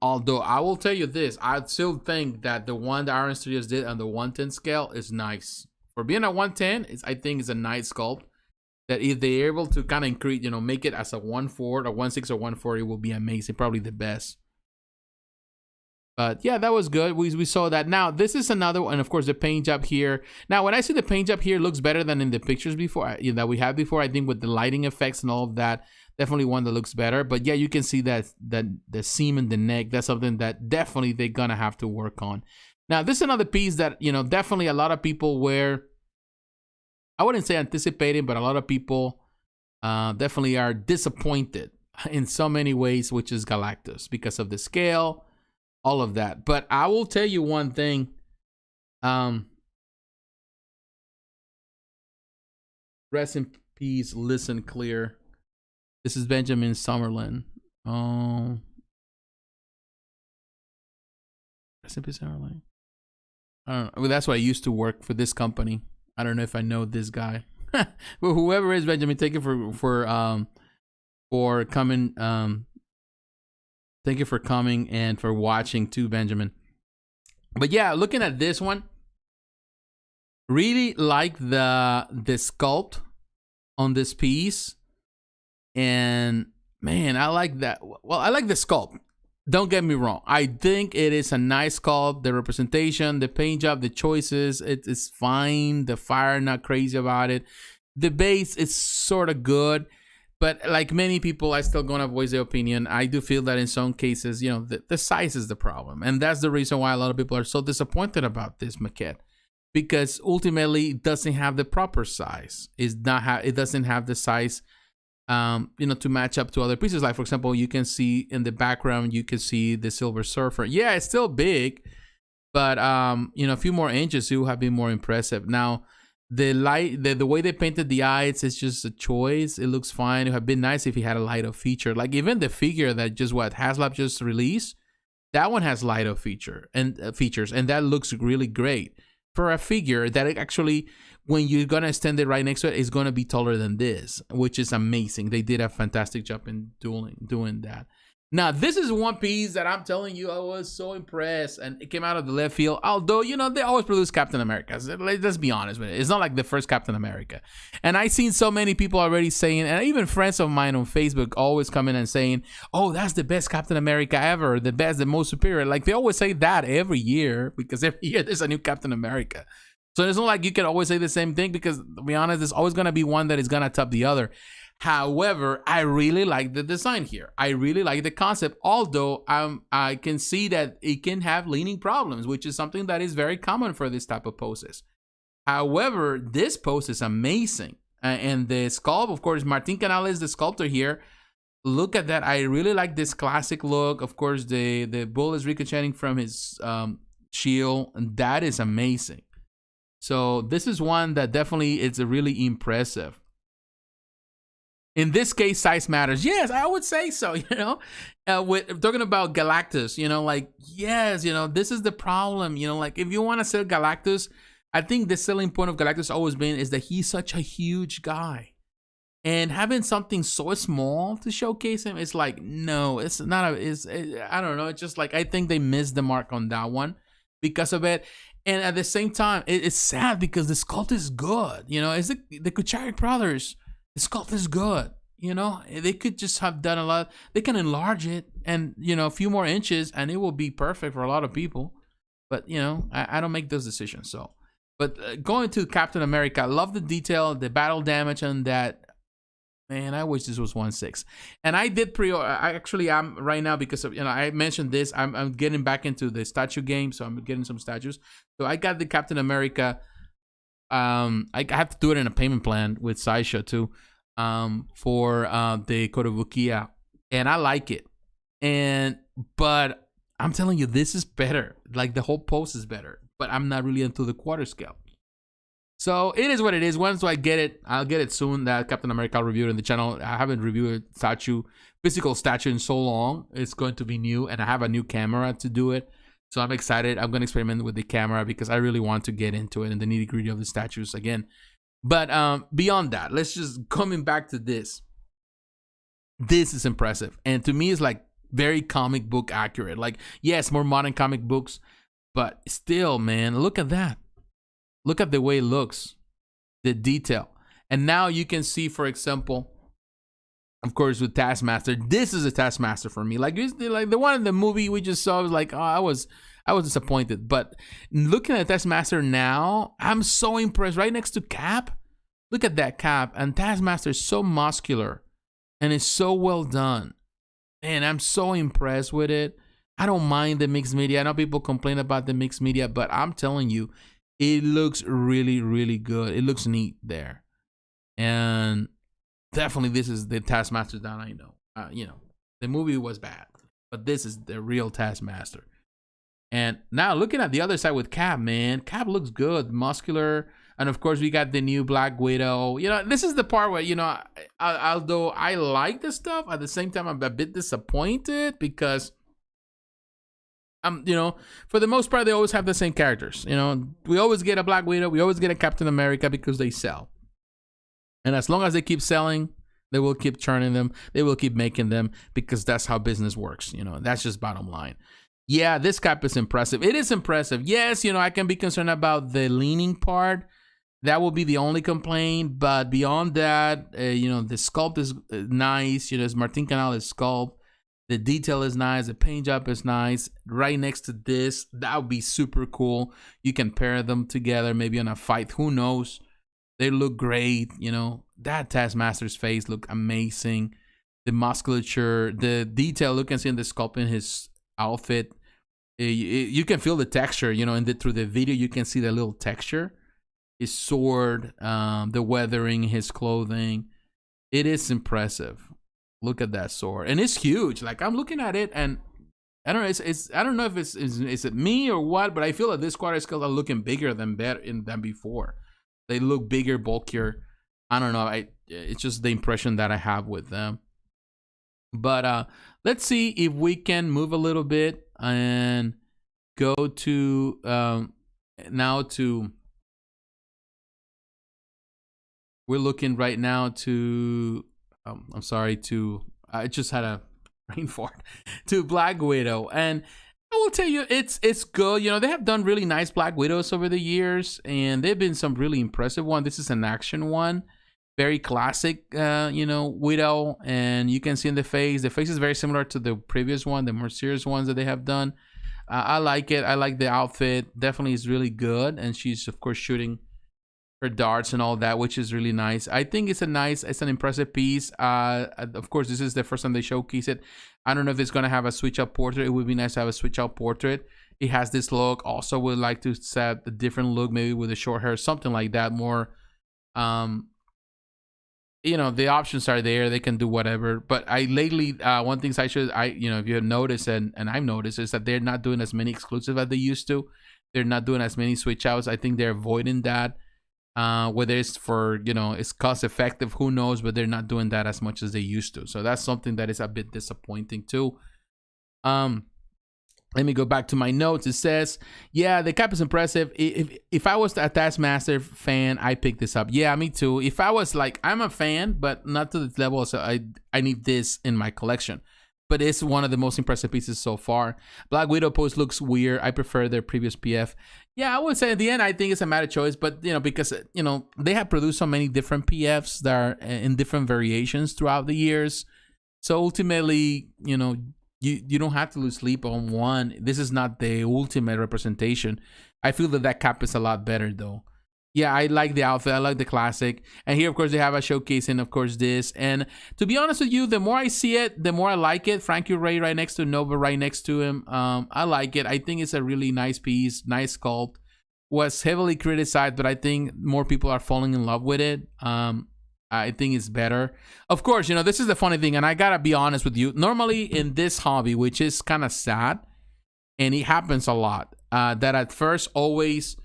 Although I will tell you this, I still think that the one that Iron Studios did on the 110 scale is nice. For being a 110, I think it's a nice sculpt. That if they're able to kind of increase, you know, make it as a 1.4 or 1.6 or 1.4, it will be amazing. Probably the best. But yeah, that was good. We saw that. Now, this is another one. Of course, the paint job here. Now, when I see the paint job here, it looks better than in the pictures before that we had before. I think with the lighting effects and all of that, definitely one that looks better. But yeah, you can see that the seam in the neck, that's something that definitely they're going to have to work on. Now, this is another piece that, you know, definitely a lot of people were, I wouldn't say anticipating, but a lot of people definitely are disappointed in so many ways, which is Galactus, because of the scale, all of that. But I will tell you one thing. Rest in peace, listen clear. This is Benjamin Summerlin. Oh. Rest in peace, Summerlin. I don't know. Well, that's why I used to work for this company. I don't know if I know this guy. But whoever is Benjamin, thank you for coming. Thank you for coming and for watching too, Benjamin. But yeah, looking at this one, really like the sculpt on this piece. And man, I like that. Well, I like the sculpt. Don't get me wrong. I think it is a nice sculpt. The representation, the paint job, the choices, it is fine. The fire, not crazy about it. The base is sort of good. But like many people, I still gonna voice the opinion. I do feel that in some cases, you know, the size is the problem. And that's the reason why a lot of people are so disappointed about this maquette. Because ultimately, it doesn't have the proper size. It doesn't have the size you know, to match up to other pieces. Like, for example, you can see in the background, you can see the Silver Surfer. Yeah, it's still big, but you know, a few more inches, it will have been more impressive. Now, the light, the way they painted the eyes, it's just a choice. It looks fine. It would have been nice if he had a light-up feature. Like even the figure that HasLab just released, that one has light-up features, and that looks really great for a figure that actually, when you're gonna stand it right next to it, it's gonna be taller than this, which is amazing. They did a fantastic job in doing that. Now, this is one piece that I'm telling you, I was so impressed, and it came out of the left field. Although, you know, they always produce Captain Americas. Let's be honest with it. It's not like the first Captain America. And I've seen so many people already saying, and even friends of mine on Facebook always come in and saying, oh, that's the best Captain America ever, the best, the most superior. Like, they always say that every year, because every year there's a new Captain America. So it's not like you can always say the same thing, because, to be honest, there's always going to be one that is going to top the other. However, I really like the design here. I really like the concept, although I can see that it can have leaning problems, which is something that is very common for this type of poses. However, this pose is amazing. And the sculpt, of course, Martin Canales, the sculptor here, look at that. I really like this classic look. Of course, the bull is ricocheting from his shield, and that is amazing. So this is one that definitely is really impressive. In this case, size matters. Yes, I would say so. You know, with talking about Galactus, you know, like, yes, you know, this is the problem. You know, like if you want to sell Galactus, I think the selling point of Galactus always been is that he's such a huge guy, and having something so small to showcase him, it's like, no, it's not. I don't know. It's just like I think they missed the mark on that one because of it. And at the same time, it's sad because the sculpt is good. You know, it's the Kuchari brothers. The sculpt is good. You know, they could just have done a lot. They can enlarge it and, you know, a few more inches and it will be perfect for a lot of people. But, you know, I don't make those decisions. So, but going to Captain America, I love the detail, the battle damage on that. Man, I wish this was 1/6. And I did pre-order. I'm right now because of, you know, I mentioned this. I'm getting back into the statue game, so I'm getting some statues. So I got the Captain America. I have to do it in a payment plan with Sideshow too, for the Kotobukiya, and I like it. But I'm telling you, this is better. Like the whole post is better. But I'm not really into the quarter scale. So it is what it is. Once I get it, I'll get it soon. That Captain America I'll review it in the channel. I haven't reviewed a physical statue in so long. It's going to be new, and I have a new camera to do it. So I'm excited. I'm going to experiment with the camera because I really want to get into it and the nitty gritty of the statues again. But beyond that, let's just coming back to this. This is impressive, and to me, it's like very comic book accurate. Like, yes, more modern comic books, but still, man, look at that. Look at the way it looks, the detail. And now you can see, for example, of course, with Taskmaster, this is a Taskmaster for me. Like the one in the movie we just saw, was like, oh, I was disappointed. But looking at Taskmaster now, I'm so impressed. Right next to Cap, look at that Cap. And Taskmaster is so muscular and it's so well done. And I'm so impressed with it. I don't mind the mixed media. I know people complain about the mixed media, but I'm telling you, it looks really, really good. It looks neat there. And definitely this is the Taskmaster that I know. You know, the movie was bad, but this is the real Taskmaster. And now looking at the other side with Cap, man, Cap looks good, muscular. And of course, we got the new Black Widow. You know, this is the part where, you know, although I like this stuff, at the same time, I'm a bit disappointed because, you know, for the most part, they always have the same characters. You know, we always get a Black Widow. We always get a Captain America because they sell. And as long as they keep selling, they will keep churning them. They will keep making them because that's how business works. You know, that's just bottom line. Yeah, this Cap is impressive. It is impressive. Yes, you know, I can be concerned about the leaning part. That will be the only complaint. But beyond that, you know, the sculpt is nice. You know, it's Martin Canales' sculpt. The detail is nice. The paint job is nice. Right next to this, that would be super cool. You can pair them together, maybe on a fight. Who knows? They look great. You know, that Taskmaster's face look amazing. The musculature, the detail, you can see in the sculpt in his outfit. You can feel the texture. You know, through the video, you can see the little texture. His sword, the weathering, his clothing. It is impressive. Look at that sword, and it's huge. Like I'm looking at it, and I don't know. I don't know if is it me or what, but I feel that this quarter scales are looking bigger than before. They look bigger, bulkier. I don't know. It's just the impression that I have with them. But let's see if we can move a little bit and go to now to. We're looking right now to. I'm sorry, I just had a brain fart, to Black Widow. And I will tell you, it's good. You know, they have done really nice Black Widows over the years, and they've been some really impressive one. This is an action one, very classic, you know, Widow. And you can see in the face is very similar to the previous one, the more serious ones that they have done. I like it. I like the outfit. Definitely is really good. And she's, of course, shooting her darts and all that, which is really nice. I think it's an impressive piece. Of course, this is the first time they showcase it. I don't know if it's gonna have a switch out portrait. It would be nice to have a switch out portrait. It has this look. Also, would like to set a different look, maybe with the short hair, something like that. More, you know, the options are there. They can do whatever. But I lately, one thing you know, if you have noticed and I've noticed is that they're not doing as many exclusive as they used to. They're not doing as many switch outs. I think they're avoiding that. Whether it's for, it's cost effective, who knows, but they're not doing that as much as they used to. So that's something that is a bit disappointing too. Let me go back to my notes. It says, yeah, the cap is impressive. If I was a Taskmaster fan, I picked this up. Yeah, me too. If I was like, I'm a fan, but not to the level, so I need this in my collection. But it's one of the most impressive pieces so far. Black Widow pose looks weird. I prefer their previous PF. Yeah, I would say at the end, I think it's a matter of choice. But, because, they have produced so many different PFs that are in different variations throughout the years. So ultimately, you don't have to lose sleep on one. This is not the ultimate representation. I feel that cap is a lot better, though. Yeah, I like the outfit. I like the classic. And here, of course, they have a showcase and, of course, this. And to be honest with you, the more I see it, the more I like it. Frankie Ray right next to Nova right next to him. I like it. I think it's a really nice piece, nice sculpt. Was heavily criticized, but I think more people are falling in love with it. I think it's better. Of course, this is the funny thing, and I gotta be honest with you. Normally in this hobby, which is kind of sad, and it happens a lot, that at first always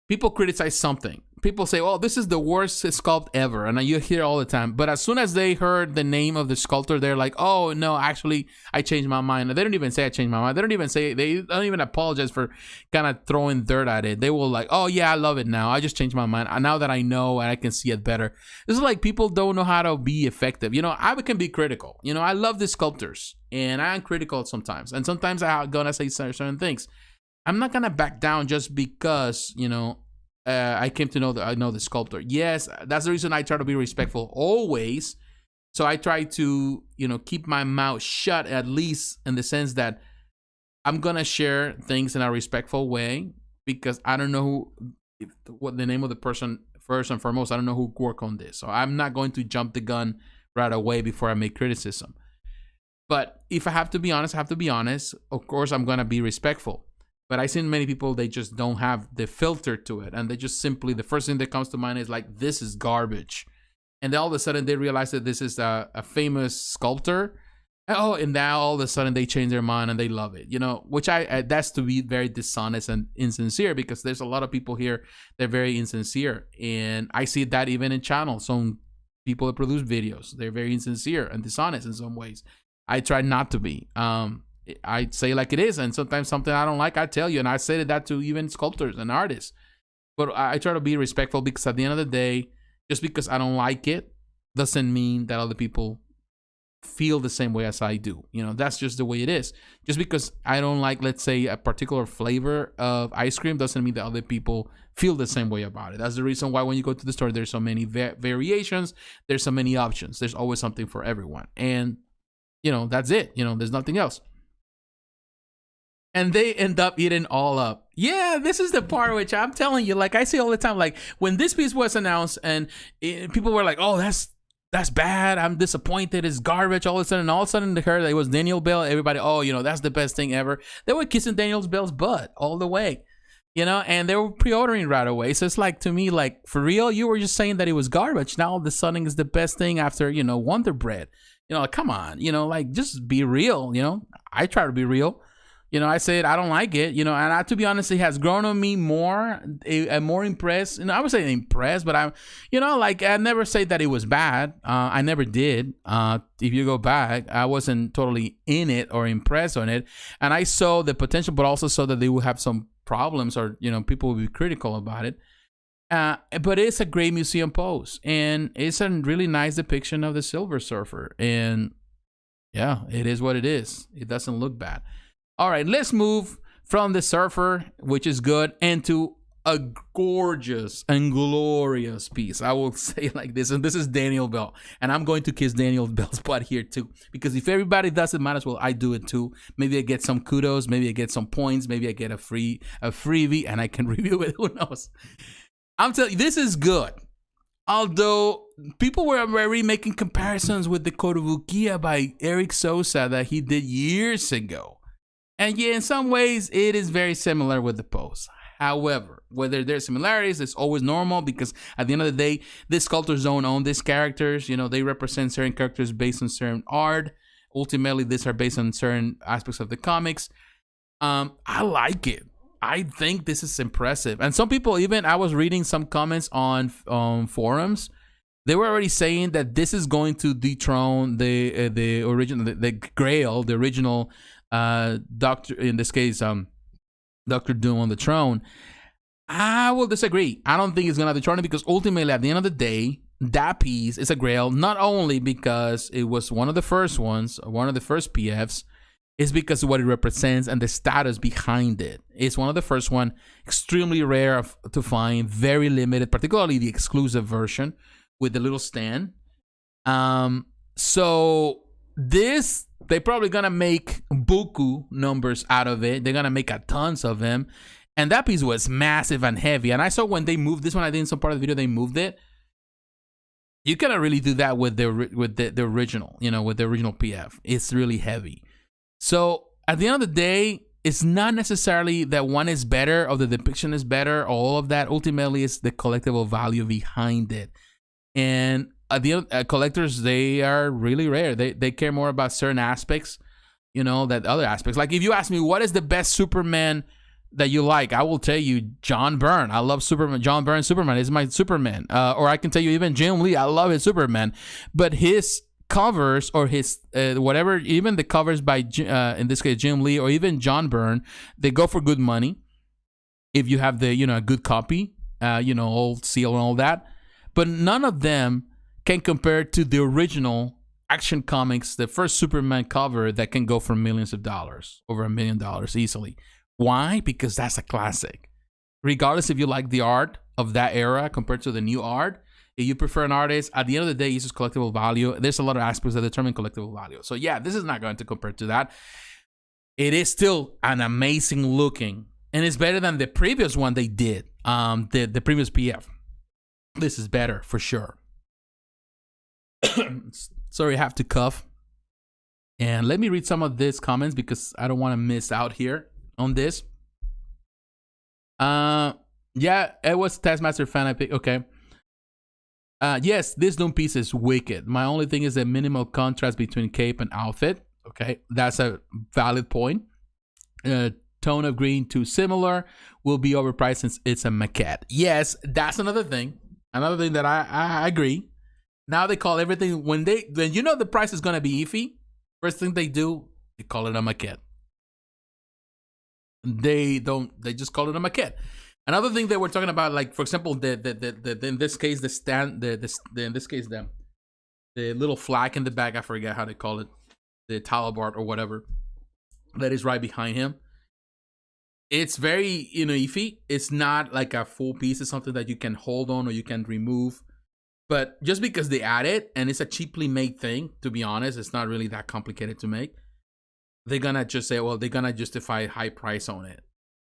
people criticize something. People say, "Oh, this is the worst sculpt ever," and you hear all the time. But as soon as they heard the name of the sculptor, they're like, "Oh no, actually, I changed my mind." And they don't even say I changed my mind. They don't even apologize for kind of throwing dirt at it. They will like, "Oh yeah, I love it now. I just changed my mind now that I know and I can see it better." This is like people don't know how to be effective. I can be critical. I love the sculptors, and I am critical sometimes, and sometimes I'm gonna say certain things. I'm not gonna back down just because I came to know that I know the sculptor. Yes, that's the reason I try to be respectful always. So I try to, keep my mouth shut, at least in the sense that I'm gonna share things in a respectful way, because I don't know what the name of the person first and foremost. I don't know who worked on this, so I'm not going to jump the gun right away before I make criticism. But if I have to be honest, I have to be honest. Of course, I'm gonna be respectful. But I've seen many people, they just don't have the filter to it. And they just simply, the first thing that comes to mind is like, this is garbage. And then all of a sudden they realize that this is a famous sculptor. And now all of a sudden they change their mind and they love it. Which that's to be very dishonest and insincere, because there's a lot of people here that are very insincere. And I see that even in channels. Some people that produce videos, they're very insincere and dishonest in some ways. I try not to be. I say like it is, and sometimes something I don't like, I tell you, and I say that to even sculptors and artists. But I try to be respectful, because at the end of the day, just because I don't like it doesn't mean that other people feel the same way as I do. That's just the way it is. Just because I don't like, let's say, a particular flavor of ice cream doesn't mean that other people feel the same way about it. That's the reason why when you go to the store, there's so many variations, there's so many options. There's always something for everyone. And, that's it. There's nothing else. And they end up eating all up. Yeah, this is the part which I'm telling you, like I say all the time, like when this piece was announced and people were like, "Oh, that's bad. I'm disappointed. It's garbage." All of a sudden they heard that it was Daniel Bell. Everybody, "Oh, that's the best thing ever." They were kissing Daniel Bell's butt all the way, and they were pre-ordering right away. So it's like, to me, like, for real, you were just saying that it was garbage. Now all of a sudden it's the best thing after, Wonder Bread. Come on, like, just be real. I try to be real. I said I don't like it, and to be honest, it has grown on me more. I'm more impressed. I would say impressed, but I'm, I never say that it was bad. I never did. If you go back, I wasn't totally in it or impressed on it, and I saw the potential, but also saw that they would have some problems, or people would be critical about it. But it's a great museum pose, and it's a really nice depiction of the Silver Surfer, and yeah, it is what it is. It doesn't look bad. All right, let's move from the Surfer, which is good, into a gorgeous and glorious piece. I will say like this, and this is Daniel Bell, and I'm going to kiss Daniel Bell's butt here too, because if everybody does it, might as well I do it too. Maybe I get some kudos, maybe I get some points, maybe I get a freebie, and I can review it. Who knows? I'm telling you, this is good. Although people were already making comparisons with the Kotobukiya by Eric Sosa that he did years ago. And yeah, in some ways, it is very similar with the pose. However, whether there's similarities, it's always normal, because at the end of the day, these sculptors don't own these characters. They represent certain characters based on certain art. Ultimately, these are based on certain aspects of the comics. I like it. I think this is impressive. And some people, even I was reading some comments on forums, they were already saying that this is going to dethrone the original, the Grail, the original Doctor, in this case, Doctor Doom on the throne. I will disagree. I don't think it's going to dethrone it, because ultimately, at the end of the day, that piece is a Grail, not only because it was one of the first ones, one of the first PFs, it's because of what it represents and the status behind it. It's one of the first one, extremely rare to find, very limited, particularly the exclusive version with the little stand. So this, they're probably gonna make buku numbers out of it. They're gonna make a tons of them. And that piece was massive and heavy. And I saw when they moved this one, I think in some part of the video they moved it. You cannot really do that with the original, you know, with the original PF. It's really heavy. So at the end of the day, it's not necessarily that one is better or the depiction is better. All of that ultimately is the collectible value behind it. And at the end, collectors, they are really rare. They care more about certain aspects, you know, than other aspects. Like if you ask me what is the best Superman that you like, I will tell you John Byrne. I love Superman. John Byrne Superman is my Superman. Or I can tell you even Jim Lee. I love his Superman. But his covers or his whatever, even the covers by in this case Jim Lee or even John Byrne, they go for good money if you have the, you know, a good copy, you know, old seal and all that. But none of them can compare to the original Action Comics, the first Superman cover that can go for millions of dollars, over $1 million easily. Why? Because that's a classic. Regardless if you like the art of that era compared to the new art, if you prefer an artist, at the end of the day, it's just collectible value. There's a lot of aspects that determine collectible value. So yeah, this is not going to compare to that. It is still an amazing looking, and it's better than the previous one they did, the previous PF. This is better for sure. Sorry, I have to cough. And let me read some of these comments because I don't want to miss out here on this. Yeah, it was Taskmaster fan I picked. Okay. Yes, this Doom piece is wicked. My only thing is the minimal contrast between cape and outfit. Okay, that's a valid point. Tone of green too similar, will be overpriced since it's a maquette. Yes, that's another thing. Another thing that I agree. Now they call everything, when you know the price is gonna be iffy, first thing they do, they call it a maquette. They just call it a maquette. Another thing that we're talking about, like for example, the in this case the stand, in this case the little flag in the back, I forget how they call it, the talabart or whatever, that is right behind him. It's very, you know, iffy. It's not like a full piece. It's something that you can hold on or you can remove. But just because they add it, and it's a cheaply made thing, to be honest, it's not really that complicated to make. They're gonna just say, well, they're gonna justify high price on it,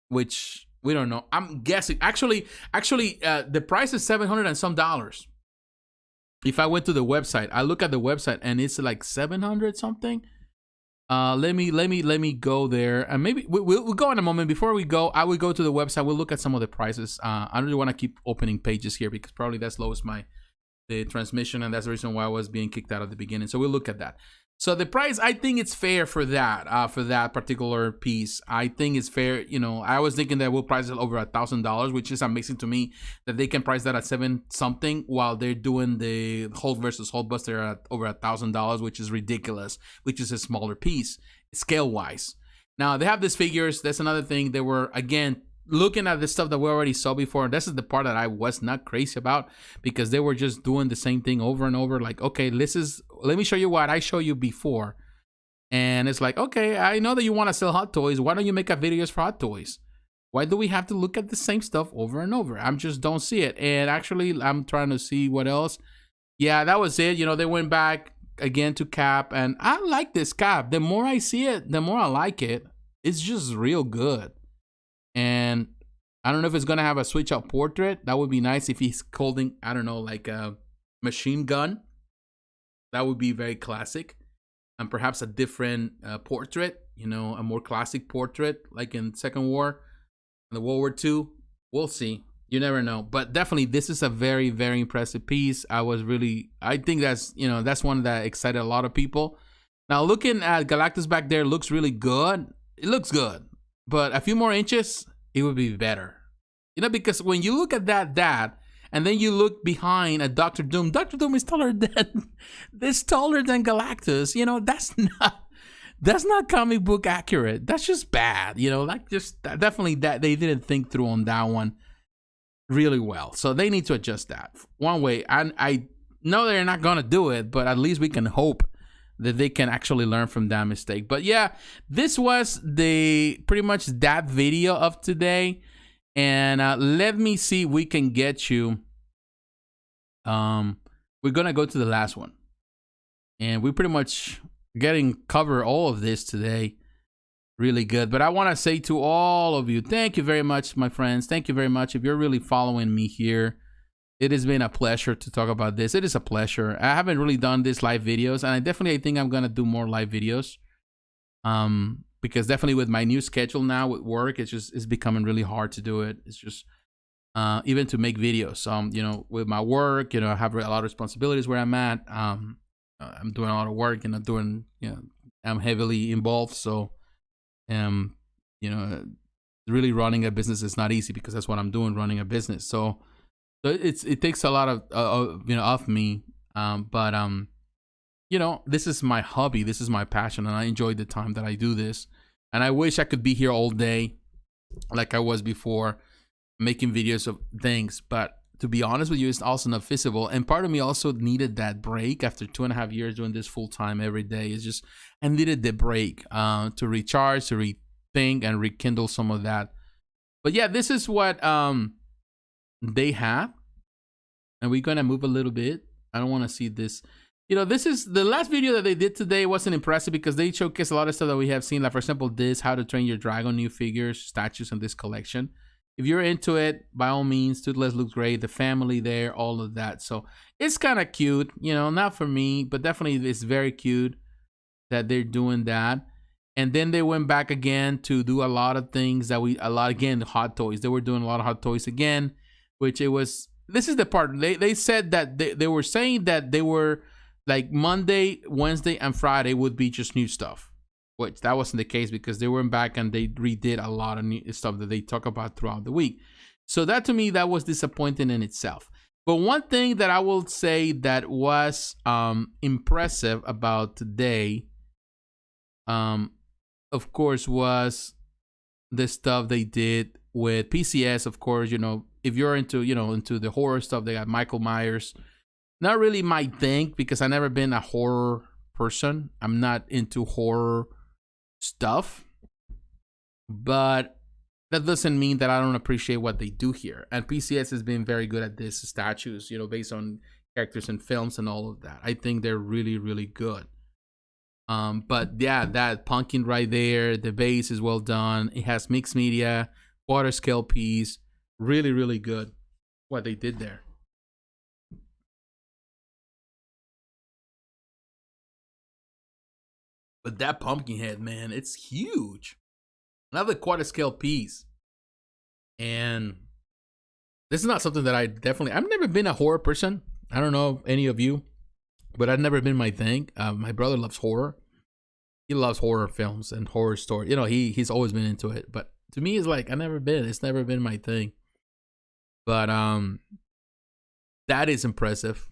which we don't know. I'm guessing. Actually, the price is $700 and some dollars. If I went to the website, I look at the website and it's like 700 something. Let me go there, and maybe we'll go in a moment. Before we go, I will go to the website. We'll look at some of the prices. I don't really want to keep opening pages here because probably that slows the transmission, and that's the reason why I was being kicked out at the beginning. So we'll look at that. So the price, I think it's fair for that particular piece. I think it's fair. You know, I was thinking that we'll price it over $1,000, which is amazing to me that they can price that at $7 something while they're doing the Hulk versus Hulkbuster at over $1,000, which is ridiculous, which is a smaller piece scale wise. Now they have these figures. That's another thing. They were, again, looking at the stuff that we already saw before. This is the part that I was not crazy about because they were just doing the same thing over and over. Like, okay, let me show you what I showed you before. And it's like, okay, I know that you want to sell Hot Toys. Why don't you make videos for Hot Toys? Why do we have to look at the same stuff over and over? I just don't see it. And actually, I'm trying to see what else. Yeah, that was it. You know, they went back again to Cap. And I like this Cap. The more I see it, the more I like it. It's just real good. And I don't know if it's going to have a switch out portrait. That would be nice if he's holding, I don't know, like a machine gun. That would be very classic. And perhaps a different portrait, you know, a more classic portrait like in Second War, in the World War II. We'll see. You never know. But definitely, this is a very, very impressive piece. I think that's, you know, that's one that excited a lot of people. Now, looking at Galactus back there looks really good. It looks good. But a few more inches, it would be better. You know, because when you look at that, and then you look behind at Doctor Doom is taller than Galactus. You know, that's not comic book accurate. That's just bad. You know, like just definitely that they didn't think through on that one really well. So they need to adjust that one way. I know they're not gonna do it, but at least we can hope that they can actually learn from that mistake. But yeah, this was pretty much that video of today. And let me see if we can get you. We're gonna go to the last one, and we pretty much cover all of this today. Really good. But I want to say to all of you, thank you very much, my friends. Thank you very much. If you're really following me here, it has been a pleasure to talk about this. It is a pleasure. I haven't really done this live videos, and I think I'm gonna do more live videos. Because definitely with my new schedule now with work, it's becoming really hard to do it. It's just even to make videos. You know, with my work, you know, I have a lot of responsibilities where I'm at. I'm doing a lot of work, and I'm heavily involved. So, you know, really running a business is not easy because that's what I'm doing, running a business. So it takes a lot of me. You know, this is my hobby. This is my passion, and I enjoy the time that I do this. And I wish I could be here all day like I was before, making videos of things. But to be honest with you, it's also not feasible. And part of me also needed that break after 2.5 years doing this full time every day. It's just, I needed the break to recharge, to rethink, and rekindle some of that. But yeah, this is what they have. And we're going to move a little bit. I don't want to see this. You know, this is the last video that they did today. Wasn't impressive because they showcased a lot of stuff that we have seen. Like, for example, this, how to train your dragon, new figures, statues in this collection. If you're into it, by all means, Toothless looks great. The family there, all of that. So it's kind of cute. You know, not for me, but definitely it's very cute that they're doing that. And then they went back again to do a lot of things that again, hot toys. They were doing a lot of hot toys again, which it was, this is the part. They said that they were saying that they were, like Monday, Wednesday, and Friday would be just new stuff, which that wasn't the case because they went back and they redid a lot of new stuff that they talk about throughout the week. So that to me, that was disappointing in itself. But one thing that I will say that was impressive about today, of course, was the stuff they did with PCS. Of course, you know, if you're into the horror stuff, they got Michael Myers. Not really my thing because I've never been a horror person. I'm not into horror stuff. But that doesn't mean that I don't appreciate what they do here. And PCS has been very good at this statues, you know, based on characters in films and all of that. I think they're really, really good. But yeah, that pumpkin right there, the base is well done. It has mixed media, quarter scale piece. Really, really good what they did there. But that pumpkin head, man, it's huge. Another quarter scale piece. And this is not something that I've never been a horror person. I don't know any of you, but I've never been my thing. My brother loves horror. He loves horror films and horror stories. You know, he's always been into it. But to me, it's like, it's never been my thing. But that is impressive.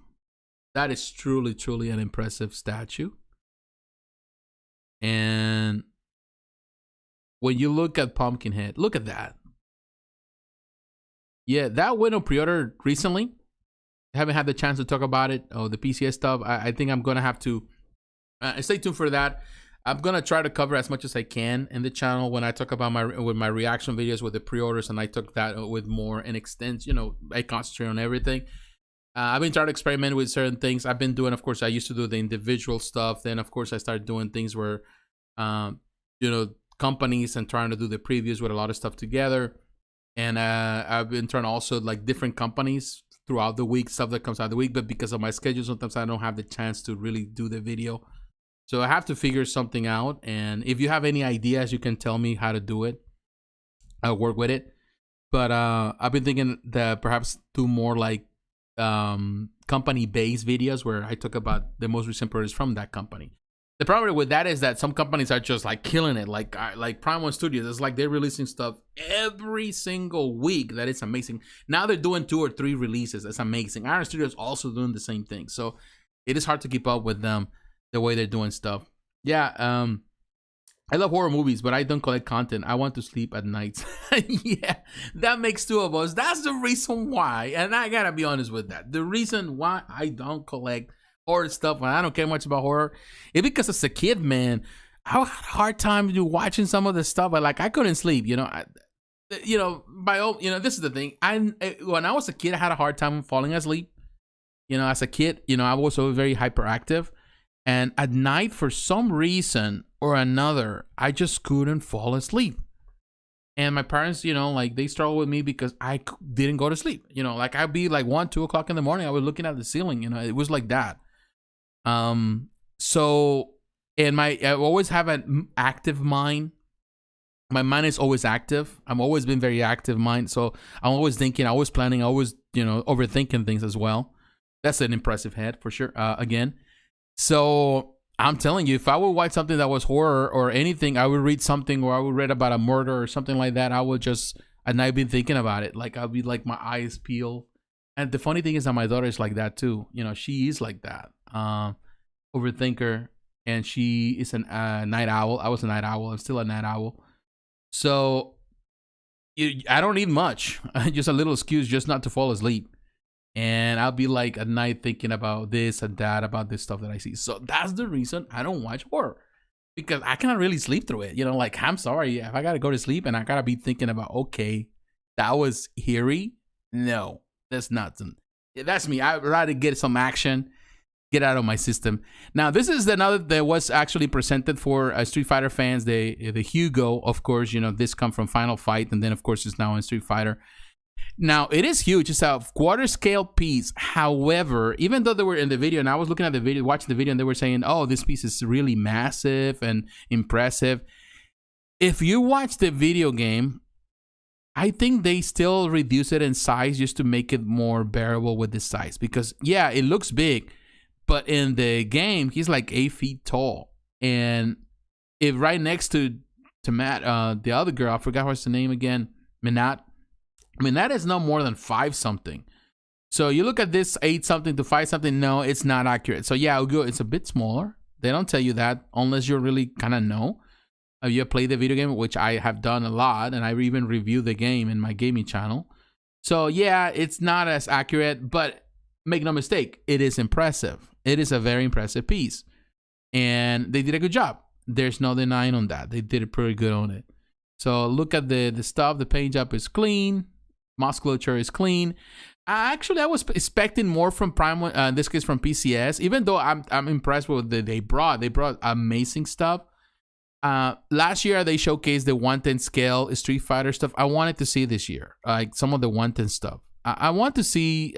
That is truly, truly an impressive statue. And when you look at Pumpkinhead, look at that. Yeah, that went on pre-order recently. I haven't had the chance to talk about it. Oh, the PCS stuff. I think I'm going to have to stay tuned for that. I'm going to try to cover as much as I can in the channel when I talk about my reaction videos with the pre-orders, and I took that with more an extent, you know, I concentrate on everything. I've been trying to experiment with certain things. I've been doing, of course, I used to do the individual stuff. Then, of course, I started doing things where, you know, companies and trying to do the previews with a lot of stuff together. And I've been trying to also like different companies throughout the week, stuff that comes out of the week. But because of my schedule, sometimes I don't have the chance to really do the video. So I have to figure something out. And if you have any ideas, you can tell me how to do it. I'll work with it. But I've been thinking that perhaps do more like company-based videos where I talk about the most recent products from that company. The problem with that is that some companies are just like killing it, like Prime One Studios. It's like they're releasing stuff every single week that is amazing. Now they're doing 2 or 3 releases. That's amazing. Iron Studio is also doing the same thing, so it is hard to keep up with them the way they're doing stuff. Yeah, I love horror movies, but I don't collect content. I want to sleep at night. Yeah, that makes 2 of us. That's the reason why, and I gotta be honest with that. The reason why I don't collect horror stuff and I don't care much about horror is because as a kid, man, I had a hard time watching some of the stuff. But like, I couldn't sleep. This is the thing. When I was a kid, I had a hard time falling asleep. As a kid, I was always very hyperactive, and at night, for some reason or another, I just couldn't fall asleep. And my parents, they struggled with me because I didn't go to sleep. Like I'd be like 1, 2 o'clock in the morning. I was looking at the ceiling. It was like that. I always have an active mind. My mind is always active. I've always been very active mind. So I'm always thinking, always planning, always, overthinking things as well. That's an impressive head for sure. Again. So I'm telling you, if I would watch something that was horror or anything, I would read something or I would read about a murder or something like that. I would just, at night, be thinking about it. Like I'll be like, my eyes peel. And the funny thing is that my daughter is like that too. She is like that. Overthinker, and she is a night owl. I was a night owl. I'm still a night owl. So I don't need much. Just a little excuse just not to fall asleep. And I'll be like at night thinking about this and that, about this stuff that I see. So that's the reason I don't watch horror, because I cannot really sleep through it. Like, I'm sorry, if I gotta go to sleep and I gotta be thinking about, okay, that was eerie. No, that's not. That's me. I'd rather get some action, get out of my system. Now, this is another that was actually presented for Street Fighter fans. The Hugo, of course, this come from Final Fight, and then of course it's now in Street Fighter. Now, it is huge. It's a quarter scale piece. However, even though they were in the video, and I was looking at the video, watching the video, and they were saying, oh, this piece is really massive and impressive. If you watch the video game, I think they still reduce it in size just to make it more bearable with this size. Because, yeah, it looks big, but in the game, he's like 8 feet tall. And if right next to Matt, the other girl, I forgot what's the name again, Minat. That is no more than 5 something. So you look at this 8 something to 5 something. No, it's not accurate. So yeah, it's a bit smaller. They don't tell you that unless you really kind of know. You play the video game, which I have done a lot, and I even review the game in my gaming channel. So yeah, it's not as accurate, but make no mistake, it is impressive. It is a very impressive piece, and they did a good job. There's no denying on that. They did it pretty good on it. So look at the stuff. The paint job is clean. Musculature is clean. I was expecting more from Prime, in this case from PCS, even though I'm impressed with what they brought. They brought amazing stuff. Last year they showcased the 110 scale Street Fighter stuff. I wanted to see this year, like some of the 110 stuff. I want to see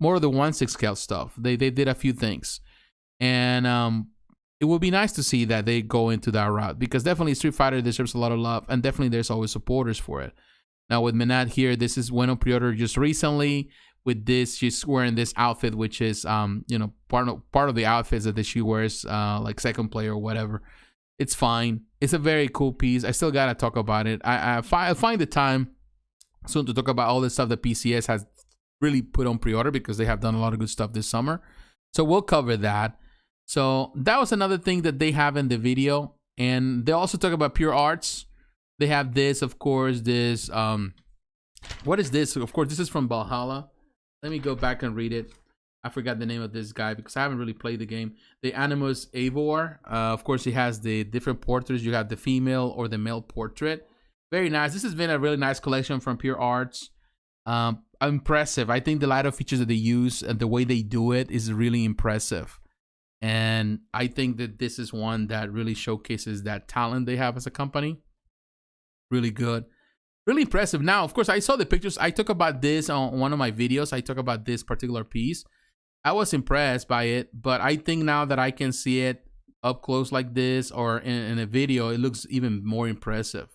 more of the 1/6 scale stuff. They did a few things, and it would be nice to see that they go into that route, because definitely Street Fighter deserves a lot of love, and definitely there's always supporters for it. Now with Minat here, this is went on pre-order just recently. With this, she's wearing this outfit, which is part of the outfits that she wears, like second player or whatever. It's fine. It's a very cool piece. I still gotta talk about it. I'll find the time soon to talk about all the stuff that PCS has really put on pre-order, because they have done a lot of good stuff this summer. So we'll cover that. So that was another thing that they have in the video. And they also talk about Pure Arts. They have this, of course, this, what is this? Of course, this is from Valhalla. Let me go back and read it. I forgot the name of this guy because I haven't really played the game. The Animus Eivor. Of course, he has the different portraits. You have the female or the male portrait. Very nice. This has been a really nice collection from Pure Arts. Impressive. I think the light features that they use and the way they do it is really impressive. And I think that this is one that really showcases that talent they have as a company. Really good. Really impressive. Now, of course, I saw the pictures. I talked about this on one of my videos. I talked about this particular piece. I was impressed by it, but I think now that I can see it up close like this or in a video, it looks even more impressive.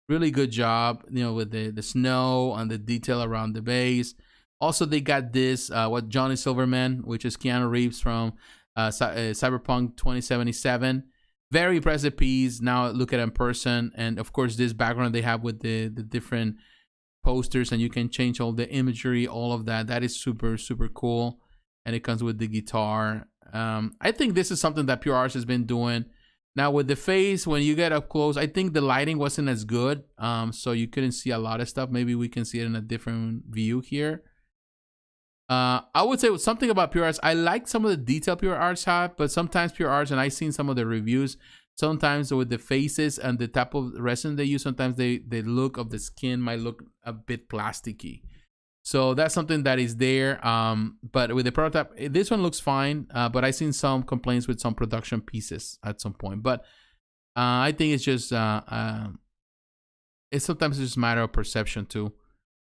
Really good job, with the snow and the detail around the base. Also, they got this, Johnny Silverman, which is Keanu Reeves from Cyberpunk 2077. Very impressive piece. Now look at it in person, and of course this background they have with the different posters, and you can change all the imagery, all of that. That is super cool, and it comes with the guitar. I think this is something that Pure Arts has been doing. Now with the face, when you get up close, I think the lighting wasn't as good, so you couldn't see a lot of stuff. Maybe we can see it in a different view here. I would say something about Pure Arts. I like some of the detail Pure Arts have, but sometimes Pure Arts, and I've seen some of the reviews, sometimes with the faces and the type of resin they use, sometimes the look of the skin might look a bit plasticky. So that's something that is there. But with the prototype, this one looks fine, but I've seen some complaints with some production pieces at some point. But I think it's just, it's sometimes just a matter of perception too.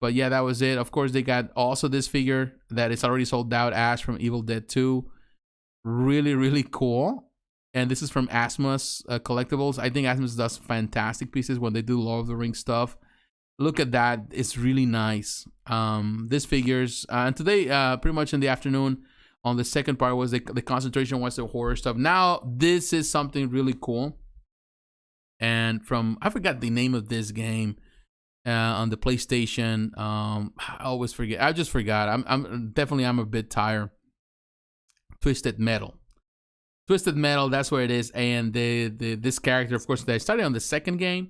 But yeah, that was it. Of course, they got also this figure that is already sold out, Ash from Evil Dead 2. Really cool. And this is from Asmus Collectibles. I think Asmus does fantastic pieces when they do Lord of the Rings stuff. Look at that. It's really nice. This figures. And today, pretty much in the afternoon, on the second part was the concentration was the horror stuff. Now, this is something really cool. And from, I forgot the name of this game. On the PlayStation, I always forget. I just forgot. I'm a bit tired. Twisted Metal. Twisted Metal. That's where it is. And this character, of course, they started on the second game.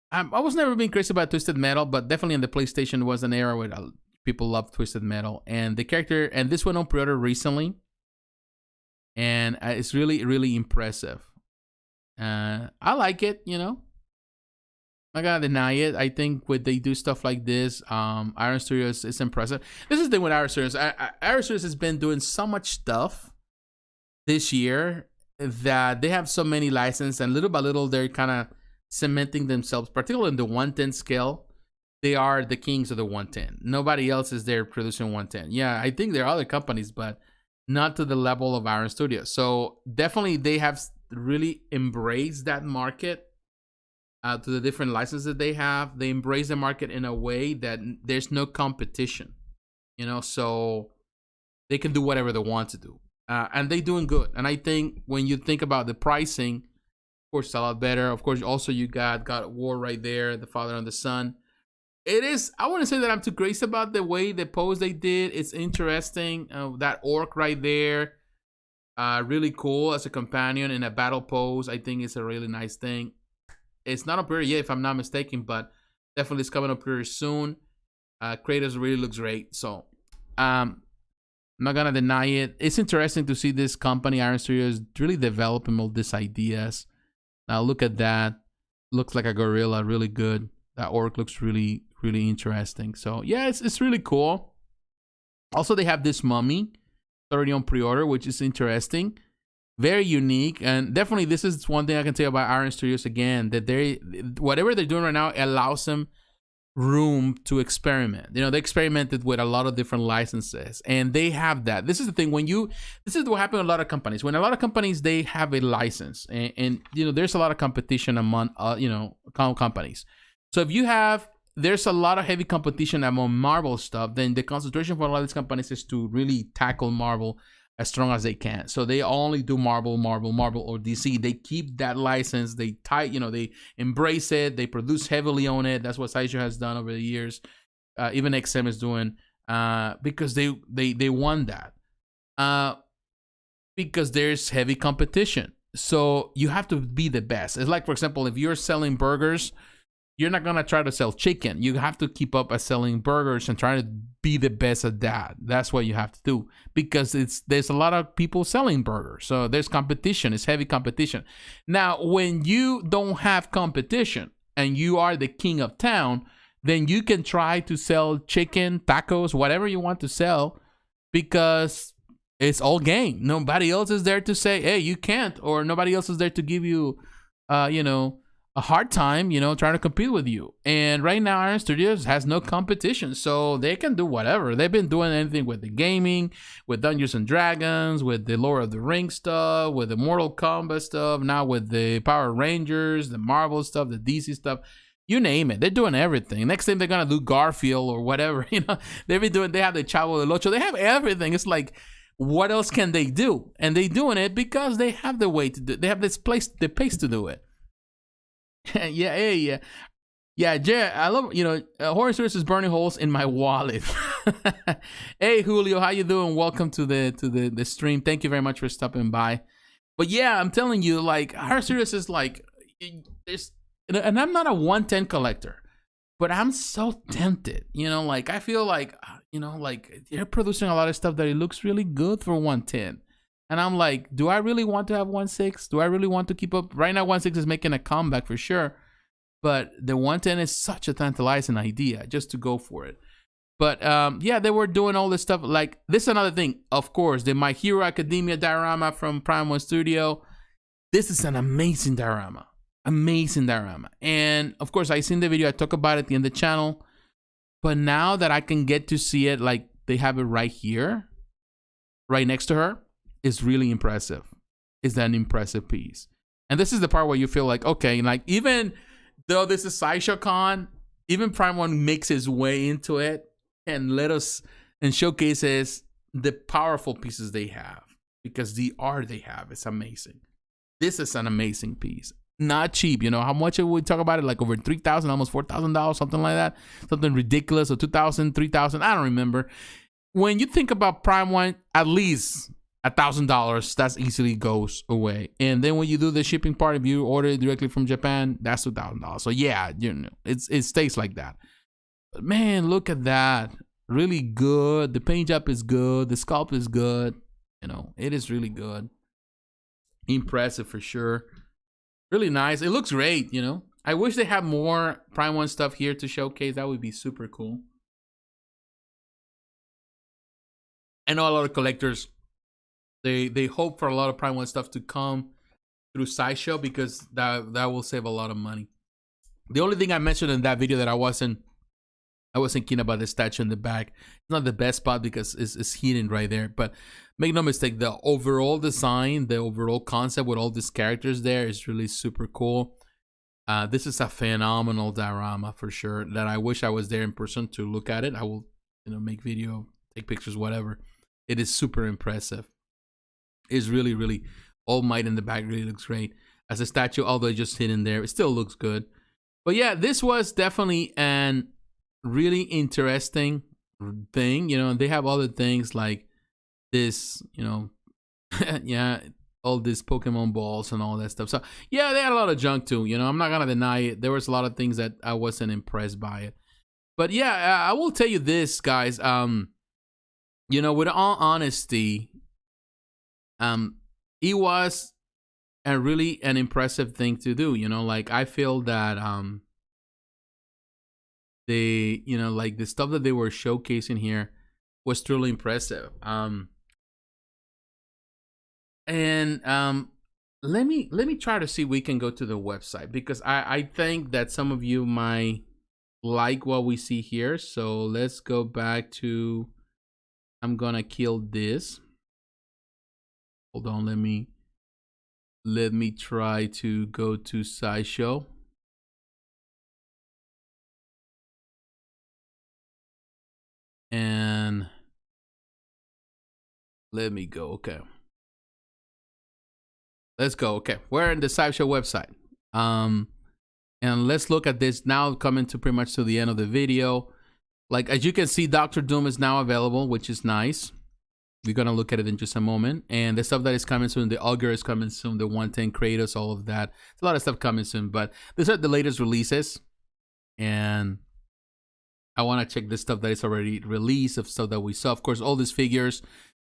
I was never been crazy about Twisted Metal, but definitely on the PlayStation was an era where people loved Twisted Metal. And the character, and this went on pre-order recently, and it's really impressive. I like it. You know. I gotta deny it. I think when they do stuff like this, Iron Studios is impressive. This is the thing with Iron Studios. Iron Studios has been doing so much stuff this year that they have so many licenses, and little by little they're kind of cementing themselves, particularly in the 110 scale. They are the kings of the 110. Nobody else is there producing 110. Yeah, I think there are other companies, but not to the level of Iron Studios. So definitely they have really embraced that market. To the different licenses that they have, they embrace the market in a way that there's no competition, you know, so they can do whatever they want to do, and they're doing good. And I think when you think about the pricing, of course, it's a lot better. Of course, also you got God of War right there, the father and the son. It is, I wouldn't say that I'm too crazy about the way the pose they did. It's interesting. That orc right there, really cool as a companion in a battle pose. I think it's a really nice thing. It's not up here yet, if I'm not mistaken, but definitely it's coming up here soon. Kratos really looks great, so I'm not gonna deny it. It's interesting to see this company, Iron Studios, really developing all these ideas. Now look at that. Looks like a gorilla, really good. That orc looks really interesting. So yeah, it's really cool. Also, they have this mummy already on pre-order, which is interesting. Very unique, and definitely this is one thing I can tell you about Iron Studios again, that they, whatever they're doing right now allows them room to experiment. You know, they experimented with a lot of different licenses, and they have that. This is the thing, this is what happened to a lot of companies. When a lot of companies, they have a license, and you know, there's a lot of competition among, you know, companies. So if you have, there's a lot of heavy competition among Marvel stuff, then the concentration for a lot of these companies is to really tackle Marvel as strong as they can. So they only do Marvel, or DC. They keep that license. They you know, they embrace it. They produce heavily on it. That's what Sideshow has done over the years. Even XM is doing, because they won that. Because there's heavy competition. So you have to be the best. It's like, for example, if you're selling burgers, you're not gonna try to sell chicken. You have to keep up at selling burgers and try to be the best at that. That's what you have to do, because there's a lot of people selling burgers. So there's competition. It's heavy competition. Now, when you don't have competition and you are the king of town, then you can try to sell chicken, tacos, whatever you want to sell, because it's all game. Nobody else is there to say, hey, you can't, or nobody else is there to give you, you know, a hard time, you know, trying to compete with you. And right now, Iron Studios has no competition, so they can do whatever. They've been doing anything with the gaming, with Dungeons and Dragons, with the Lord of the Rings stuff, with the Mortal Kombat stuff, now with the Power Rangers, the Marvel stuff, the DC stuff. You name it. They're doing everything. Next thing they're gonna do Garfield or whatever. You know, they have the Chavo del Ocho. They have everything. It's like what else can they do? And they doing it because they have the way to do. They have the pace to do it. Yeah, Jay, I love, Horror Series is burning holes in my wallet. Hey, Julio, how you doing? Welcome to the stream. Thank you very much for stopping by. But yeah, I'm telling you, like, Horror Series is like, and I'm not a 110 collector, but I'm so tempted. Like, I feel like, like they're producing a lot of stuff that it looks really good for 110. And I'm like, do I really want to have 1.6? Do I really want to keep up? Right now, 1.6 is making a comeback for sure. But the 110 is such a tantalizing idea just to go for it. But yeah, they were doing all this stuff. Like, this is another thing. Of course, the My Hero Academia diorama from Prime 1 Studio. This is an amazing diorama. Amazing diorama. And of course, I seen the video. I talk about it in the channel. But now that I can get to see it, like they have it right here, right next to her, is really impressive. It's an impressive piece. And this is the part where you feel like, okay, like even though this is Sideshow Con, even Prime 1 makes his way into it and showcases the powerful pieces they have, because the art they have is amazing. This is an amazing piece. Not cheap, how much we talk about it, like over $3,000, almost $4,000, something like that. Something ridiculous, or $2,000, $3,000, I don't remember. When you think about Prime 1, at least $1,000, that easily goes away. And then when you do the shipping part, if you order it directly from Japan, that's $2,000. So yeah, it stays like that. But man, look at that. Really good. The paint job is good. The sculpt is good. It is really good. Impressive for sure. Really nice. It looks great, I wish they had more Prime 1 stuff here to showcase. That would be super cool. I know a lot of collectors, they hope for a lot of Prime 1 stuff to come through Sideshow, because that will save a lot of money. The only thing I mentioned in that video that I wasn't keen about the statue in the back. It's not the best spot because it's hidden right there. But make no mistake, the overall design, the overall concept with all these characters there is really super cool. This is a phenomenal diorama for sure, that I wish I was there in person to look at it. I will, make video, take pictures, whatever. It is super impressive. It's really, really, All Might in the back really looks great. As a statue, although it's just hidden there, it still looks good. But yeah, this was definitely an really interesting thing. They have other things like this, yeah, all these Pokemon balls and all that stuff. So yeah, they had a lot of junk too. I'm not gonna deny it. There was a lot of things that I wasn't impressed by it. But yeah, I will tell you this, guys. With all honesty, it was an impressive thing to do. Like, I feel that they, like the stuff that they were showcasing here was truly impressive. Let me try to see if we can go to the website, because I think that some of you might like what we see here. So let's go back to, I'm gonna kill this. Hold on, let me try to go to Sideshow. And let me go. Okay. Let's go. Okay. We're in the Sideshow website. And let's look at this now, coming to pretty much to the end of the video. Like, as you can see, Doctor Doom is now available, which is nice. We're going to look at it in just a moment. And the stuff that is coming soon, the Augur is coming soon, the 110 Kratos, all of that. There's a lot of stuff coming soon, but these are the latest releases. And I want to check the stuff that is already released, of stuff that we saw. Of course, all these figures.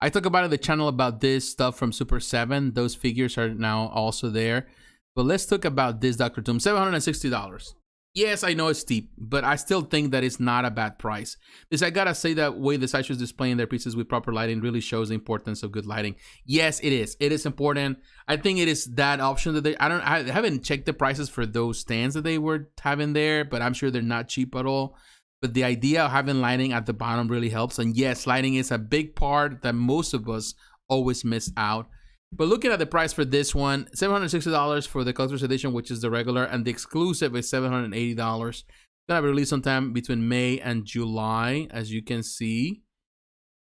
I talk about it in the channel about this stuff from Super 7. Those figures are now also there. But let's talk about this Dr. Doom. $760. Yes, I know it's steep, but I still think that it's not a bad price. This, I gotta say, that way the Sideshow is displaying their pieces with proper lighting really shows the importance of good lighting. Yes, it is. It is important. I think it is that option that they, I haven't checked the prices for those stands that they were having there, but I'm sure they're not cheap at all. But the idea of having lighting at the bottom really helps. And yes, lighting is a big part that most of us always miss out. But looking at the price for this one, $760 for the collector's edition, which is the regular, and the exclusive is $780. Gonna be released sometime between May and July, as you can see.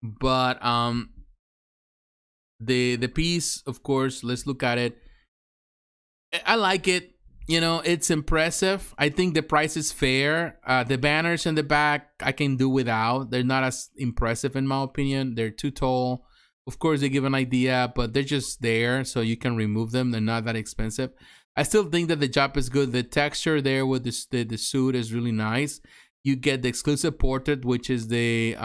But The piece, of course, let's look at it. I like it. You know, it's impressive. I think the price is fair. The banners in the back, I can do without. They're not as impressive in my opinion. They're too tall. Of course, they give an idea, but they're just there, so you can remove them. They're not that expensive. I still think that the job is good. The texture there with the suit is really nice. You get the exclusive portrait, which is the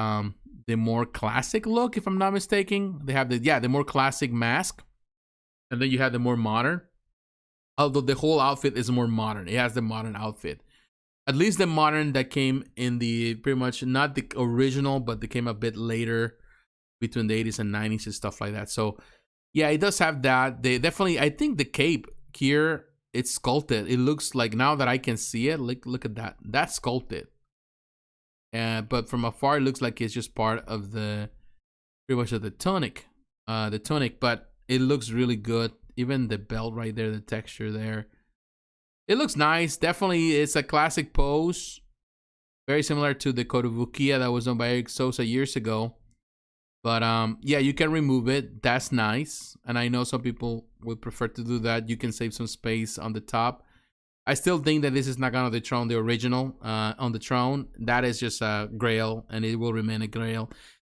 more classic look, if I'm not mistaken. They have the more classic mask, and then you have the more modern. Although the whole outfit is more modern. It has the modern outfit. At least the modern that came in the pretty much not the original, but they came a bit later between the 80s and 90s and stuff like that. So yeah, it does have that. They definitely, I think the cape here, it's sculpted. It looks like, now that I can see it, look at that. That's sculpted. But from afar, it looks like it's just part of the, pretty much of the tunic. But it looks really good. Even the belt right there, the texture there. It looks nice. Definitely, it's a classic pose. Very similar to the Kotobukiya that was done by Eric Sosa years ago. But yeah, you can remove it. That's nice. And I know some people would prefer to do that. You can save some space on the top. I still think that this is not gonna dethrone the original on the throne. That is just a grail, and it will remain a grail.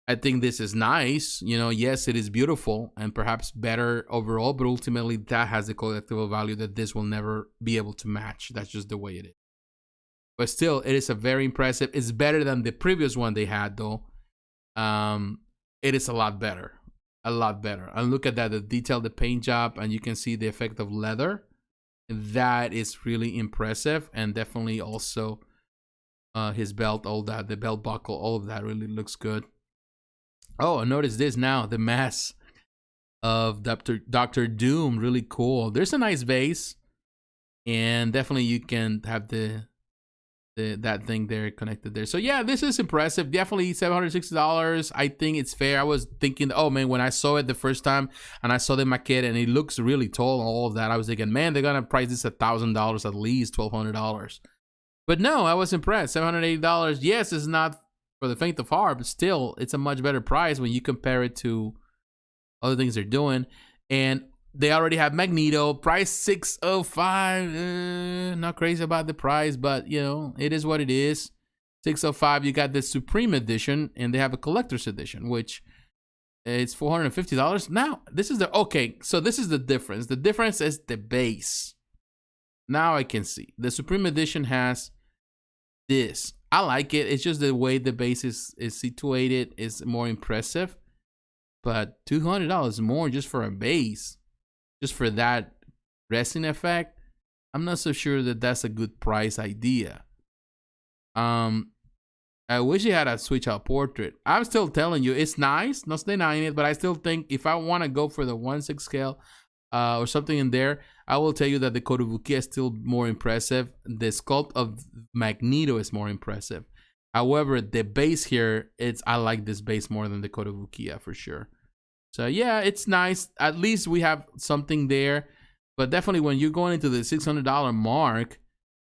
I think this is nice. You know, yes, it is beautiful and perhaps better overall, but ultimately that has the collectible value that this will never be able to match. That's just the way it is. But still, it is a very impressive. It's better than the previous one they had, though. It is a lot better. A lot better. And look at that, the detail, the paint job, and you can see the effect of leather. That is really impressive. And definitely also his belt, all that, the belt buckle, all of that really looks good. Oh, notice this now, the mask of Dr. Doom, really cool. There's a nice base, and definitely you can have that thing there connected there. So yeah, this is impressive. Definitely $760. I think it's fair. I was thinking, oh man, when I saw it the first time and I saw the maquette and it looks really tall and all of that, I was thinking, man, they're gonna price this $1,000 at least, $1,200. But no, I was impressed. $780. Yes, it's not for the faint of heart, but still, it's a much better price when you compare it to other things they're doing. And they already have Magneto, price $605. Not crazy about the price, but you know, it is what it is. $605. You got the Supreme Edition, and they have a collector's edition, which it's $450. Now, this is so this is the difference. The difference is the base. Now I can see the Supreme Edition has this. I like it. It's just the way the base is situated is more impressive. But $200 more just for a base, just for that resin effect, I'm not so sure that that's a good price idea. I wish it had a switch out portrait. I'm still telling you, it's nice, not denying it, but I still think if I want to go for the 1/6 scale or something in there, I will tell you that the Kotobukiya is still more impressive. The sculpt of Magneto is more impressive. However, the base here, I like this base more than the Kotobukiya for sure. So yeah, it's nice. At least we have something there. But definitely when you're going into the $600 mark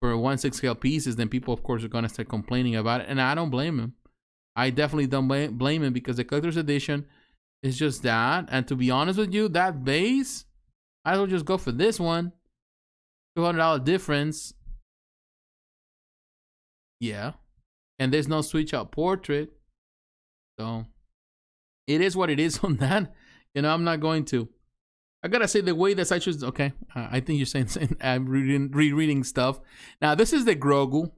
for 1/6 scale pieces, then people, of course, are going to start complaining about it. And I don't blame them. I definitely don't blame him because the collector's edition is just that. And to be honest with you, that base, I will just go for this one. $200 difference. Yeah. And there's no switch out portrait. So it is what it is on that. You know, I'm not going to. I gotta say the way that Sideshow, okay. I think you're saying I'm rereading stuff. Now this is the Grogu,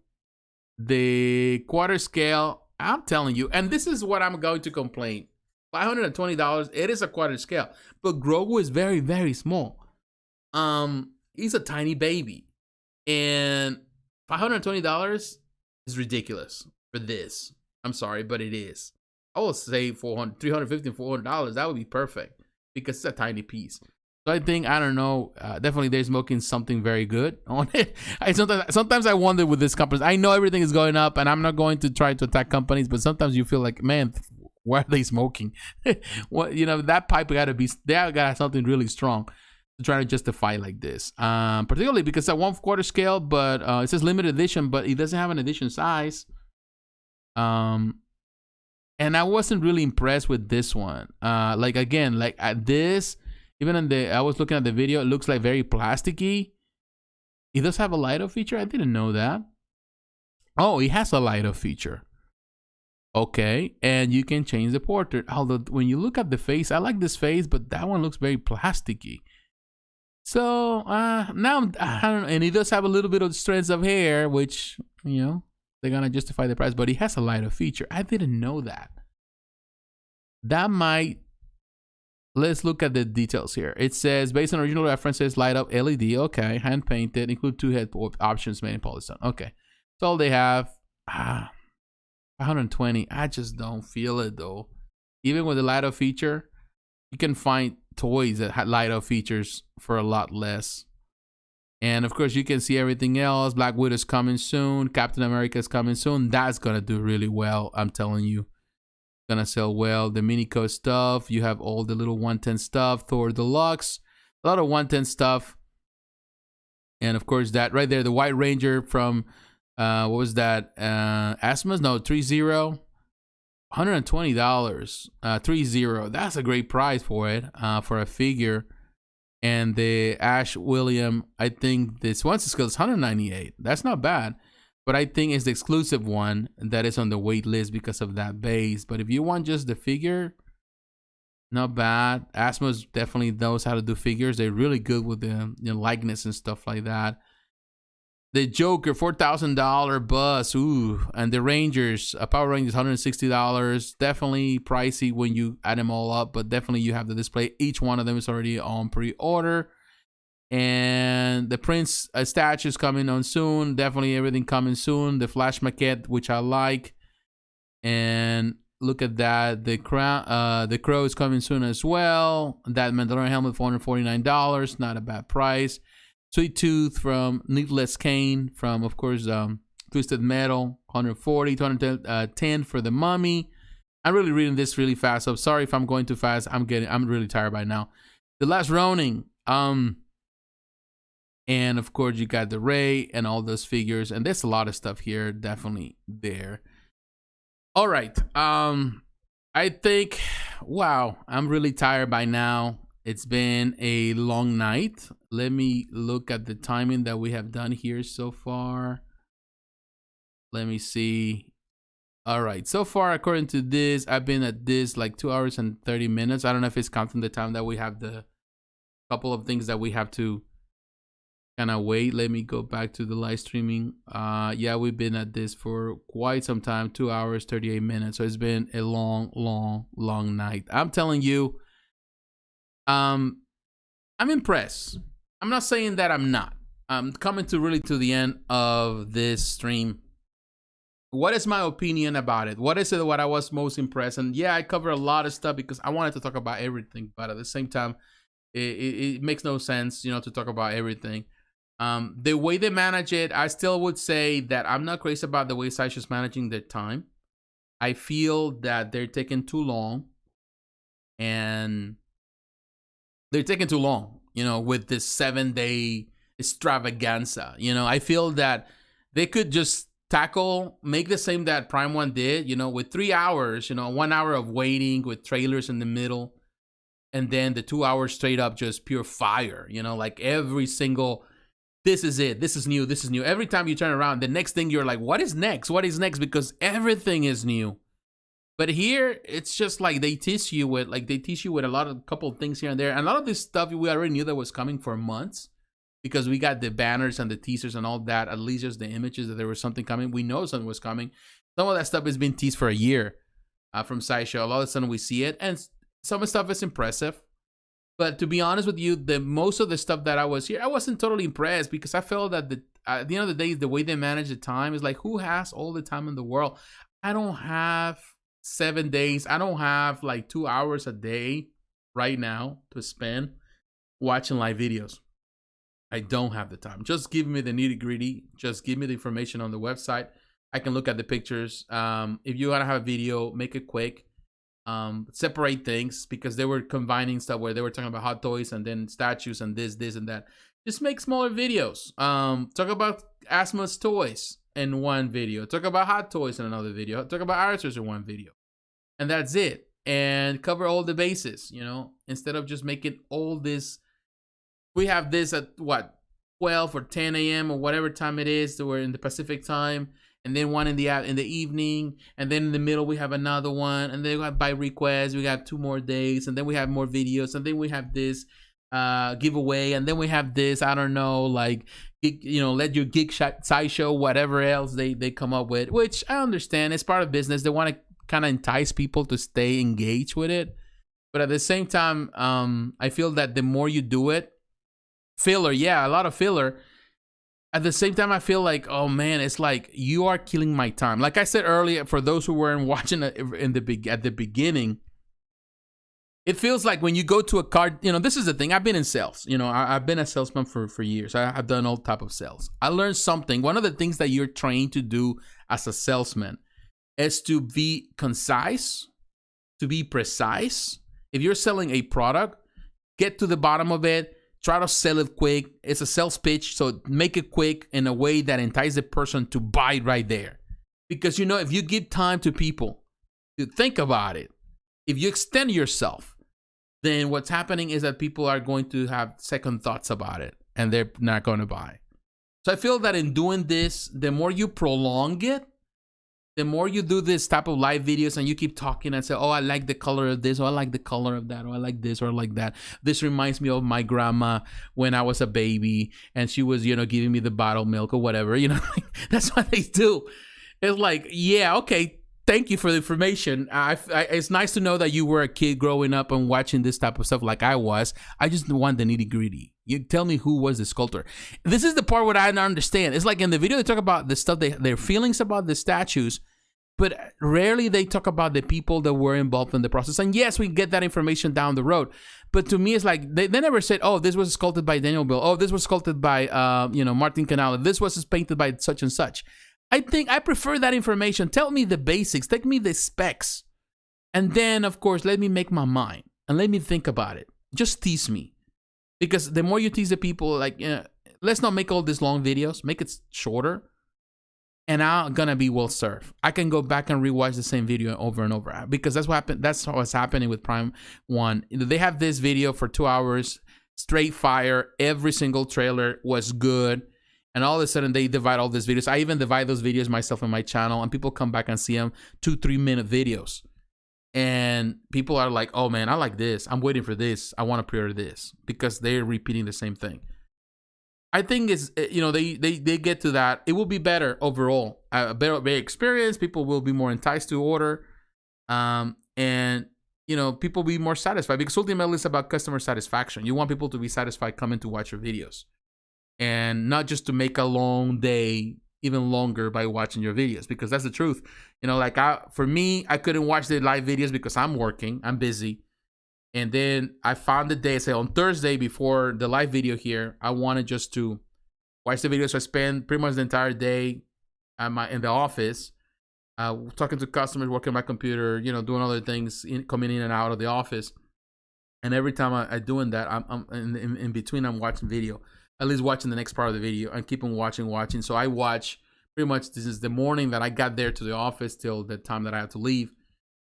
the quarter scale. I'm telling you, and this is what I'm going to complain. $520. It is a quarter scale, but Grogu is very, very small. He's a tiny baby, and $520 is ridiculous for this. I'm sorry, but it is. I will say $350 and $400. That would be perfect because it's a tiny piece. So I think, I don't know, definitely they're smoking something very good on it. Sometimes I wonder with this company. I know everything is going up, and I'm not going to try to attack companies, but sometimes you feel like, man, why are they smoking? What, you know, that pipe gotta be, they gotta have something really strong to try to justify like this. Particularly because it's a 1/4 scale, but it says limited edition, but it doesn't have an edition size. And I wasn't really impressed with this one. Like again, like at this, even in the, I was looking at the video, it looks like very plasticky. It does have a light up feature. I didn't know that. Oh, it has a light up feature. Okay, and you can change the portrait. Although when you look at the face, I like this face, but that one looks very plasticky. So now I don't know, and he does have a little bit of strands of hair, which, you know, they're gonna justify the price. But he has a light up feature. I didn't know that. That might. Let's look at the details here. It says based on original references, light up LED. Okay, hand painted. Include 2 head options made in polystone. Okay, that's all they have. 120. I just don't feel it though. Even with the light up feature, you can find toys that had light up features for a lot less. And of course, you can see everything else. Black Widow's coming soon. Captain America's coming soon. That's gonna do really well. I'm telling you, gonna sell well. The Minico stuff. You have all the little 110 stuff. Thor Deluxe. A lot of 110 stuff. And of course, that right there, the White Ranger from. What was that? Asmus? No, Threezero. $120. Threezero. That's a great price for it. For a figure. And the Ash William, I think this one's skill is $198. That's not bad. But I think it's the exclusive one that is on the wait list because of that base. But if you want just the figure, not bad. Asmus definitely knows how to do figures. They're really good with the likeness and stuff like that. The Joker, $4,000 bus. Ooh. And the Rangers, Power Rangers, $160. Definitely pricey when you add them all up, but definitely you have the display. Each one of them is already on pre-order. And the Prince statues coming on soon. Definitely everything coming soon. The Flash Maquette, which I like. And look at that. The Crow is coming soon as well. That Mandalorian Helmet, $449. Not a bad price. Sweet Tooth from Needless Kane from, of course, Twisted Metal, 140, 210 for the Mummy. I'm really reading this really fast, so sorry if I'm going too fast. I'm really tired by now. The Last Ronin, and of course you got the Ray and all those figures, and there's a lot of stuff here, definitely there. All right, I think, wow, I'm really tired by now. It's been a long night. Let me look at the timing that we have done here so far. Let me see. All right. So far, according to this, I've been at this like 2 hours and 30 minutes. I don't know if it's counting the time that we have the couple of things that we have to kind of wait. Let me go back to the live streaming. Yeah, we've been at this for quite some time. 2 hours, 38 minutes. So it's been a long, long, long night. I'm telling you. I'm impressed. I'm not saying that I'm not. I'm coming to the end of this stream. What is my opinion about it? What is it what I was most impressed? And yeah, I cover a lot of stuff because I wanted to talk about everything, but at the same time, it makes no sense, you know, to talk about everything. The way they manage it, I still would say that I'm not crazy about the way Sideshow's managing their time. I feel that they're taking too long, and they're taking too long, you know, with this 7-day extravaganza. You know, I feel that they could just make the same that Prime 1 did, you know, with 3 hours, you know, 1 hour of waiting with trailers in the middle. And then the 2 hours straight up, just pure fire, you know, like every single, this is it, this is new, this is new. Every time you turn around, the next thing you're like, what is next? What is next? Because everything is new. But here, it's just like they tease you with a couple of things here and there. And a lot of this stuff we already knew that was coming for months because we got the banners and the teasers and all that, at least just the images that there was something coming. We know something was coming. Some of that stuff has been teased for a year from Sideshow. All of a sudden we see it, and some of the stuff is impressive. But to be honest with you, most of the stuff that I was here, I wasn't totally impressed because I felt that at the end of the day, the way they manage the time is like, who has all the time in the world? I don't have 7 days. I don't have like 2 hours a day right now to spend watching live videos. I don't have the time. Just give me the nitty gritty. Just give me the information on the website. I can look at the pictures. If you want to have a video, make it quick. Separate things because they were combining stuff where they were talking about hot toys and then statues and this and that. Just make smaller videos. Talk about Asmus toys in one video. Talk about hot toys in another video. Talk about artists in one video. and that's it, and cover all the bases, you know, instead of just making all this. We have this at what, 12 or 10 a.m. or whatever time it is that we're in the Pacific time, and then one in the evening, and then in the middle we have another one, and then we have by request, we got 2 more days, and then we have more videos, and then we have this giveaway, and then we have this, I don't know, like, you know, let your geek sideshow, whatever else they come up with, which I understand, it's part of business. They want to kind of entice people to stay engaged with it, but at the same time, I feel that the more you do it, filler, yeah, a lot of filler. At the same time, I feel like, oh man, it's like you are killing my time. Like I said earlier, for those who weren't watching it at the beginning, it feels like when you go to a card, you know, this is the thing. I've been in sales. You know, I've been a salesman for years. I've done all type of sales. I learned something. One of the things that you're trained to do as a salesman is to be concise, to be precise. If you're selling a product, get to the bottom of it. Try to sell it quick. It's a sales pitch, so make it quick in a way that entices the person to buy right there. Because, you know, if you give time to people to think about it, if you extend yourself, then what's happening is that people are going to have second thoughts about it, and they're not going to buy. So I feel that in doing this, the more you prolong it, the more you do this type of live videos and you keep talking and say, oh, I like the color of this, or I like the color of that, or I like this, or I like that. This reminds me of my grandma when I was a baby and she was, you know, giving me the bottled milk or whatever, you know, that's what they do. It's like, yeah, okay, thank you for the information. It's nice to know that you were a kid growing up and watching this type of stuff like I was. I just want the nitty gritty. You tell me who was the sculptor. This is the part where I don't understand. It's like in the video, they talk about the stuff, their feelings about the statues, but rarely they talk about the people that were involved in the process. And yes, we get that information down the road. But to me, it's like, they never said, oh, this was sculpted by Daniel Bill. Oh, this was sculpted by, you know, Martin Canale. This was painted by such and such. I think I prefer that information. Tell me the basics. Take me the specs. And then, of course, let me make my mind. And let me think about it. Just tease me. Because the more you tease the people, like, let's not make all these long videos. Make it shorter. And I'm gonna be well served. I can go back and rewatch the same video over and over, because that's what happened. That's what's happening with Prime 1. They have this video for 2 hours, straight fire. Every single trailer was good, and all of a sudden they divide all these videos. I even divide those videos myself on my channel, and people come back and see them 2-3 minute videos, and people are like, "Oh man, I like this. I'm waiting for this. I want to pre-order this," because they're repeating the same thing. I think it's, you know, they get to that. It will be better overall. A better experience. People will be more enticed to order. And, you know, people will be more satisfied, because ultimately it's about customer satisfaction. You want people to be satisfied coming to watch your videos, and not just to make a long day even longer by watching your videos, because that's the truth. You know, like for me, I couldn't watch the live videos because I'm working, I'm busy. And then I found the day, say on Thursday before the live video here, I wanted just to watch the videos. So I spent pretty much the entire day in the office, talking to customers, working on my computer, you know, doing other things, coming in and out of the office. And every time I'm doing that, I'm in between, I'm watching video, at least watching the next part of the video, and keep on watching. So I watch pretty much, this is the morning that I got there to the office till the time that I had to leave.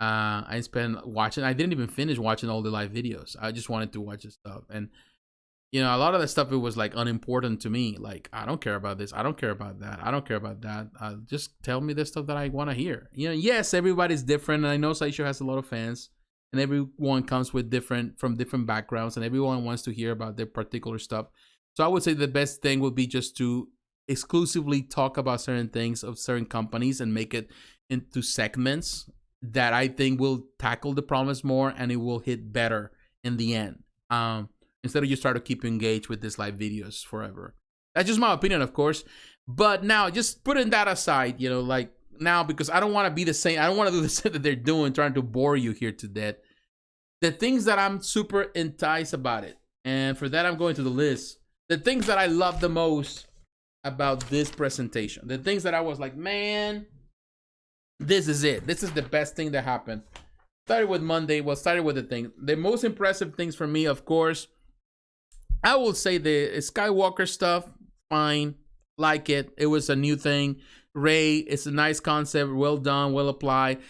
I spent watching. I didn't even finish watching all the live videos. I just wanted to watch this stuff. And, you know, a lot of the stuff, it was like unimportant to me. Like, I don't care about this. I don't care about that. I don't care about that. Just tell me the stuff that I want to hear. You know, yes, everybody's different. And I know Sideshow has a lot of fans, and everyone comes with from different backgrounds, and everyone wants to hear about their particular stuff. So I would say the best thing would be just to exclusively talk about certain things of certain companies and make it into segments that I think will tackle the problems more, and it will hit better in the end. Instead of just try to keep engaged with these live videos forever. That's just my opinion, of course. But now, just putting that aside, you know, like now, because I don't want to be the same. I don't want to do the same that they're doing, trying to bore you here to death. The things that I'm super enticed about it, and for that I'm going to the list. The things that I love the most about this presentation. The things that I was like, man, this is it. This is the best thing that happened. Started with Monday. Well, started with the thing. The most impressive things for me, of course, I will say the Skywalker stuff, fine. Like it. It was a new thing. Rey, it's a nice concept. Well done. Well applied.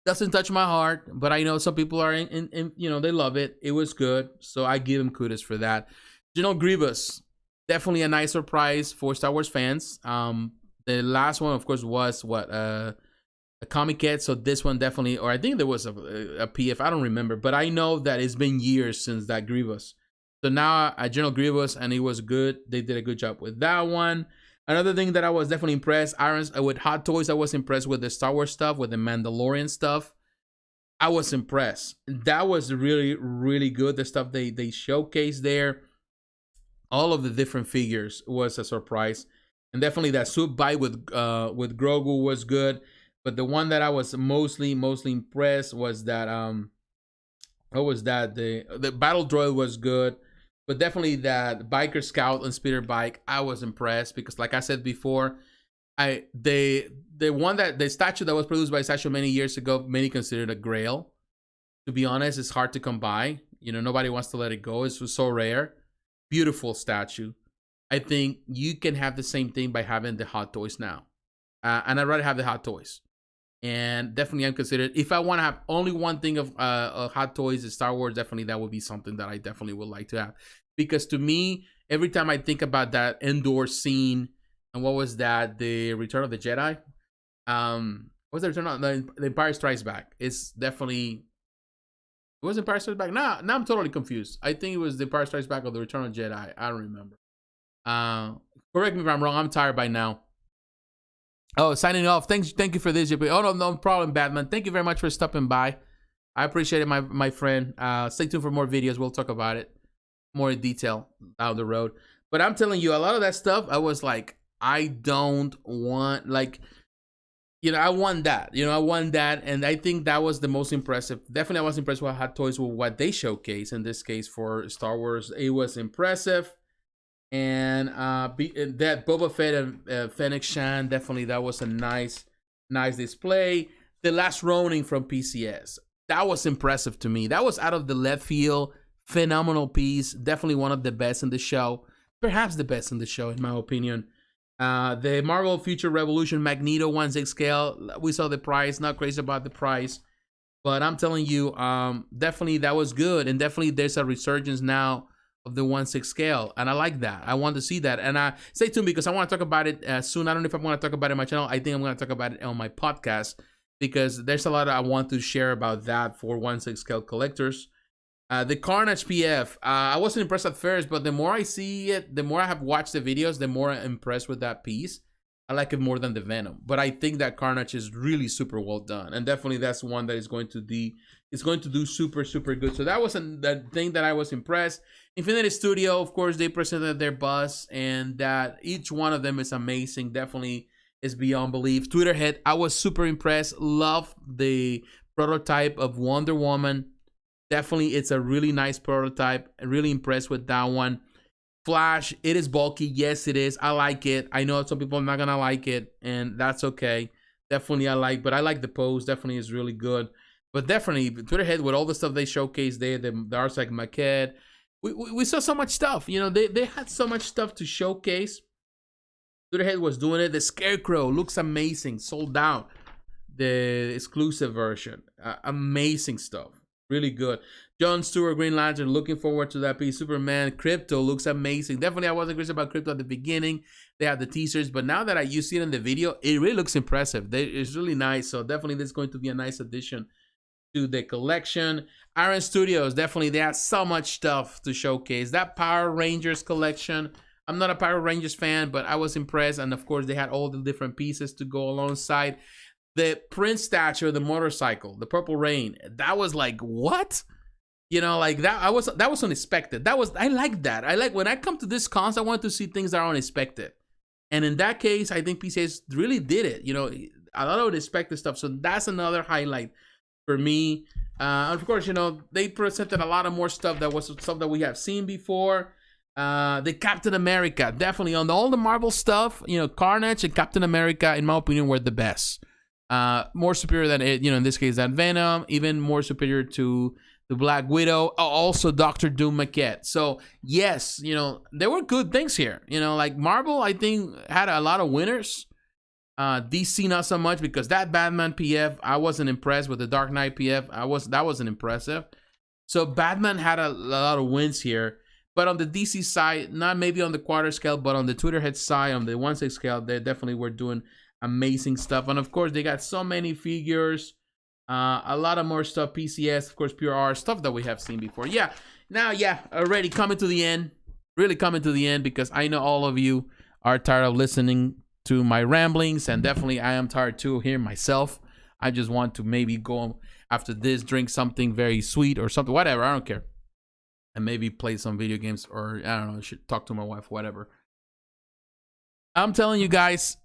Doesn't touch my heart, but I know some people are in you know, they love it. It was good, so I give him kudos for that. General Grievous, definitely a nice surprise for Star Wars fans. The last one, of course, was what a Maquette. So this one definitely, or I think there was a PF. I don't remember, but I know that it's been years since that Grievous. So now a General Grievous, and it was good. They did a good job with that one. Another thing that I was definitely impressed, with Hot Toys, I was impressed with the Star Wars stuff, with the Mandalorian stuff. I was impressed. That was really, really good. The stuff they showcased there. All of the different figures was a surprise. And definitely that suit bite with Grogu was good. But the one that I was mostly impressed was that what was that? The battle droid was good. But definitely that biker scout and speeder bike, I was impressed because, like I said before, the statue that was produced by Sideshow many years ago, many considered a grail. To be honest, it's hard to come by. You know, nobody wants to let it go. It's so rare. Beautiful statue. I think you can have the same thing by having the Hot Toys now, and I'd rather have the Hot Toys. And definitely, I'm considered. If I want to have only one thing of Hot Toys is Star Wars, definitely that would be something that I definitely would like to have. Because to me, every time I think about that indoor scene, and what was that? The Return of the Jedi. What was the Return of the Empire Strikes Back? It's definitely. It was Empire Strikes Back. Now I'm totally confused. I think it was the Empire Strikes Back or the Return of the Jedi. I don't remember. Correct me if I'm wrong. I'm tired by now. Oh, signing off. Thank you for this, JP. Oh, no problem, Batman. Thank you very much for stopping by. I appreciate it, my friend. Stay tuned for more videos. We'll talk about it more in detail down the road. But I'm telling you, a lot of that stuff, I was like, I don't want, like, you know, I want that. You know, I want that. And I think that was the most impressive. Definitely, I was impressed with Hot Toys with what they showcased. In this case, for Star Wars, it was impressive. And that Boba Fett and Fennec Shan, definitely that was a nice display. The Last Ronin from PCS, that was impressive to me. That was out of the left field, phenomenal piece. Definitely one of the best in the show, perhaps the best in the show in my opinion. The Marvel Future Revolution Magneto 1/6 scale, we saw the price. Not crazy about the price, but I'm telling you, definitely that was good, and definitely there's a resurgence now of the 1/6 scale, and I like that. I want to see that, and stay tuned because I want to talk about it soon. I don't know if I'm going to talk about it on my channel. I think I'm going to talk about it on my podcast because there's a lot I want to share about that for 1/6 scale collectors. The Carnage PF, I wasn't impressed at first, but the more I see it, the more I have watched the videos, the more I'm impressed with that piece. I like it more than the Venom, but I think that Carnage is really super well done, and definitely that's one that is going to do super good. So that was the thing that I was impressed. Infinity Studio, of course, they presented their bus, and that each one of them is amazing. Definitely is beyond belief. Tweeterhead, I was super impressed. Love the prototype of Wonder Woman. Definitely, it's a really nice prototype. Really impressed with that one. Flash, it is bulky. Yes, it is. I like it. I know some people are not gonna like it, and that's okay. Definitely, but I like the pose. Definitely is really good. But definitely, Tweeterhead with all the stuff they showcased there, the Darth Maquette. We saw so much stuff. You know, they had so much stuff to showcase. Tweeterhead was doing it. The Scarecrow looks amazing. Sold out. The exclusive version. Amazing stuff. Really good. Jon Stewart, Green Lantern, looking forward to that piece. Superman, Crypto looks amazing. Definitely, I wasn't crazy about Crypto at the beginning. They had the teasers, but now that you see it in the video, it really looks impressive. It's really nice. So definitely, this is going to be a nice addition to the collection. Iron Studios, definitely, they have so much stuff to showcase. That Power Rangers collection, I'm not a Power Rangers fan, but I was impressed. And of course, they had all the different pieces to go alongside. The Prince statue, the motorcycle, the Purple Rain, that was like, what? You know, like that was unexpected. I like that. I like when I come to this cons, I want to see things that are unexpected. And in that case, I think PCS really did it. You know, a lot of unexpected stuff. So that's another highlight for me. Of course, you know, they presented a lot of more stuff that was stuff that we have seen before. The Captain America, definitely on all the Marvel stuff, you know, Carnage and Captain America, in my opinion, were the best. More superior than it, you know, in this case, than Venom, even more superior to the Black Widow, also Dr. Doom Maquette. So yes, you know, there were good things here. You know, like Marvel, I think, had a lot of winners. DC not so much, because that Batman PF, I wasn't impressed with the Dark Knight PF. That wasn't impressive. So Batman had a lot of wins here. But on the DC side, not maybe on the quarter scale, but on the Tweeterhead side, on the 1/6 scale, they definitely were doing amazing stuff. And of course, they got so many figures, a lot of more stuff, PCS, of course, Pure R, stuff that we have seen before. Yeah, now, already coming to the end, really coming to the end, because I know all of you are tired of listening to my ramblings, and definitely I am tired too here myself. I just want to maybe go after this, drink something very sweet or something, whatever, I don't care. And maybe play some video games, or I don't know, should talk to my wife, whatever. I'm telling you guys,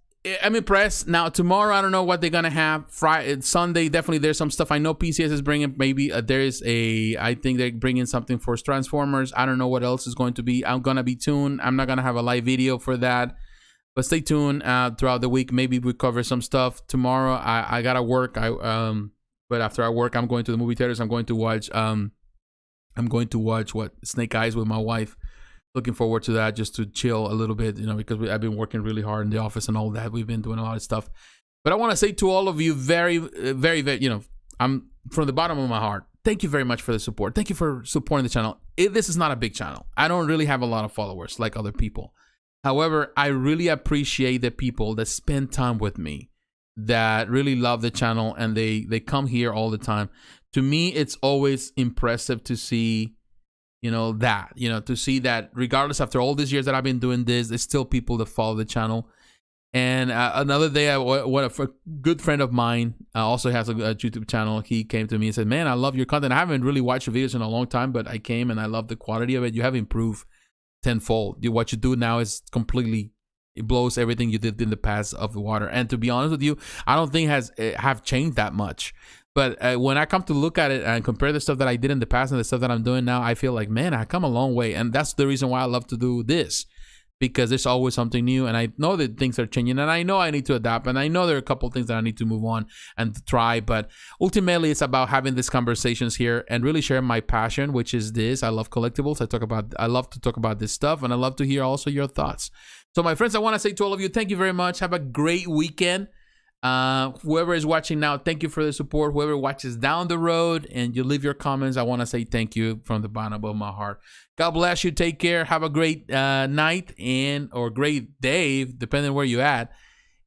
I'm impressed. Now tomorrow, I don't know what they're gonna have. Friday, Sunday, definitely there's some stuff. I know PCS is bringing, maybe there is I think they're bringing something for Transformers. I don't know what else is going to be. I'm gonna be tuned. I'm not gonna have a live video for that, but stay tuned throughout the week. Maybe we cover some stuff tomorrow. I gotta work. But after I work, I'm going to the movie theaters. I'm going to watch Snake Eyes with my wife. Looking forward to that, just to chill a little bit, you know, because I've been working really hard in the office and all that. We've been doing a lot of stuff. But I want to say to all of you, very, very, you know, I'm from the bottom of my heart, thank you very much for the support. Thank you for supporting the channel. This is not a big channel. I don't really have a lot of followers like other people. However, I really appreciate the people that spend time with me, that really love the channel, and they come here all the time. To me, it's always impressive to see, you know, to see that regardless, after all these years that I've been doing this, there's still people that follow the channel. And another day, a good friend of mine also has a YouTube channel. He came to me and said, man, I love your content. I haven't really watched your videos in a long time, but I came and I love the quality of it. You have improved tenfold. What you do now is completely, it blows everything you did in the past of the water. And to be honest with you, I don't think have changed that much. But when I come to look at it and compare the stuff that I did in the past and the stuff that I'm doing now, I feel like, man, I come a long way. And that's the reason why I love to do this, because there's always something new. And I know that things are changing, and I know I need to adapt. And I know there are a couple of things that I need to move on and try. But ultimately, it's about having these conversations here and really sharing my passion, which is this. I love collectibles. I love to talk about this stuff. And I love to hear also your thoughts. So my friends, I want to say to all of you, thank you very much. Have a great weekend. Whoever is watching now, thank you for the support. Whoever watches down the road and you leave your comments, I want to say thank you from the bottom of my heart. God bless you. Take care. Have a great night or great day, depending where you're at.